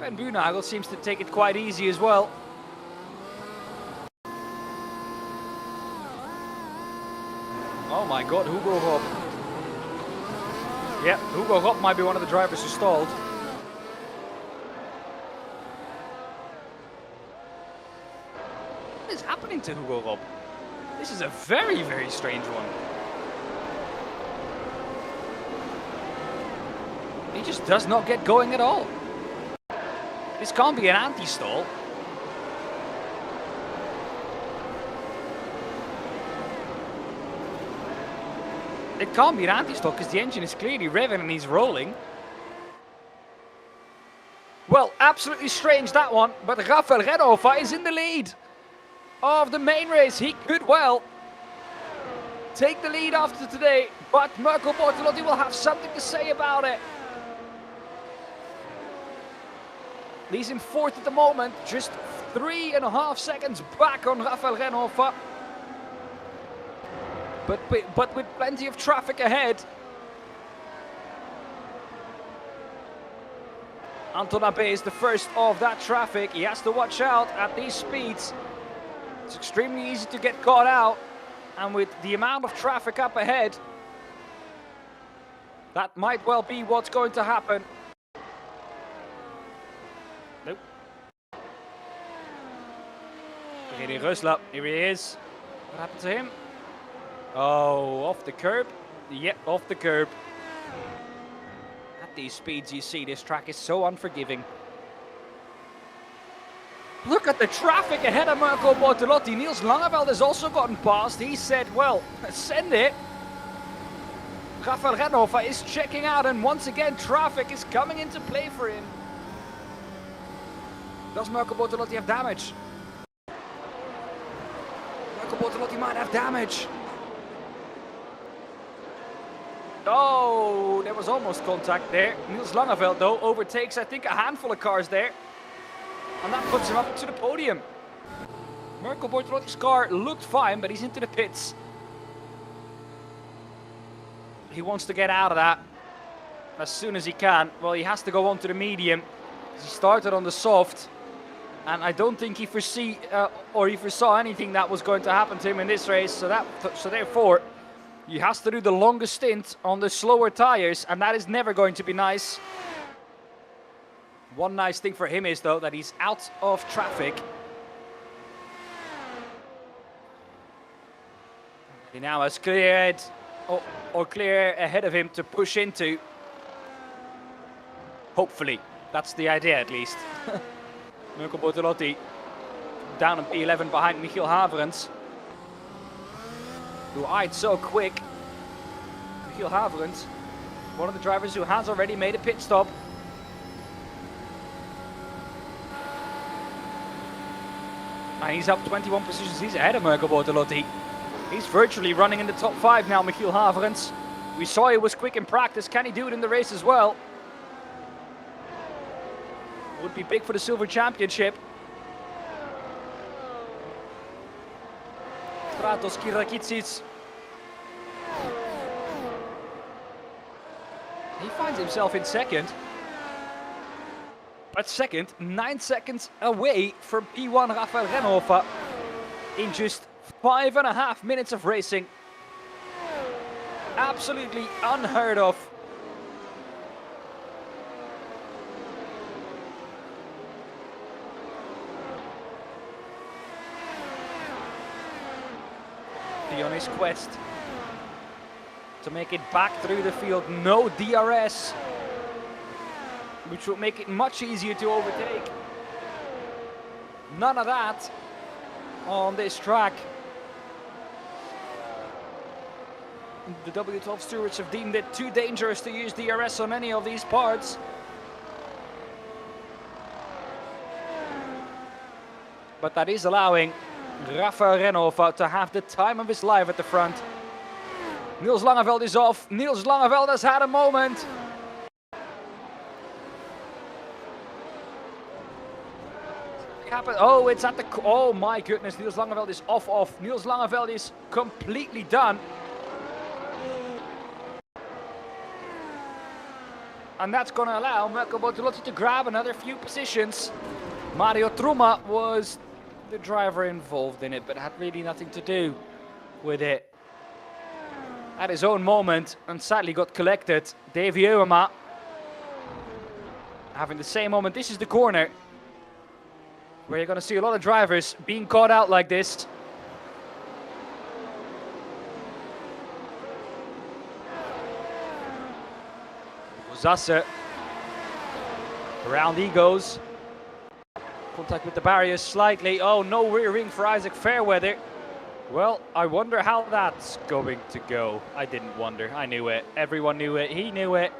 Ben Buhnagel seems to take it quite easy as well. Oh my god, Hugo Rob. Yeah, Hugo Rob might be one of the drivers who stalled. What is happening to Hugo Rob? This is a very, very strange one. He just does not get going at all. This can't be an anti-stall. It can't be an anti-stall because the engine is clearly revving and he's rolling. Well, absolutely strange that one, but Rafael Renhofer is in the lead of the main race. He could well take the lead after today, but Mirko Bortolotti will have something to say about it. He's in 4th at the moment, just 3.5 seconds back on Rafael Renhofer. But with plenty of traffic ahead. Anton Abe is the first of that traffic. He has to watch out at these speeds. It's extremely easy to get caught out. And with the amount of traffic up ahead, that might well be what's going to happen. Nope. René Reusler, here he is. What happened to him? Oh, off the curb. Yep, off the curb. At these speeds, you see, this track is so unforgiving. Look at the traffic ahead of Marco Bortolotti. Niels Langeveld has also gotten past. He said, well, send it. Rafael Rennhofer is checking out, and once again, traffic is coming into play for him. Does Marco Bortolotti have damage? Marco Bortolotti might have damage. Oh, there was almost contact there. Niels Langeveld, though, overtakes, I think, a handful of cars there. And that puts him up to the podium. Marco Bortolotti's car looked fine, but he's into the pits. He wants to get out of that as soon as he can. Well, he has to go on to the medium. He started on the soft. And I don't think he foresaw anything that was going to happen to him in this race. So therefore, he has to do the longest stint on the slower tires, and that is never going to be nice. One nice thing for him is, though, that he's out of traffic. He now has cleared, or clear ahead of him to push into. Hopefully, that's the idea at least. Marco Bortolotti down in P11 behind Michiel Haverens, who eyed so quick. Michiel Haverens, one of the drivers who has already made a pit stop. And he's up 21 positions, he's ahead of Marco Bortolotti. He's virtually running in the top 5 now, Michiel Haverens. We saw he was quick in practice, can he do it in the race as well? Would be big for the Silver Championship. Stratos Kyrakitsis. He finds himself in second. But second, 9 seconds away from P1 Rafael Rennhofer in just 5.5 minutes of racing. Absolutely unheard of. On his quest to make it back through the field, no DRS, which will make it much easier to overtake. None of that on this track. The W12 stewards have deemed it too dangerous to use DRS on any of these parts. But that is allowing Rafael Rennhofer to have the time of his life at the front. Niels Langeveld is off. Niels Langeveld has had a moment. Oh, it's at the... Oh my goodness, Niels Langeveld is off. Niels Langeveld is completely done. And that's going to allow Marco Bortolotti to grab another few positions. Mario Truma was the driver involved in it, but had really nothing to do with it. At his own moment, and sadly got collected. Davy Uema having the same moment. This is the corner where you're going to see a lot of drivers being caught out like this. Zasse, around he goes. Contact with the barriers slightly. Oh, no rear wing for Isaac Fairweather. Well, I wonder how that's going to go. I didn't wonder. I knew it. Everyone knew it. He knew it.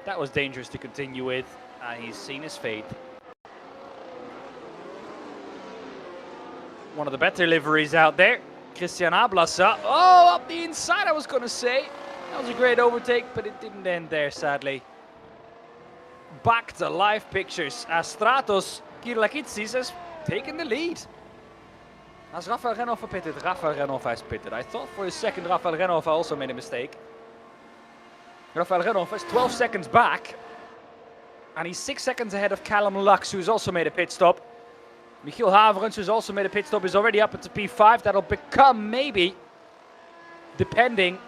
That was dangerous to continue with. And he's seen his fate. One of the better liveries out there. Christian Ablasa. Oh, up the inside, I was going to say. That was a great overtake, but it didn't end there, sadly. Back to live pictures as Stratos Kyrakitsis has taken the lead. Has Rafael Rennhofer pitted? Rafael Rennhofer has pitted. I thought for a second Rafael Rennhofer also made a mistake. Rafael Rennhofer is 12 seconds back. And he's 6 seconds ahead of Callum Lux, who's also made a pit stop. Michiel Haverens, who's also made a pit stop, is already up into P5. That'll become maybe, depending,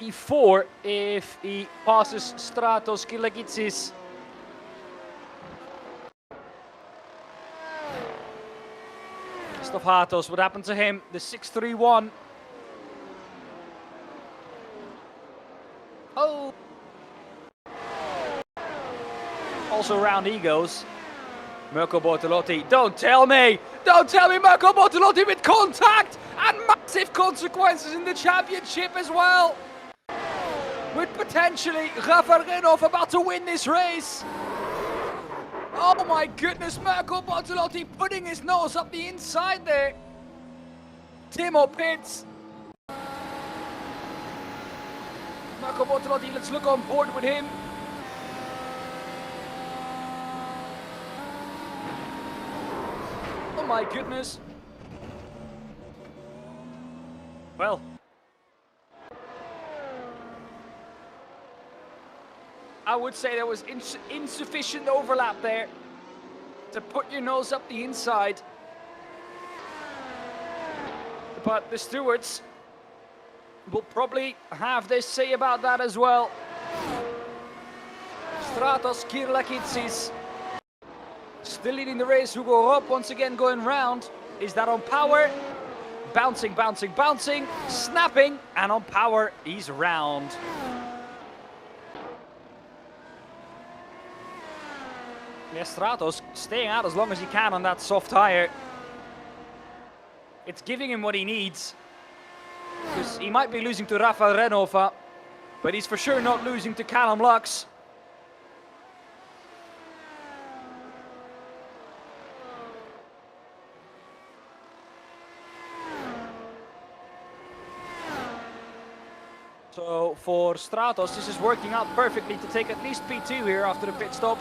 P4 if he passes Stratos Kyrakitsis. Christoph Hatos, what happened to him? The 631. Oh! Also round he goes. Mirko Bortolotti, don't tell me! Don't tell me Mirko Bortolotti with contact! And massive consequences in the championship as well! With potentially Rafa Renov about to win this race! Oh my goodness, Mirko Bortolotti putting his nose up the inside there! Timo Pits! Mirko Bortolotti, let's look on board with him. Oh my goodness. Well. I would say there was insufficient overlap there to put your nose up the inside. But the stewards will probably have their say about that as well. Stratos Kirlakitsis still leading the race. Hugo Rob once again going round. Is that on power? Bouncing, bouncing, bouncing, snapping, and on power, he's round. Yeah, Stratos staying out as long as he can on that soft tire. It's giving him what he needs. Because he might be losing to Rafa Renova, but he's for sure not losing to Callum Lux. So for Stratos, this is working out perfectly to take at least P2 here after the pit stop.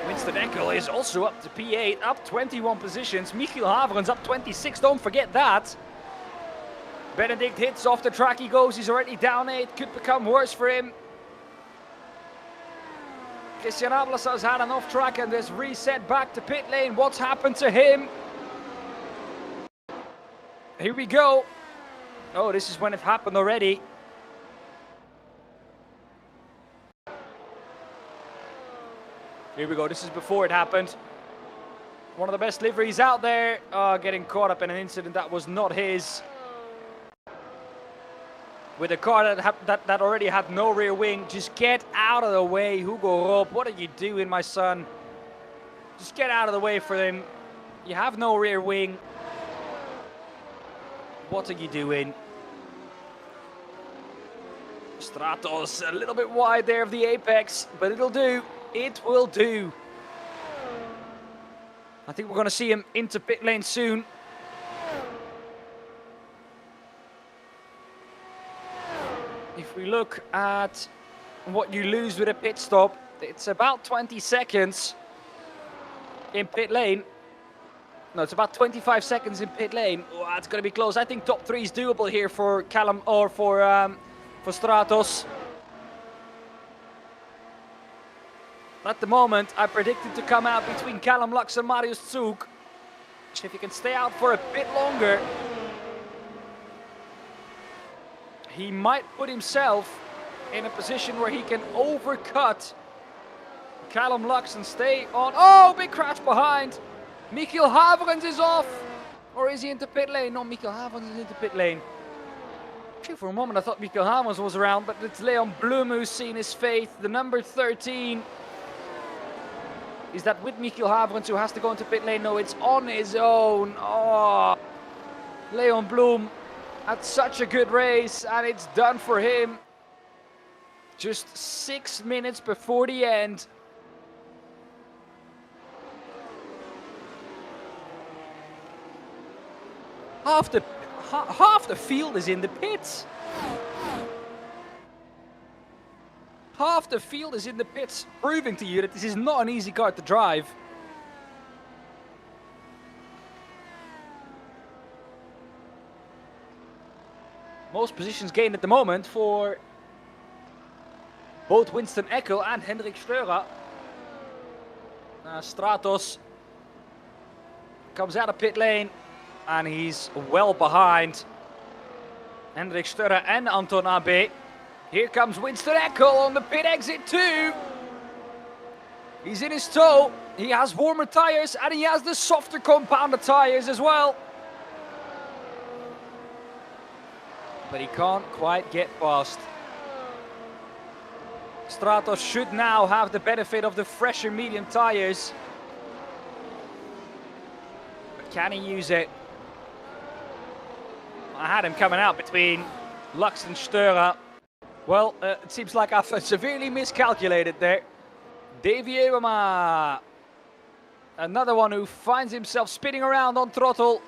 Winston Eckel is also up to P8, up 21 positions. Michiel Haverens up 26, don't forget that. Benedict hits off the track he goes, he's already down 8, could become worse for him. Christian Ablas has had an off track and is reset back to pit lane. What's happened to him? Here we go. Oh, this is when it happened already. Here we go, this is before it happened. One of the best liveries out there. Getting caught up in an incident that was not his. With a car that already had no rear wing. Just get out of the way, Hugo Rob. What are you doing, my son? Just get out of the way for him. You have no rear wing. What are you doing? Stratos a little bit wide there of the apex, but it'll do. It will do. I think we're going to see him into pit lane soon. If we look at what you lose with a pit stop, it's about 20 seconds in pit lane. No, it's about 25 seconds in pit lane. Oh, it's going to be close. I think top 3 is doable here for Callum or for Stratos. At the moment, I predicted to come out between Callum Lux and Marius Zug. If he can stay out for a bit longer, he might put himself in a position where he can overcut Callum Lux and stay on. Oh, big crash behind. Michiel Haverens is off. Or is he into pit lane? No, Michiel Haverens is into pit lane. Actually, for a moment, I thought Michiel Haverens was around, but it's Leon Blum who's seen his fate. The number 13. Is that with Michiel Haverens who has to go into pit lane? No, it's on his own. Oh, Leon Blum had such a good race and it's done for him. Just 6 minutes before the end. Half the field is in the pits. Half the field is in the pits, proving to you that this is not an easy car to drive. Most positions gained at the moment for both Winston Eckel and Hendrik Steurer. Stratos comes out of pit lane and he's well behind Hendrik Steurer and Anton Abe. Here comes Winston Eckel on the pit exit too. He's in his toe. He has warmer tires and he has the softer compounded tires as well. but he can't quite get past. Stratos should now have the benefit of the fresher medium tires. But can he use it? I had him coming out between Lux and Störer. Well, it seems like I've severely miscalculated there. Deviewama. Another one who finds himself spinning around on throttle.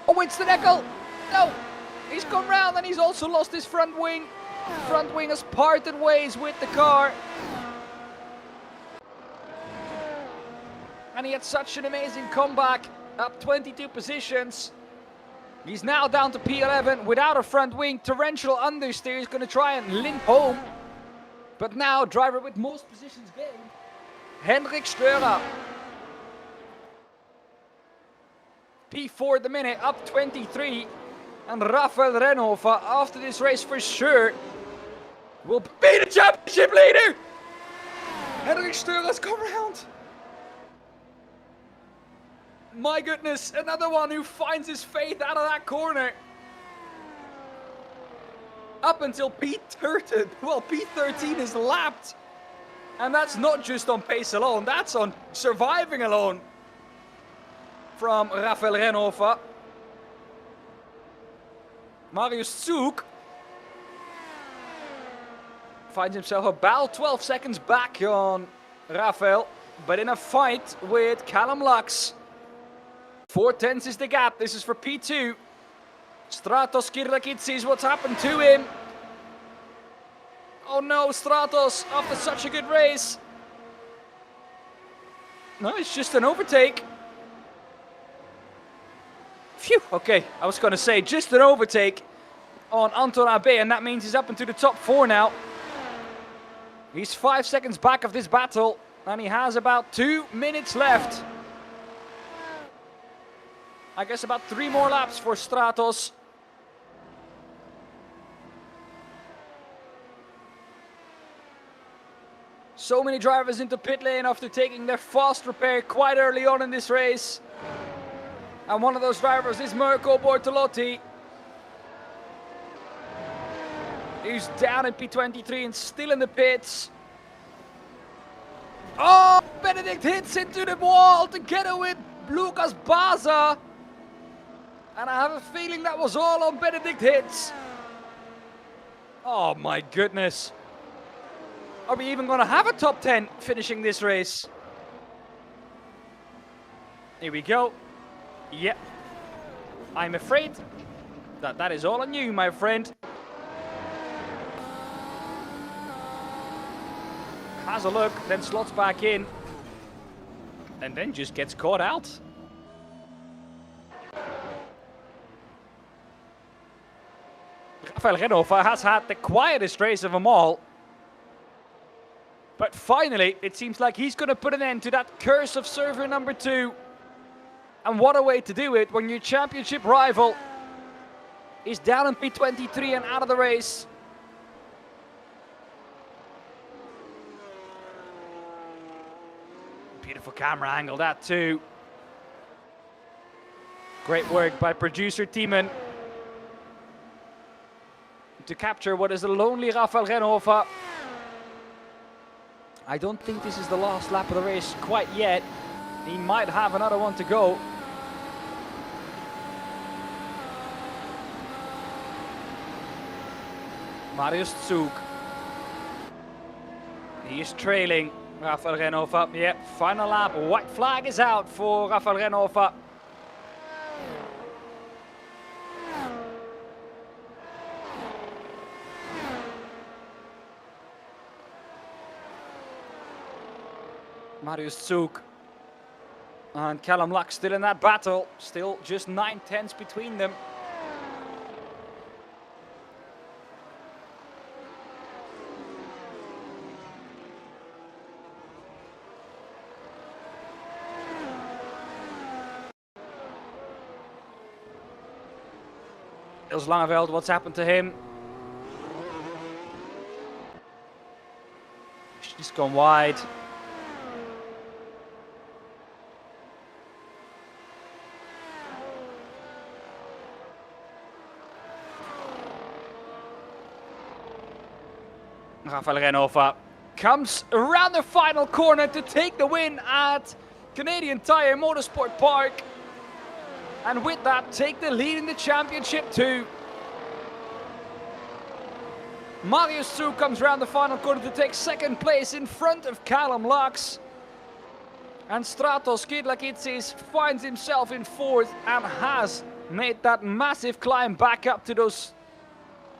Oh, Winston Eckel! No! He's gone round and he's also lost his front wing. Front wing has parted ways with the car. And he had such an amazing comeback, up 22 positions. He's now down to P11 without a front wing. Torrential understeer is going to try and limp home. But now, driver with most positions gained, Hendrik Störer. P4 at the minute, up 23. And Rafael Renhofer, after this race for sure, will be the championship leader. Hendrik Störer come around. My goodness, another one who finds his fate out of that corner. Up until P13, well, P13 is lapped. And that's not just on pace alone, that's on surviving alone. From Rafael Renhofer. Marius Zug finds himself about 12 seconds back on Rafael, but in a fight with Callum Lux. 4/10 is the gap. This is for P2. Stratos Kirrakitsis, what's happened to him? Oh no, Stratos, after such a good race. No, it's just an overtake. Phew, okay, I was going to say just an overtake on Anton Abe, and that means he's up into the top 4 now. He's 5 seconds back of this battle, and he has about 2 minutes left. I guess about 3 more laps for Stratos. So many drivers into pit lane after taking their fast repair quite early on in this race. And one of those drivers is Mirko Bortolotti. He's down in P23 and still in the pits. Oh, Benedict hits into the wall together with Lucas Baza. And I have a feeling that was all on Benedict hits. Oh my goodness. Are we even going to have a top 10 finishing this race? Here we go. Yep. I'm afraid that that is all on you, my friend. Has a look, then slots back in. And then just gets caught out. Rafael Renhofer has had the quietest race of them all. But finally, it seems like he's going to put an end to that curse of server number 2. And what a way to do it when your championship rival is down in P23 and out of the race. Beautiful camera angle, that too. Great work by producer Tiemann to capture what is a lonely Rafael Renhofer. I don't think this is the last lap of the race quite yet. He might have another one to go. Marius Zug. He is trailing Rafael Renhofer. Yep, final lap. White flag is out for Rafael Renhofer. Marius Zug and Callum Lux still in that battle. Still just 9/10 between them. Niels Langeveld, what's happened to him? He's just gone wide. Rafael Renova comes around the final corner to take the win at Canadian Tire Motorsport Park. And with that, take the lead in the championship too. Marius Su comes around the final corner to take second place in front of Callum Lux. And Stratos Kidlakitsis finds himself in fourth and has made that massive climb back up to those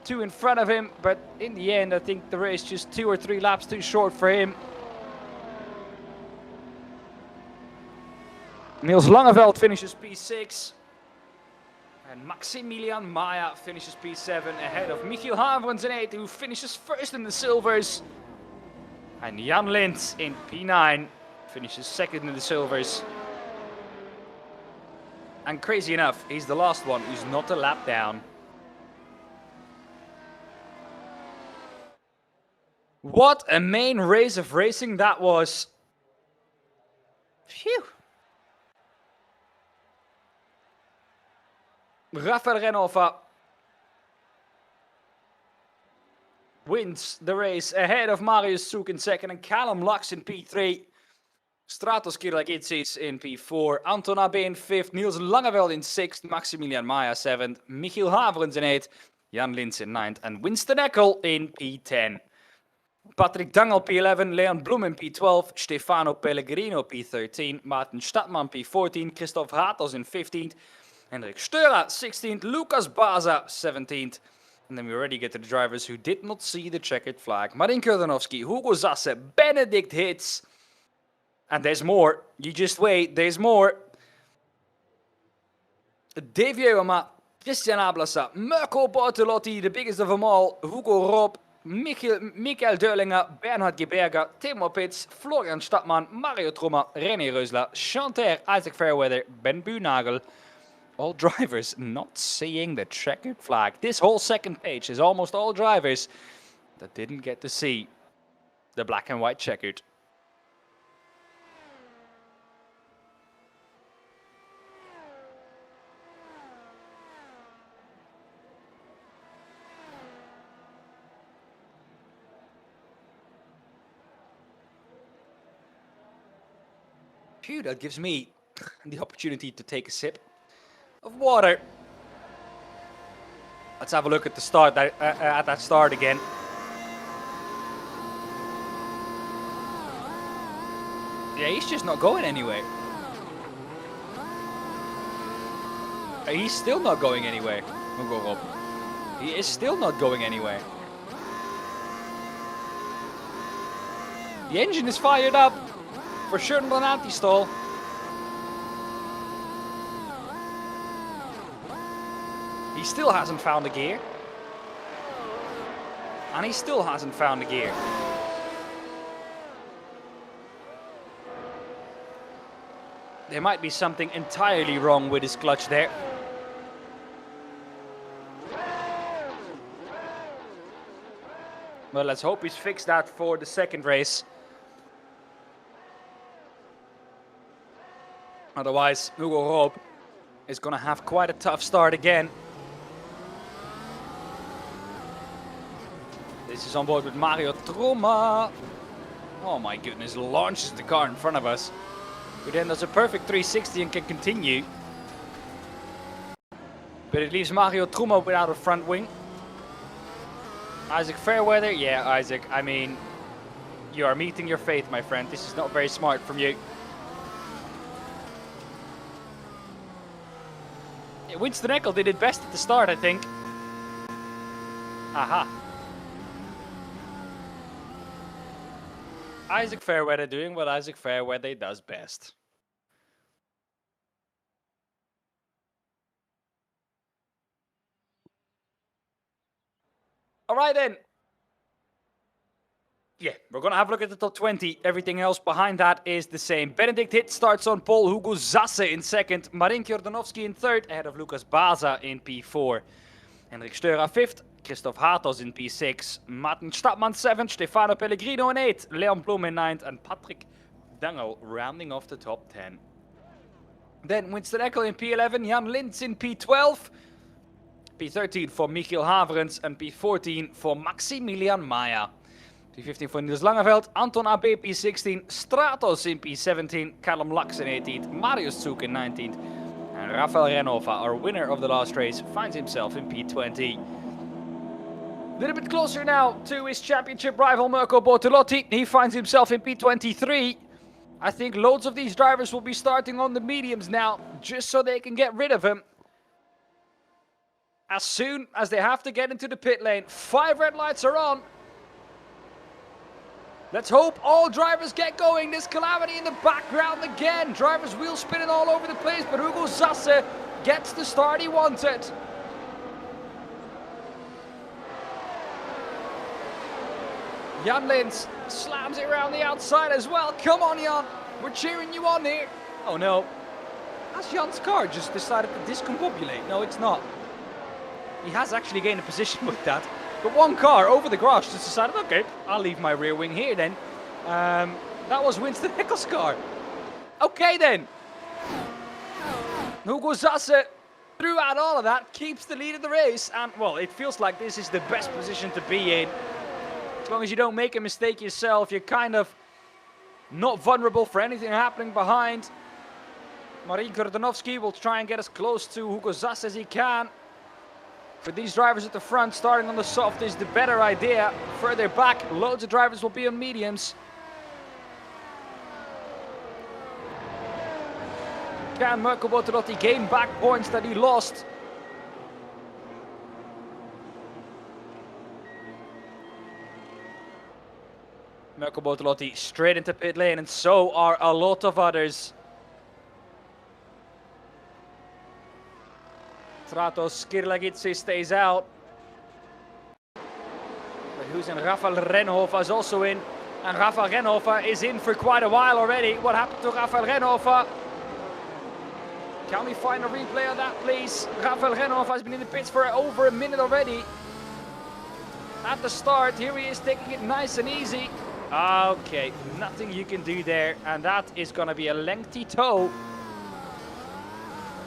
two in front of him. But in the end, I think the race just 2 or 3 laps too short for him. Niels Langeveld finishes P6. And Maximilian Maya finishes P7 ahead of Michiel Haverens in 8, who finishes first in the silvers. And Jan Lintz in P9 finishes second in the silvers. And crazy enough, he's the last one who's not a lap down. What a main race of racing that was. Phew. Rafael Renova wins the race ahead of Marius Soek in second and Callum Lux in P3. Stratos Kirlagitsis in P4, Anton Abe in 5th, Niels Langeveld in 6th, Maximilian Maya 7th, Michiel Haverens in 8th, Jan Lintz in 9th and Winston Eckel in P10. Patrick Dangel P11, Leon Bloem in P12, Stefano Pellegrino P13, Maarten Stadman P14, Christoph Hatos in 15th, Hendrik Steura 16th, Lucas Baza 17th. And then we already get to the drivers who did not see the checkered flag. Marin Kurdanovsky, Hugo Zasse, Benedict Hitz. And there's more. You just wait. There's more. Dave Jeuma, Christian Ablasa, Mirko Bortolotti, the biggest of them all, Hugo Rob, Michael Döllinger, Bernhard Geberger, Timo Pitts, Florian Stadman, Mario Trummer, René Reusler, Chanter, Isaac Fairweather, Ben Buhnagel. All drivers not seeing the checkered flag. This whole second page is almost all drivers that didn't get to see the black and white checkered. Phew, that gives me the opportunity to take a sip of water. Let's have a look at the start at that start again. Yeah, he's just not going anywhere. He's still not going anywhere. Hugo Rob. He is still not going anywhere. The engine is fired up for sure on anti-stall. He still hasn't found a gear. And he still hasn't found a gear. There might be something entirely wrong with his clutch there. Well, let's hope he's fixed that for the second race. Otherwise, Hugo Rob is going to have quite a tough start again. This is on board with Mario Trummer. Oh my goodness, launches the car in front of us. Who then does a perfect 360 and can continue. But it leaves Mario Trummer without a front wing. Isaac Fairweather, yeah Isaac, I mean, you are meeting your fate, my friend. This is not very smart from you. Yeah, Winston Eckel did it best at the start, I think. Aha. Isaac Fairweather doing what Isaac Fairweather does best. All right then. Yeah, we're going to have a look at the top 20. Everything else behind that is the same. Benedict Hitz starts on pole. Hugo Zasse in second. Marin Kurdanovsky in third, ahead of Lucas Baza in P4. Hendrik Steura 5th. Christoph Hatos in P6. Maarten Stadman 7th. Stefano Pellegrino in 8th. Leon Bloem in 9th. And Patrick Dangel rounding off the top 10. Then Winston Eckel in P11. Jan Lintz in P12. P13 for Michiel Haverens. And P14 for Maximilian Maya. P15 voor Niels Langeveld, Anton AB P16, Stratos in P17, Callum Lux in 18th, Marius Zoek in 19th, and Rafael Renova, our winner of the last race, finds himself in P20. A little bit closer now to his championship rival Mirko Bortolotti. He finds himself in P23. I think loads of these drivers will be starting on the mediums now, just so they can get rid of him. As soon as they have to get into the pit lane, 5 red lights are on. Let's hope all drivers get going. There's calamity in the background again. Drivers wheel spinning all over the place, but Hugo Zasse gets the start he wanted. Jan Lins slams it around the outside as well. Come on, Jan. We're cheering you on here. Oh, no. Has Jan's car just decided to discombobulate? No, it's not. He has actually gained a position with that. But one car over the garage just decided, okay, I'll leave my rear wing here then. That was Winston Hickel's car. Okay, then. Hugo Zasse, throughout all of that, keeps the lead of the race. And, well, it feels like this is the best position to be in. As long as you don't make a mistake yourself, you're kind of not vulnerable for anything happening behind. Marijn Gordanovsky will try and get as close to Hugo Zasse as he can. For these drivers at the front, starting on the soft is the better idea. Further back, loads of drivers will be on mediums. Can Mirko Bortolotti gain back points that he lost? Mirko Bortolotti straight into pit lane, and so are a lot of others. Stratos Kirlagitsi stays out. But who's in? Rafael Renova is also in. And Rafael Renova is in for quite a while already. What happened to Rafael Renova? Can we find a replay of that, please? Rafael Renova has been in the pits for over a minute already. At the start, here he is taking it nice and easy. Okay, nothing you can do there. And that is going to be a lengthy tow.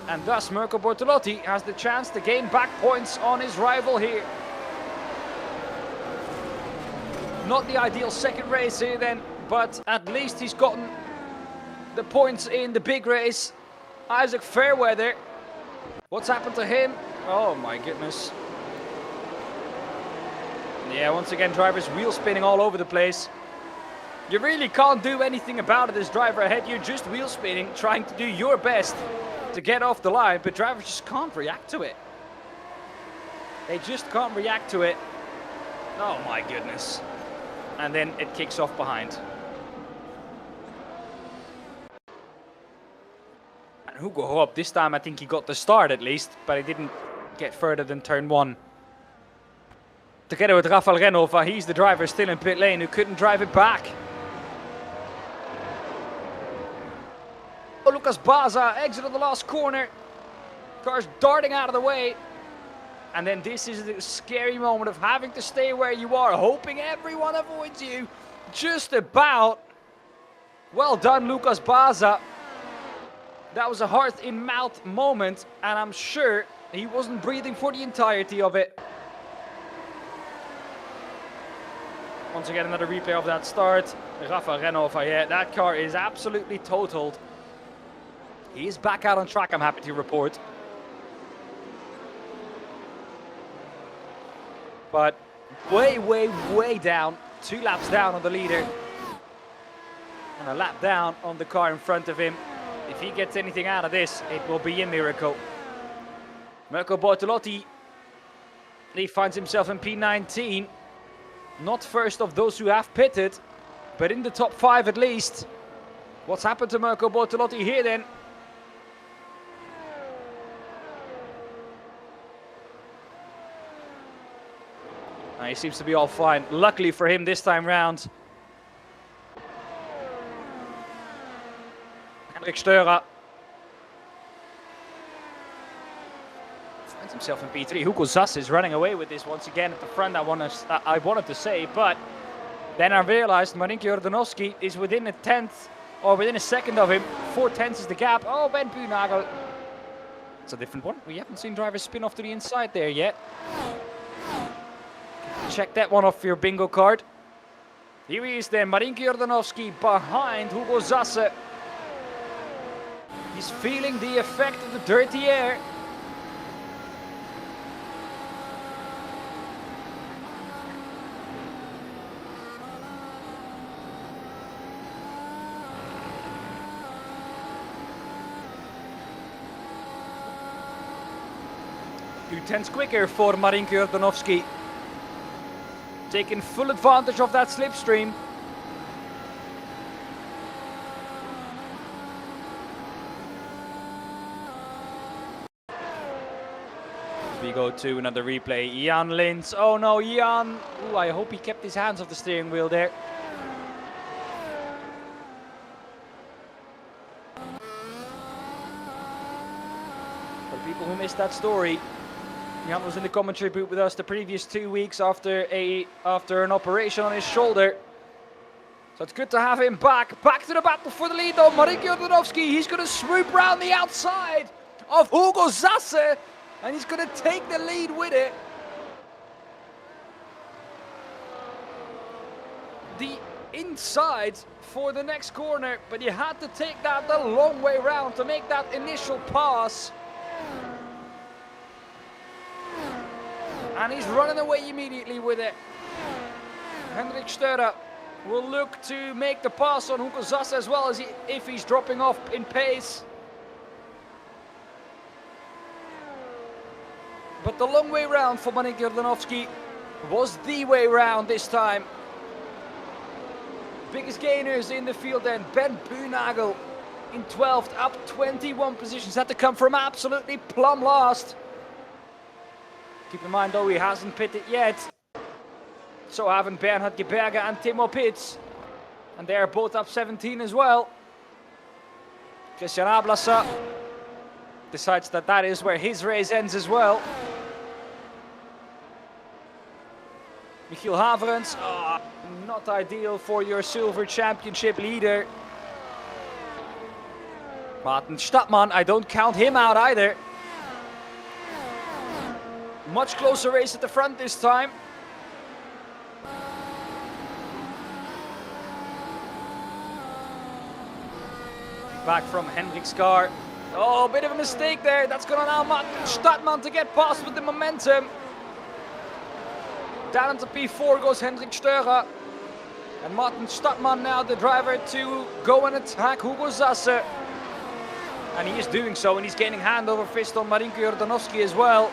And thus Mirko Bortolotti has the chance to gain back points on his rival here. Not the ideal second race here then, but at least he's gotten the points in the big race. Isaac Fairweather, what's happened to him? Oh my goodness. Yeah, once again drivers wheel spinning all over the place. You really can't do anything about it as driver ahead. You're just wheel spinning, trying to do your best to get off the line, but drivers just can't react to it. They just can't react to it. Oh my goodness. And then it kicks off behind. And Hugo Hoop, this time I think he got the start at least, but he didn't get further than turn 1. Together with Rafael Renova, he's the driver still in pit lane who couldn't drive it back. Oh, Lucas Baza exited the last corner. Car's darting out of the way. And then this is the scary moment of having to stay where you are, hoping everyone avoids you. Just about. Well done, Lucas Baza. That was a heart-in-mouth moment, and I'm sure he wasn't breathing for the entirety of it. Once again, another replay of that start. Rafael Renova, yeah, that car is absolutely totaled. He is back out on track, I'm happy to report. But way, way, way down. 2 laps down on the leader. And a lap down on the car in front of him. If he gets anything out of this, it will be a miracle. Mirko Bortolotti, he finds himself in P19. Not first of those who have pitted, but in the top 5 at least. What's happened to Mirko Bortolotti here then? He seems to be all fine. Luckily for him this time round. Henrik Steurer finds himself in P3. Hugo Zasse is running away with this once again at the front. I wanted to say, but then I realized Marijn Jordanovsky is within a tenth or within a second of him. 4 tenths is the gap. Oh, Ben Puhnagel. It's a different one. We haven't seen drivers spin off to the inside there yet. Check that one off your bingo card. Here he is then, Marinko Jordanovski behind Hugo Zasse. He's feeling the effect of the dirty air. Two-tenths quicker for Marinko Jordanovski. Taking full advantage of that slipstream. We go to another replay. Jan Lins. Oh no, Jan. Ooh, I hope he kept his hands off the steering wheel there. For people who missed that story, Jan was in the commentary booth with us the previous 2 weeks after an operation on his shoulder. So it's good to have him back. Back to the battle for the lead though. Marinko Jordanovski, he's going to swoop round the outside of Hugo Zasse. And he's going to take the lead with it. The inside for the next corner, but you had to take that the long way round to make that initial pass. And he's running away immediately with it. Hendrik Störe will look to make the pass on Hugo Zasse as well as if he's dropping off in pace. But the long way round for Marinko Jordanovski was the way round this time. Biggest gainers in the field then, Ben Buhnagel in 12th, up 21 positions. Had to come from absolutely plumb last. Keep in mind though, he hasn't pitted yet. So haven't Bernhard Geberge and Timo Pitts. And they're both up 17 as well. Christian Ablasa decides that that is where his race ends as well. Michiel Haverens, not ideal for your silver championship leader. Maarten Stadtmann, I don't count him out either. Much closer race at the front this time. Back from Hendrik Skar. Oh, bit of a mistake there. That's going to allow Maarten Stadtmann to get past with the momentum. Down into P4 goes Hendrik Störe. And Maarten Stadtmann now the driver to go and attack Hugo Zasse. And he is doing so, and he's gaining hand over fist on Marinko Jordanovski as well.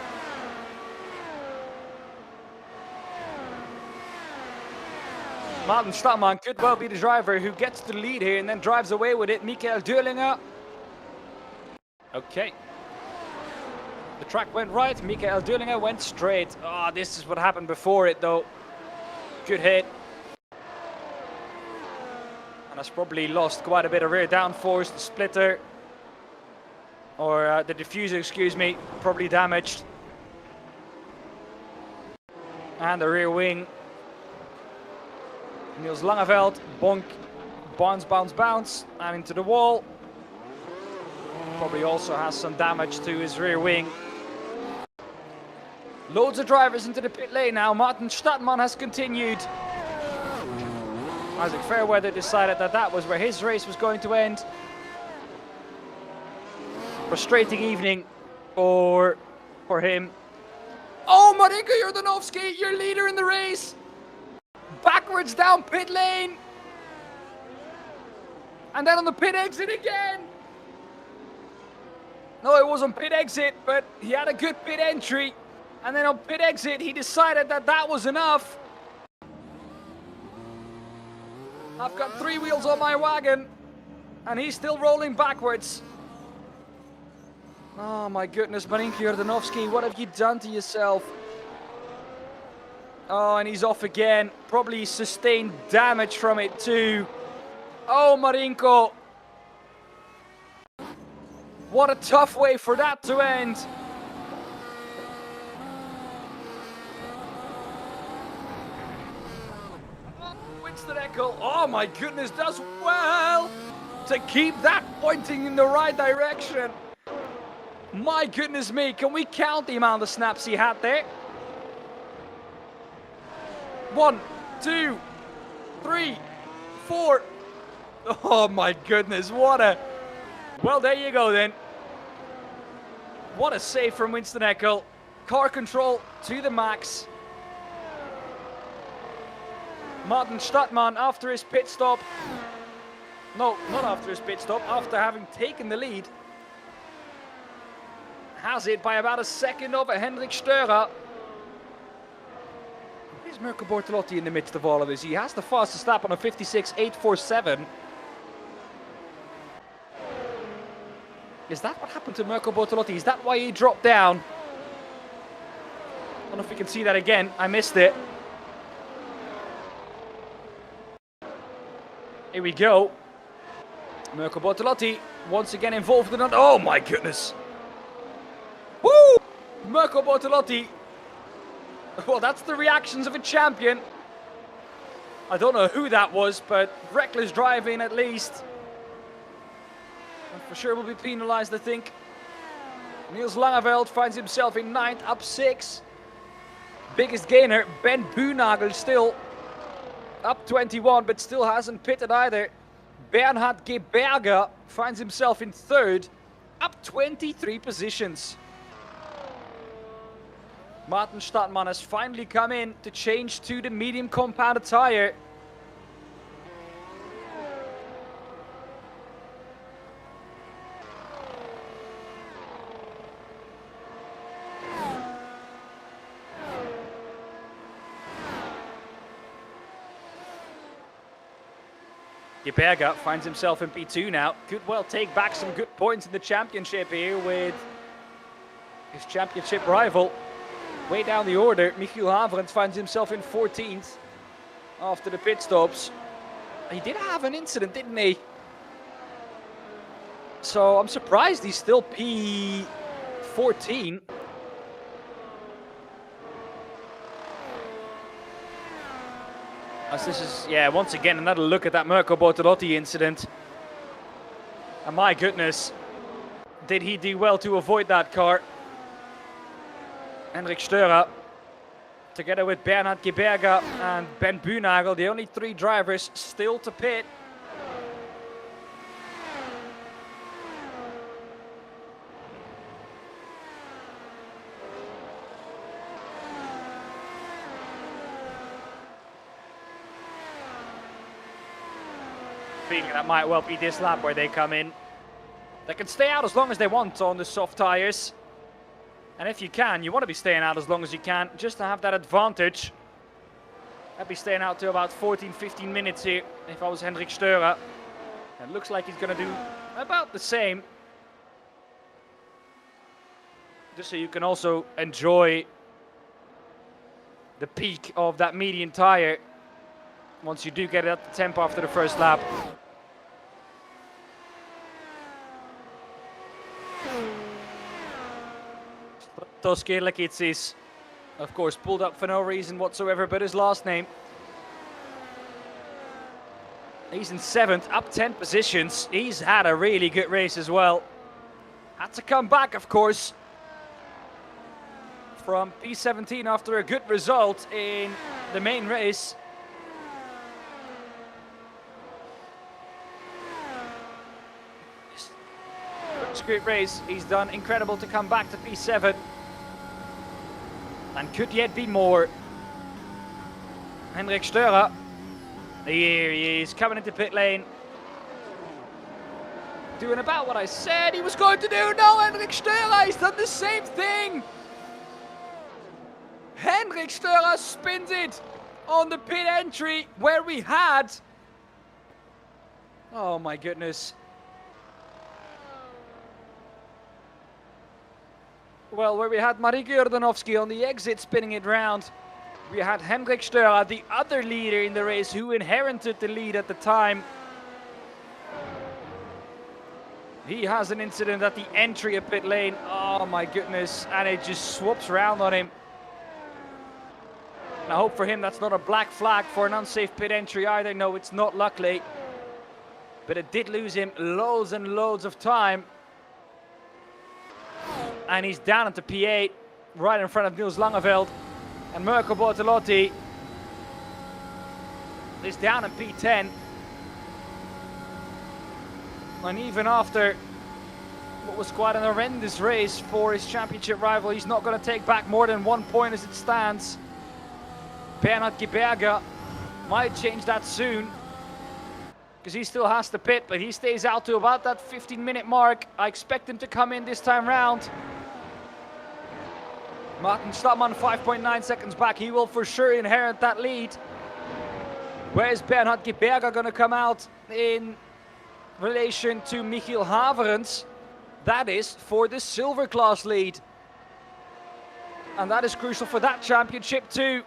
Maarten Stadtmann could well be the driver who gets the lead here and then drives away with it. Michael Dürlinger. Okay. The track went right, Michael Dürlinger went straight. Oh, this is what happened before it though. Good hit. And has probably lost quite a bit of rear downforce. The splitter, or the diffuser, excuse me, probably damaged. And the rear wing. Niels Langeveld, bonk, bounce, bounce, bounce, and into the wall. Probably also has some damage to his rear wing. Loads of drivers into the pit lane now. Maarten Stadtmann has continued. Isaac Fairweather decided that that was where his race was going to end. Frustrating evening for him. Oh, Marinko Jordanovski, your leader in the race. Backwards down pit lane. And then on the pit exit again. No, it was on pit exit, but he had a good pit entry. And then on pit exit, he decided that that was enough. I've got 3 wheels on my wagon, and he's still rolling backwards. Oh my goodness, Marinko Jordanovski, what have you done to yourself? Oh, and he's off again. Probably sustained damage from it too. Oh, Marinko. What a tough way for that to end. Winston Eckel, oh my goodness, does well to keep that pointing in the right direction. My goodness me, can we count the amount of snaps he had there? 1, 2, 3, 4. Oh my goodness, what a... Well, there you go then. What a save from Winston Eckel. Car control to the max. Martin Stadtmann after his pit stop. No, not after his pit stop. After having taken the lead. Has it by about a second over Hendrik Störer. Where's Mirko Bortolotti in the midst of all of this? He has the fastest lap on a 56.847. Is that what happened to Mirko Bortolotti? Is that why he dropped down? I don't know if we can see that again. I missed it. Here we go. Mirko Bortolotti once again involved in it. Oh my goodness. Woo! Mirko Bortolotti. Well, that's the reactions of a champion. I don't know who that was, but reckless driving at least. And for sure will be penalized, I think. Niels Langeveld finds himself in 9th, up 6. Biggest gainer, Ben Buhnagel still up 21, but still hasn't pitted either. Bernhard Geberger finds himself in 3rd, up 23 positions. Martin Stadtmann has finally come in to change to the medium compounded tire. Geberger finds himself in P2 now. Could well take back some good points in the championship here with his championship rival. Way down the order, Michiel Haverens finds himself in 14th after the pit stops. He did have an incident, didn't he? So I'm surprised he's still P14. As this is, yeah, once again, another look at that Mirko Bortolotti incident. And my goodness, did he do well to avoid that car? Hendrik Störer, together with Bernhard Geberger and Ben Buhnagel, the only 3 drivers still to pit. Feeling that might well be this lap where they come in. They can stay out as long as they want on the soft tires. And if you can, you want to be staying out as long as you can, just to have that advantage. I'd be staying out to about 14-15 minutes here if I was Hendrik Störer. It looks like he's going to do about the same. Just so you can also enjoy the peak of that medium tire once you do get it at the tempo after the first lap. Toskeerlekitsis, of course, pulled up for no reason whatsoever but his last name. He's in 7th, up 10 positions. He's had a really good race as well. Had to come back, of course, from P17 after a good result in the main race. First great race, he's done incredible to come back to P7. And could yet be more. Hendrik Störer. Here he is, coming into pit lane. Doing about what I said he was going to do. No, Hendrik Störer, he's done the same thing. Hendrik Störer spins it on the pit entry where we had... Oh my goodness. Well, where we had Marike Jordanovski on the exit spinning it round, we had Hendrik Störer, the other leader in the race, who inherited the lead at the time. He has an incident at the entry of pit lane. Oh my goodness, and it just swaps around on him. And I hope for him that's not a black flag for an unsafe pit entry either. No, it's not, luckily. But it did lose him loads and loads of time. And he's down into P8, right in front of Niels Langeveld and Mirko Bortolotti. is down in P10. And even after what was quite an horrendous race for his championship rival, he's not going to take back more than 1 point as it stands. Bernhard Geberger might change that soon, because he still has to pit, but he stays out to about that 15-minute mark. I expect him to come in this time round. Martin Stadtmann 5.9 seconds back. He will for sure inherit that lead. Where is Bernhard Geberger going to come out in relation to Michiel Haverens? That is for the silver class lead. And that is crucial for that championship too.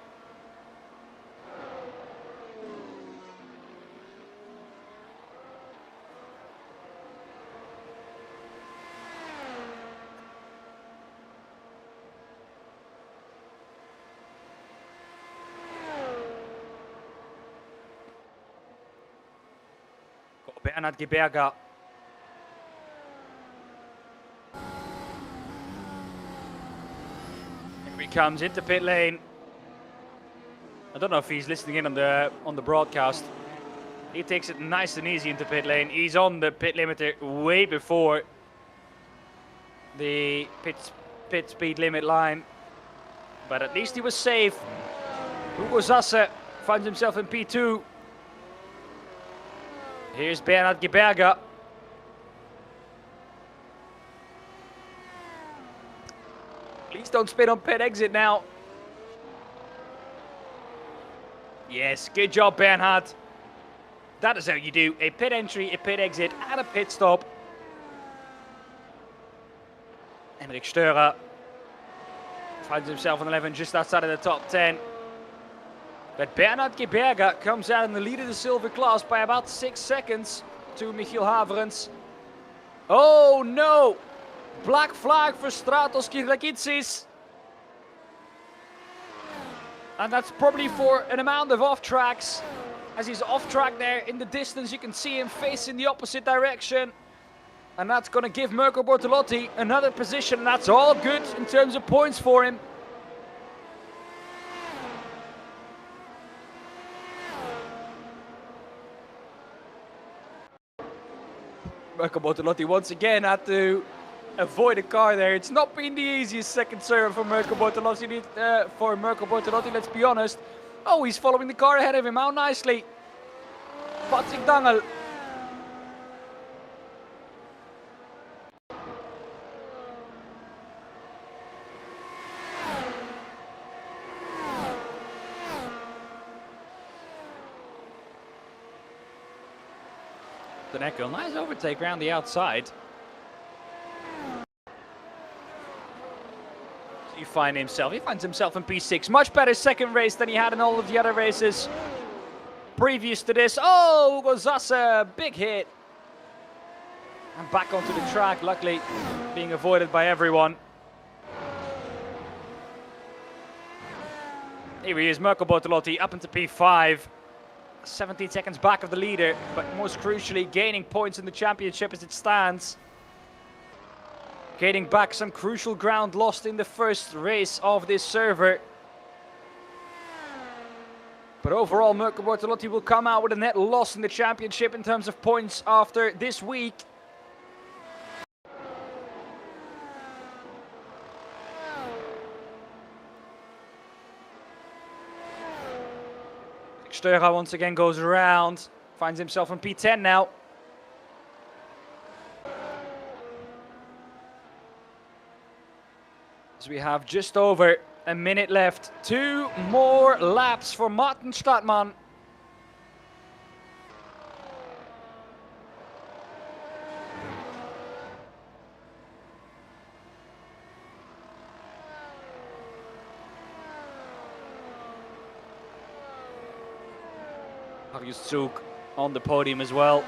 Bernhard Geberger. Here he comes into pit lane. I don't know if he's listening in on the broadcast. He takes it nice and easy into pit lane. He's on the pit limiter way before the pit speed limit line. But at least he was safe. Hugo Zasse finds himself in P2. Here's Bernhard Geberger. Please don't spin on pit exit now. Yes, good job, Bernhard. That is how you do a pit entry, a pit exit, and a pit stop. Henrik Steurer finds himself on 11, just outside of the top 10. But Bernhard Geberger comes out in the lead of the silver class by about 6 seconds to Michiel Haverens. Oh no! Black flag for Stratos Kirlakitsis. And that's probably for an amount of off tracks. As he's off track there in the distance, you can see him facing the opposite direction. And that's going to give Mirko Bortolotti another position. And that's all good in terms of points for him. Mirko Bortolotti once again had to avoid a car there. It's not been the easiest second serve for Mirko Bortolotti, let's be honest. Oh, he's following the car ahead of him. How nicely. Patrick Dangel. Echo, nice overtake around the outside. He finds himself in P6. Much better second race than he had in all of the other races previous to this. Oh, Hugo Zasse, big hit. And back onto the track, luckily being avoided by everyone. Here he is, Mirko Bortolotti up into P5. 17 seconds back of the leader, but most crucially gaining points in the championship as it stands. Gaining back some crucial ground lost in the first race of this server. But overall, Mirko Bortolotti will come out with a net loss in the championship in terms of points after this week. Steurer once again goes around, finds himself in P10 now. So we have just over a minute left. 2 more laps for Martin Stadtmann. Marius Zug on the podium as well.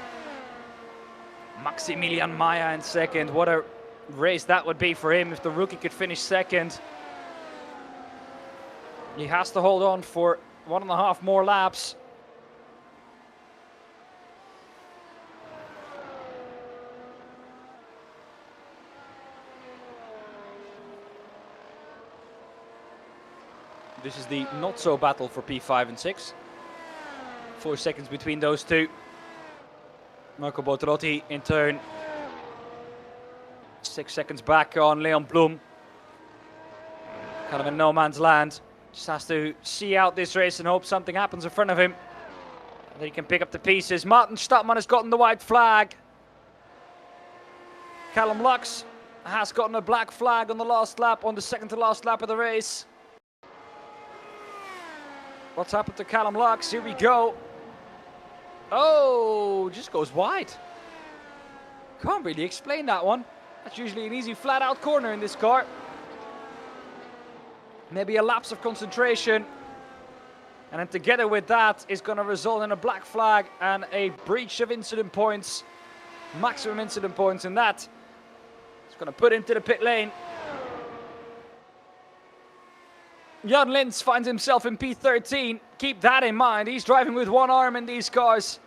Maximilian Meyer in second. What a race that would be for him if the rookie could finish second. He has to hold on for 1.5 more laps. This is the not so battle for P5 and 6. 4 seconds between those two. Marco Bortolotti in turn 6 seconds back on Leon Blum. Kind of in no man's land. Just has to see out this race and hope something happens in front of him. And then he can pick up the pieces. Martin Stadtmann has gotten the white flag. Callum Lux has gotten a black flag on the last lap, on the second to last lap of the race. What's happened to Callum Lux? Here we go. Oh, just goes wide. Can't really explain that one. That's usually an easy flat out corner in this car. Maybe a lapse of concentration. And then together with that is going to result in a black flag and a breach of incident points. Maximum incident points in that. It's going to put into the pit lane. Jan Lins finds himself in P13. Keep that in mind. He's driving with one arm in these cars.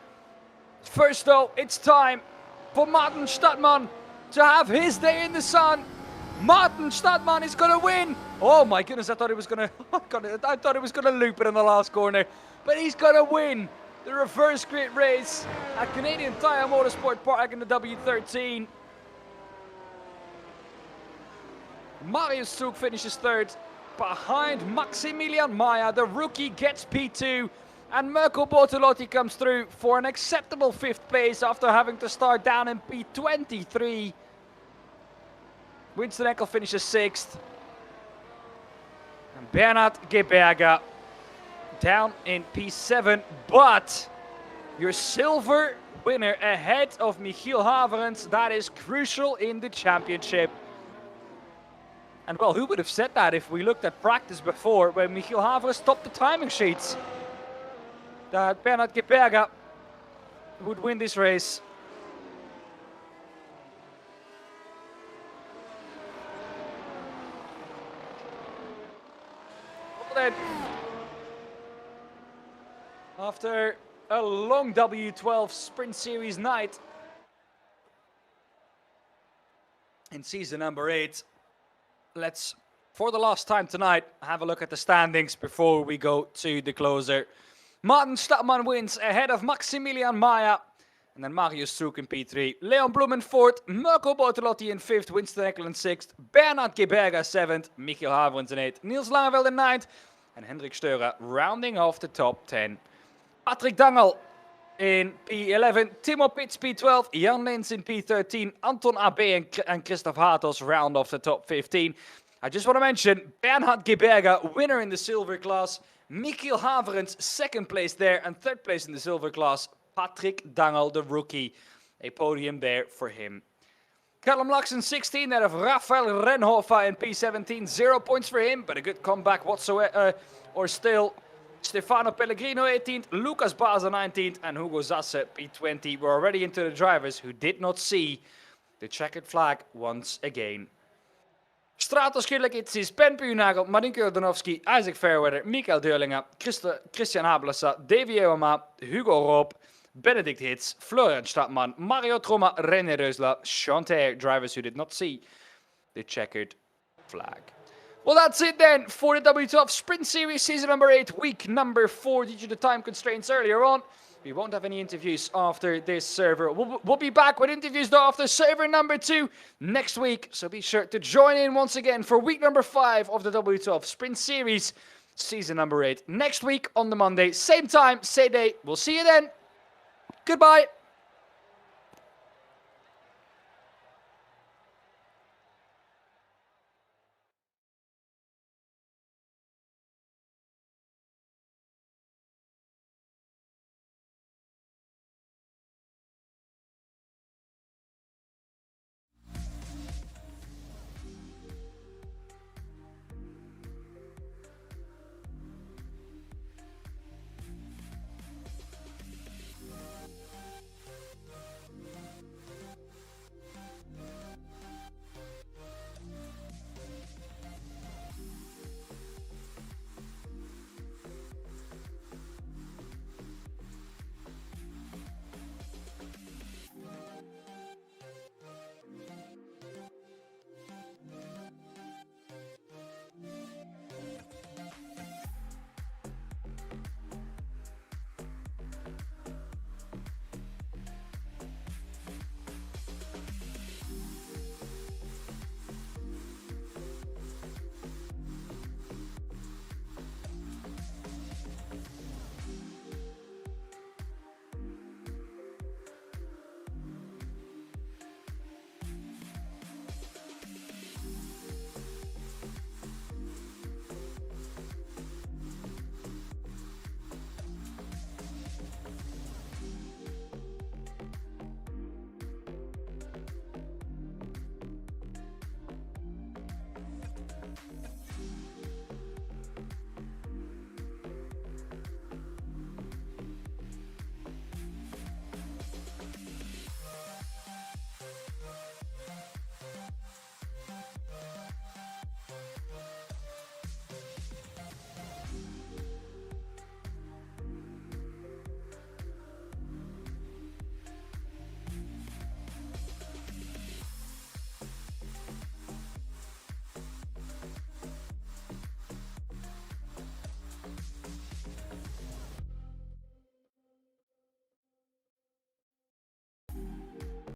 First though, it's time for Martin Stadtmann to have his day in the sun. Martin Stadtmann is going to win. Oh my goodness, I thought he was going to loop it in the last corner. But he's going to win the reverse grid race at Canadian Tire Motorsport Park in the W13. Marius Strouk finishes third. Behind Maximilian Maya, the rookie gets P2. And Mirko Bortolotti comes through for an acceptable 5th place after having to start down in P23. Winston Eckel finishes 6th. And Bernhard Geberger down in P7. But your silver winner ahead of Michiel Haverens, that is crucial in the championship. And well, who would have said that if we looked at practice before when Michiel Haverens topped the timing sheets? That Bernhard Geberger would win this race. Well then, after a long W12 Sprint Series night in season number 8, let's, for the last time tonight, have a look at the standings before we go to the closer. Martin Stadtmann wins ahead of Maximilian Maya. And then Marius Strouk in P3. Leon Blum in 4th. Mirko Bortolotti in 5th. Winston Eckel in 6th. Bernhard Geberger 7th. Michiel Haverens in 8th. Niels Langeveld in 9th. And Hendrik Steurer rounding off the top 10. Patrick Dangel in P11. Timo Pitts P12. Jan Lins in P13. Anton AB and Christoph Hatos round off the top 15. I just want to mention Bernhard Geberger, winner in the silver class. Michiel Haverens, 2nd place there, and 3rd place in the silver class, Patrick Dangel, the rookie. A podium there for him. Callum Lux in 16, that of Rafael Renhofer in P17. 0 points for him, but a good comeback whatsoever, or still. Stefano Pellegrino 18th, Lucas Baza 19th, and Hugo Zasse P20. We're already into the drivers who did not see the checkered flag once again. Stratos Skilakitsis, Ben Puhnagel, Martin Kurdanowski, Isaac Fairweather, Mikael Deurlinger, Christian Hablasa, Davy Ewama, Hugo Roop, Benedict Hitz, Florian Stadtmann, Mario Troma, René Reusler, Chantaire, drivers who did not see the checkered flag. Well, that's it then for the W12 Sprint Series season number 8, week number 4 due to the time constraints earlier on. We won't have any interviews after this server. We'll be back with interviews though after server number 2 next week. So be sure to join in once again for week number 5 of the W12 Sprint Series season number 8 next week on the Monday. Same time, same day. We'll see you then. Goodbye.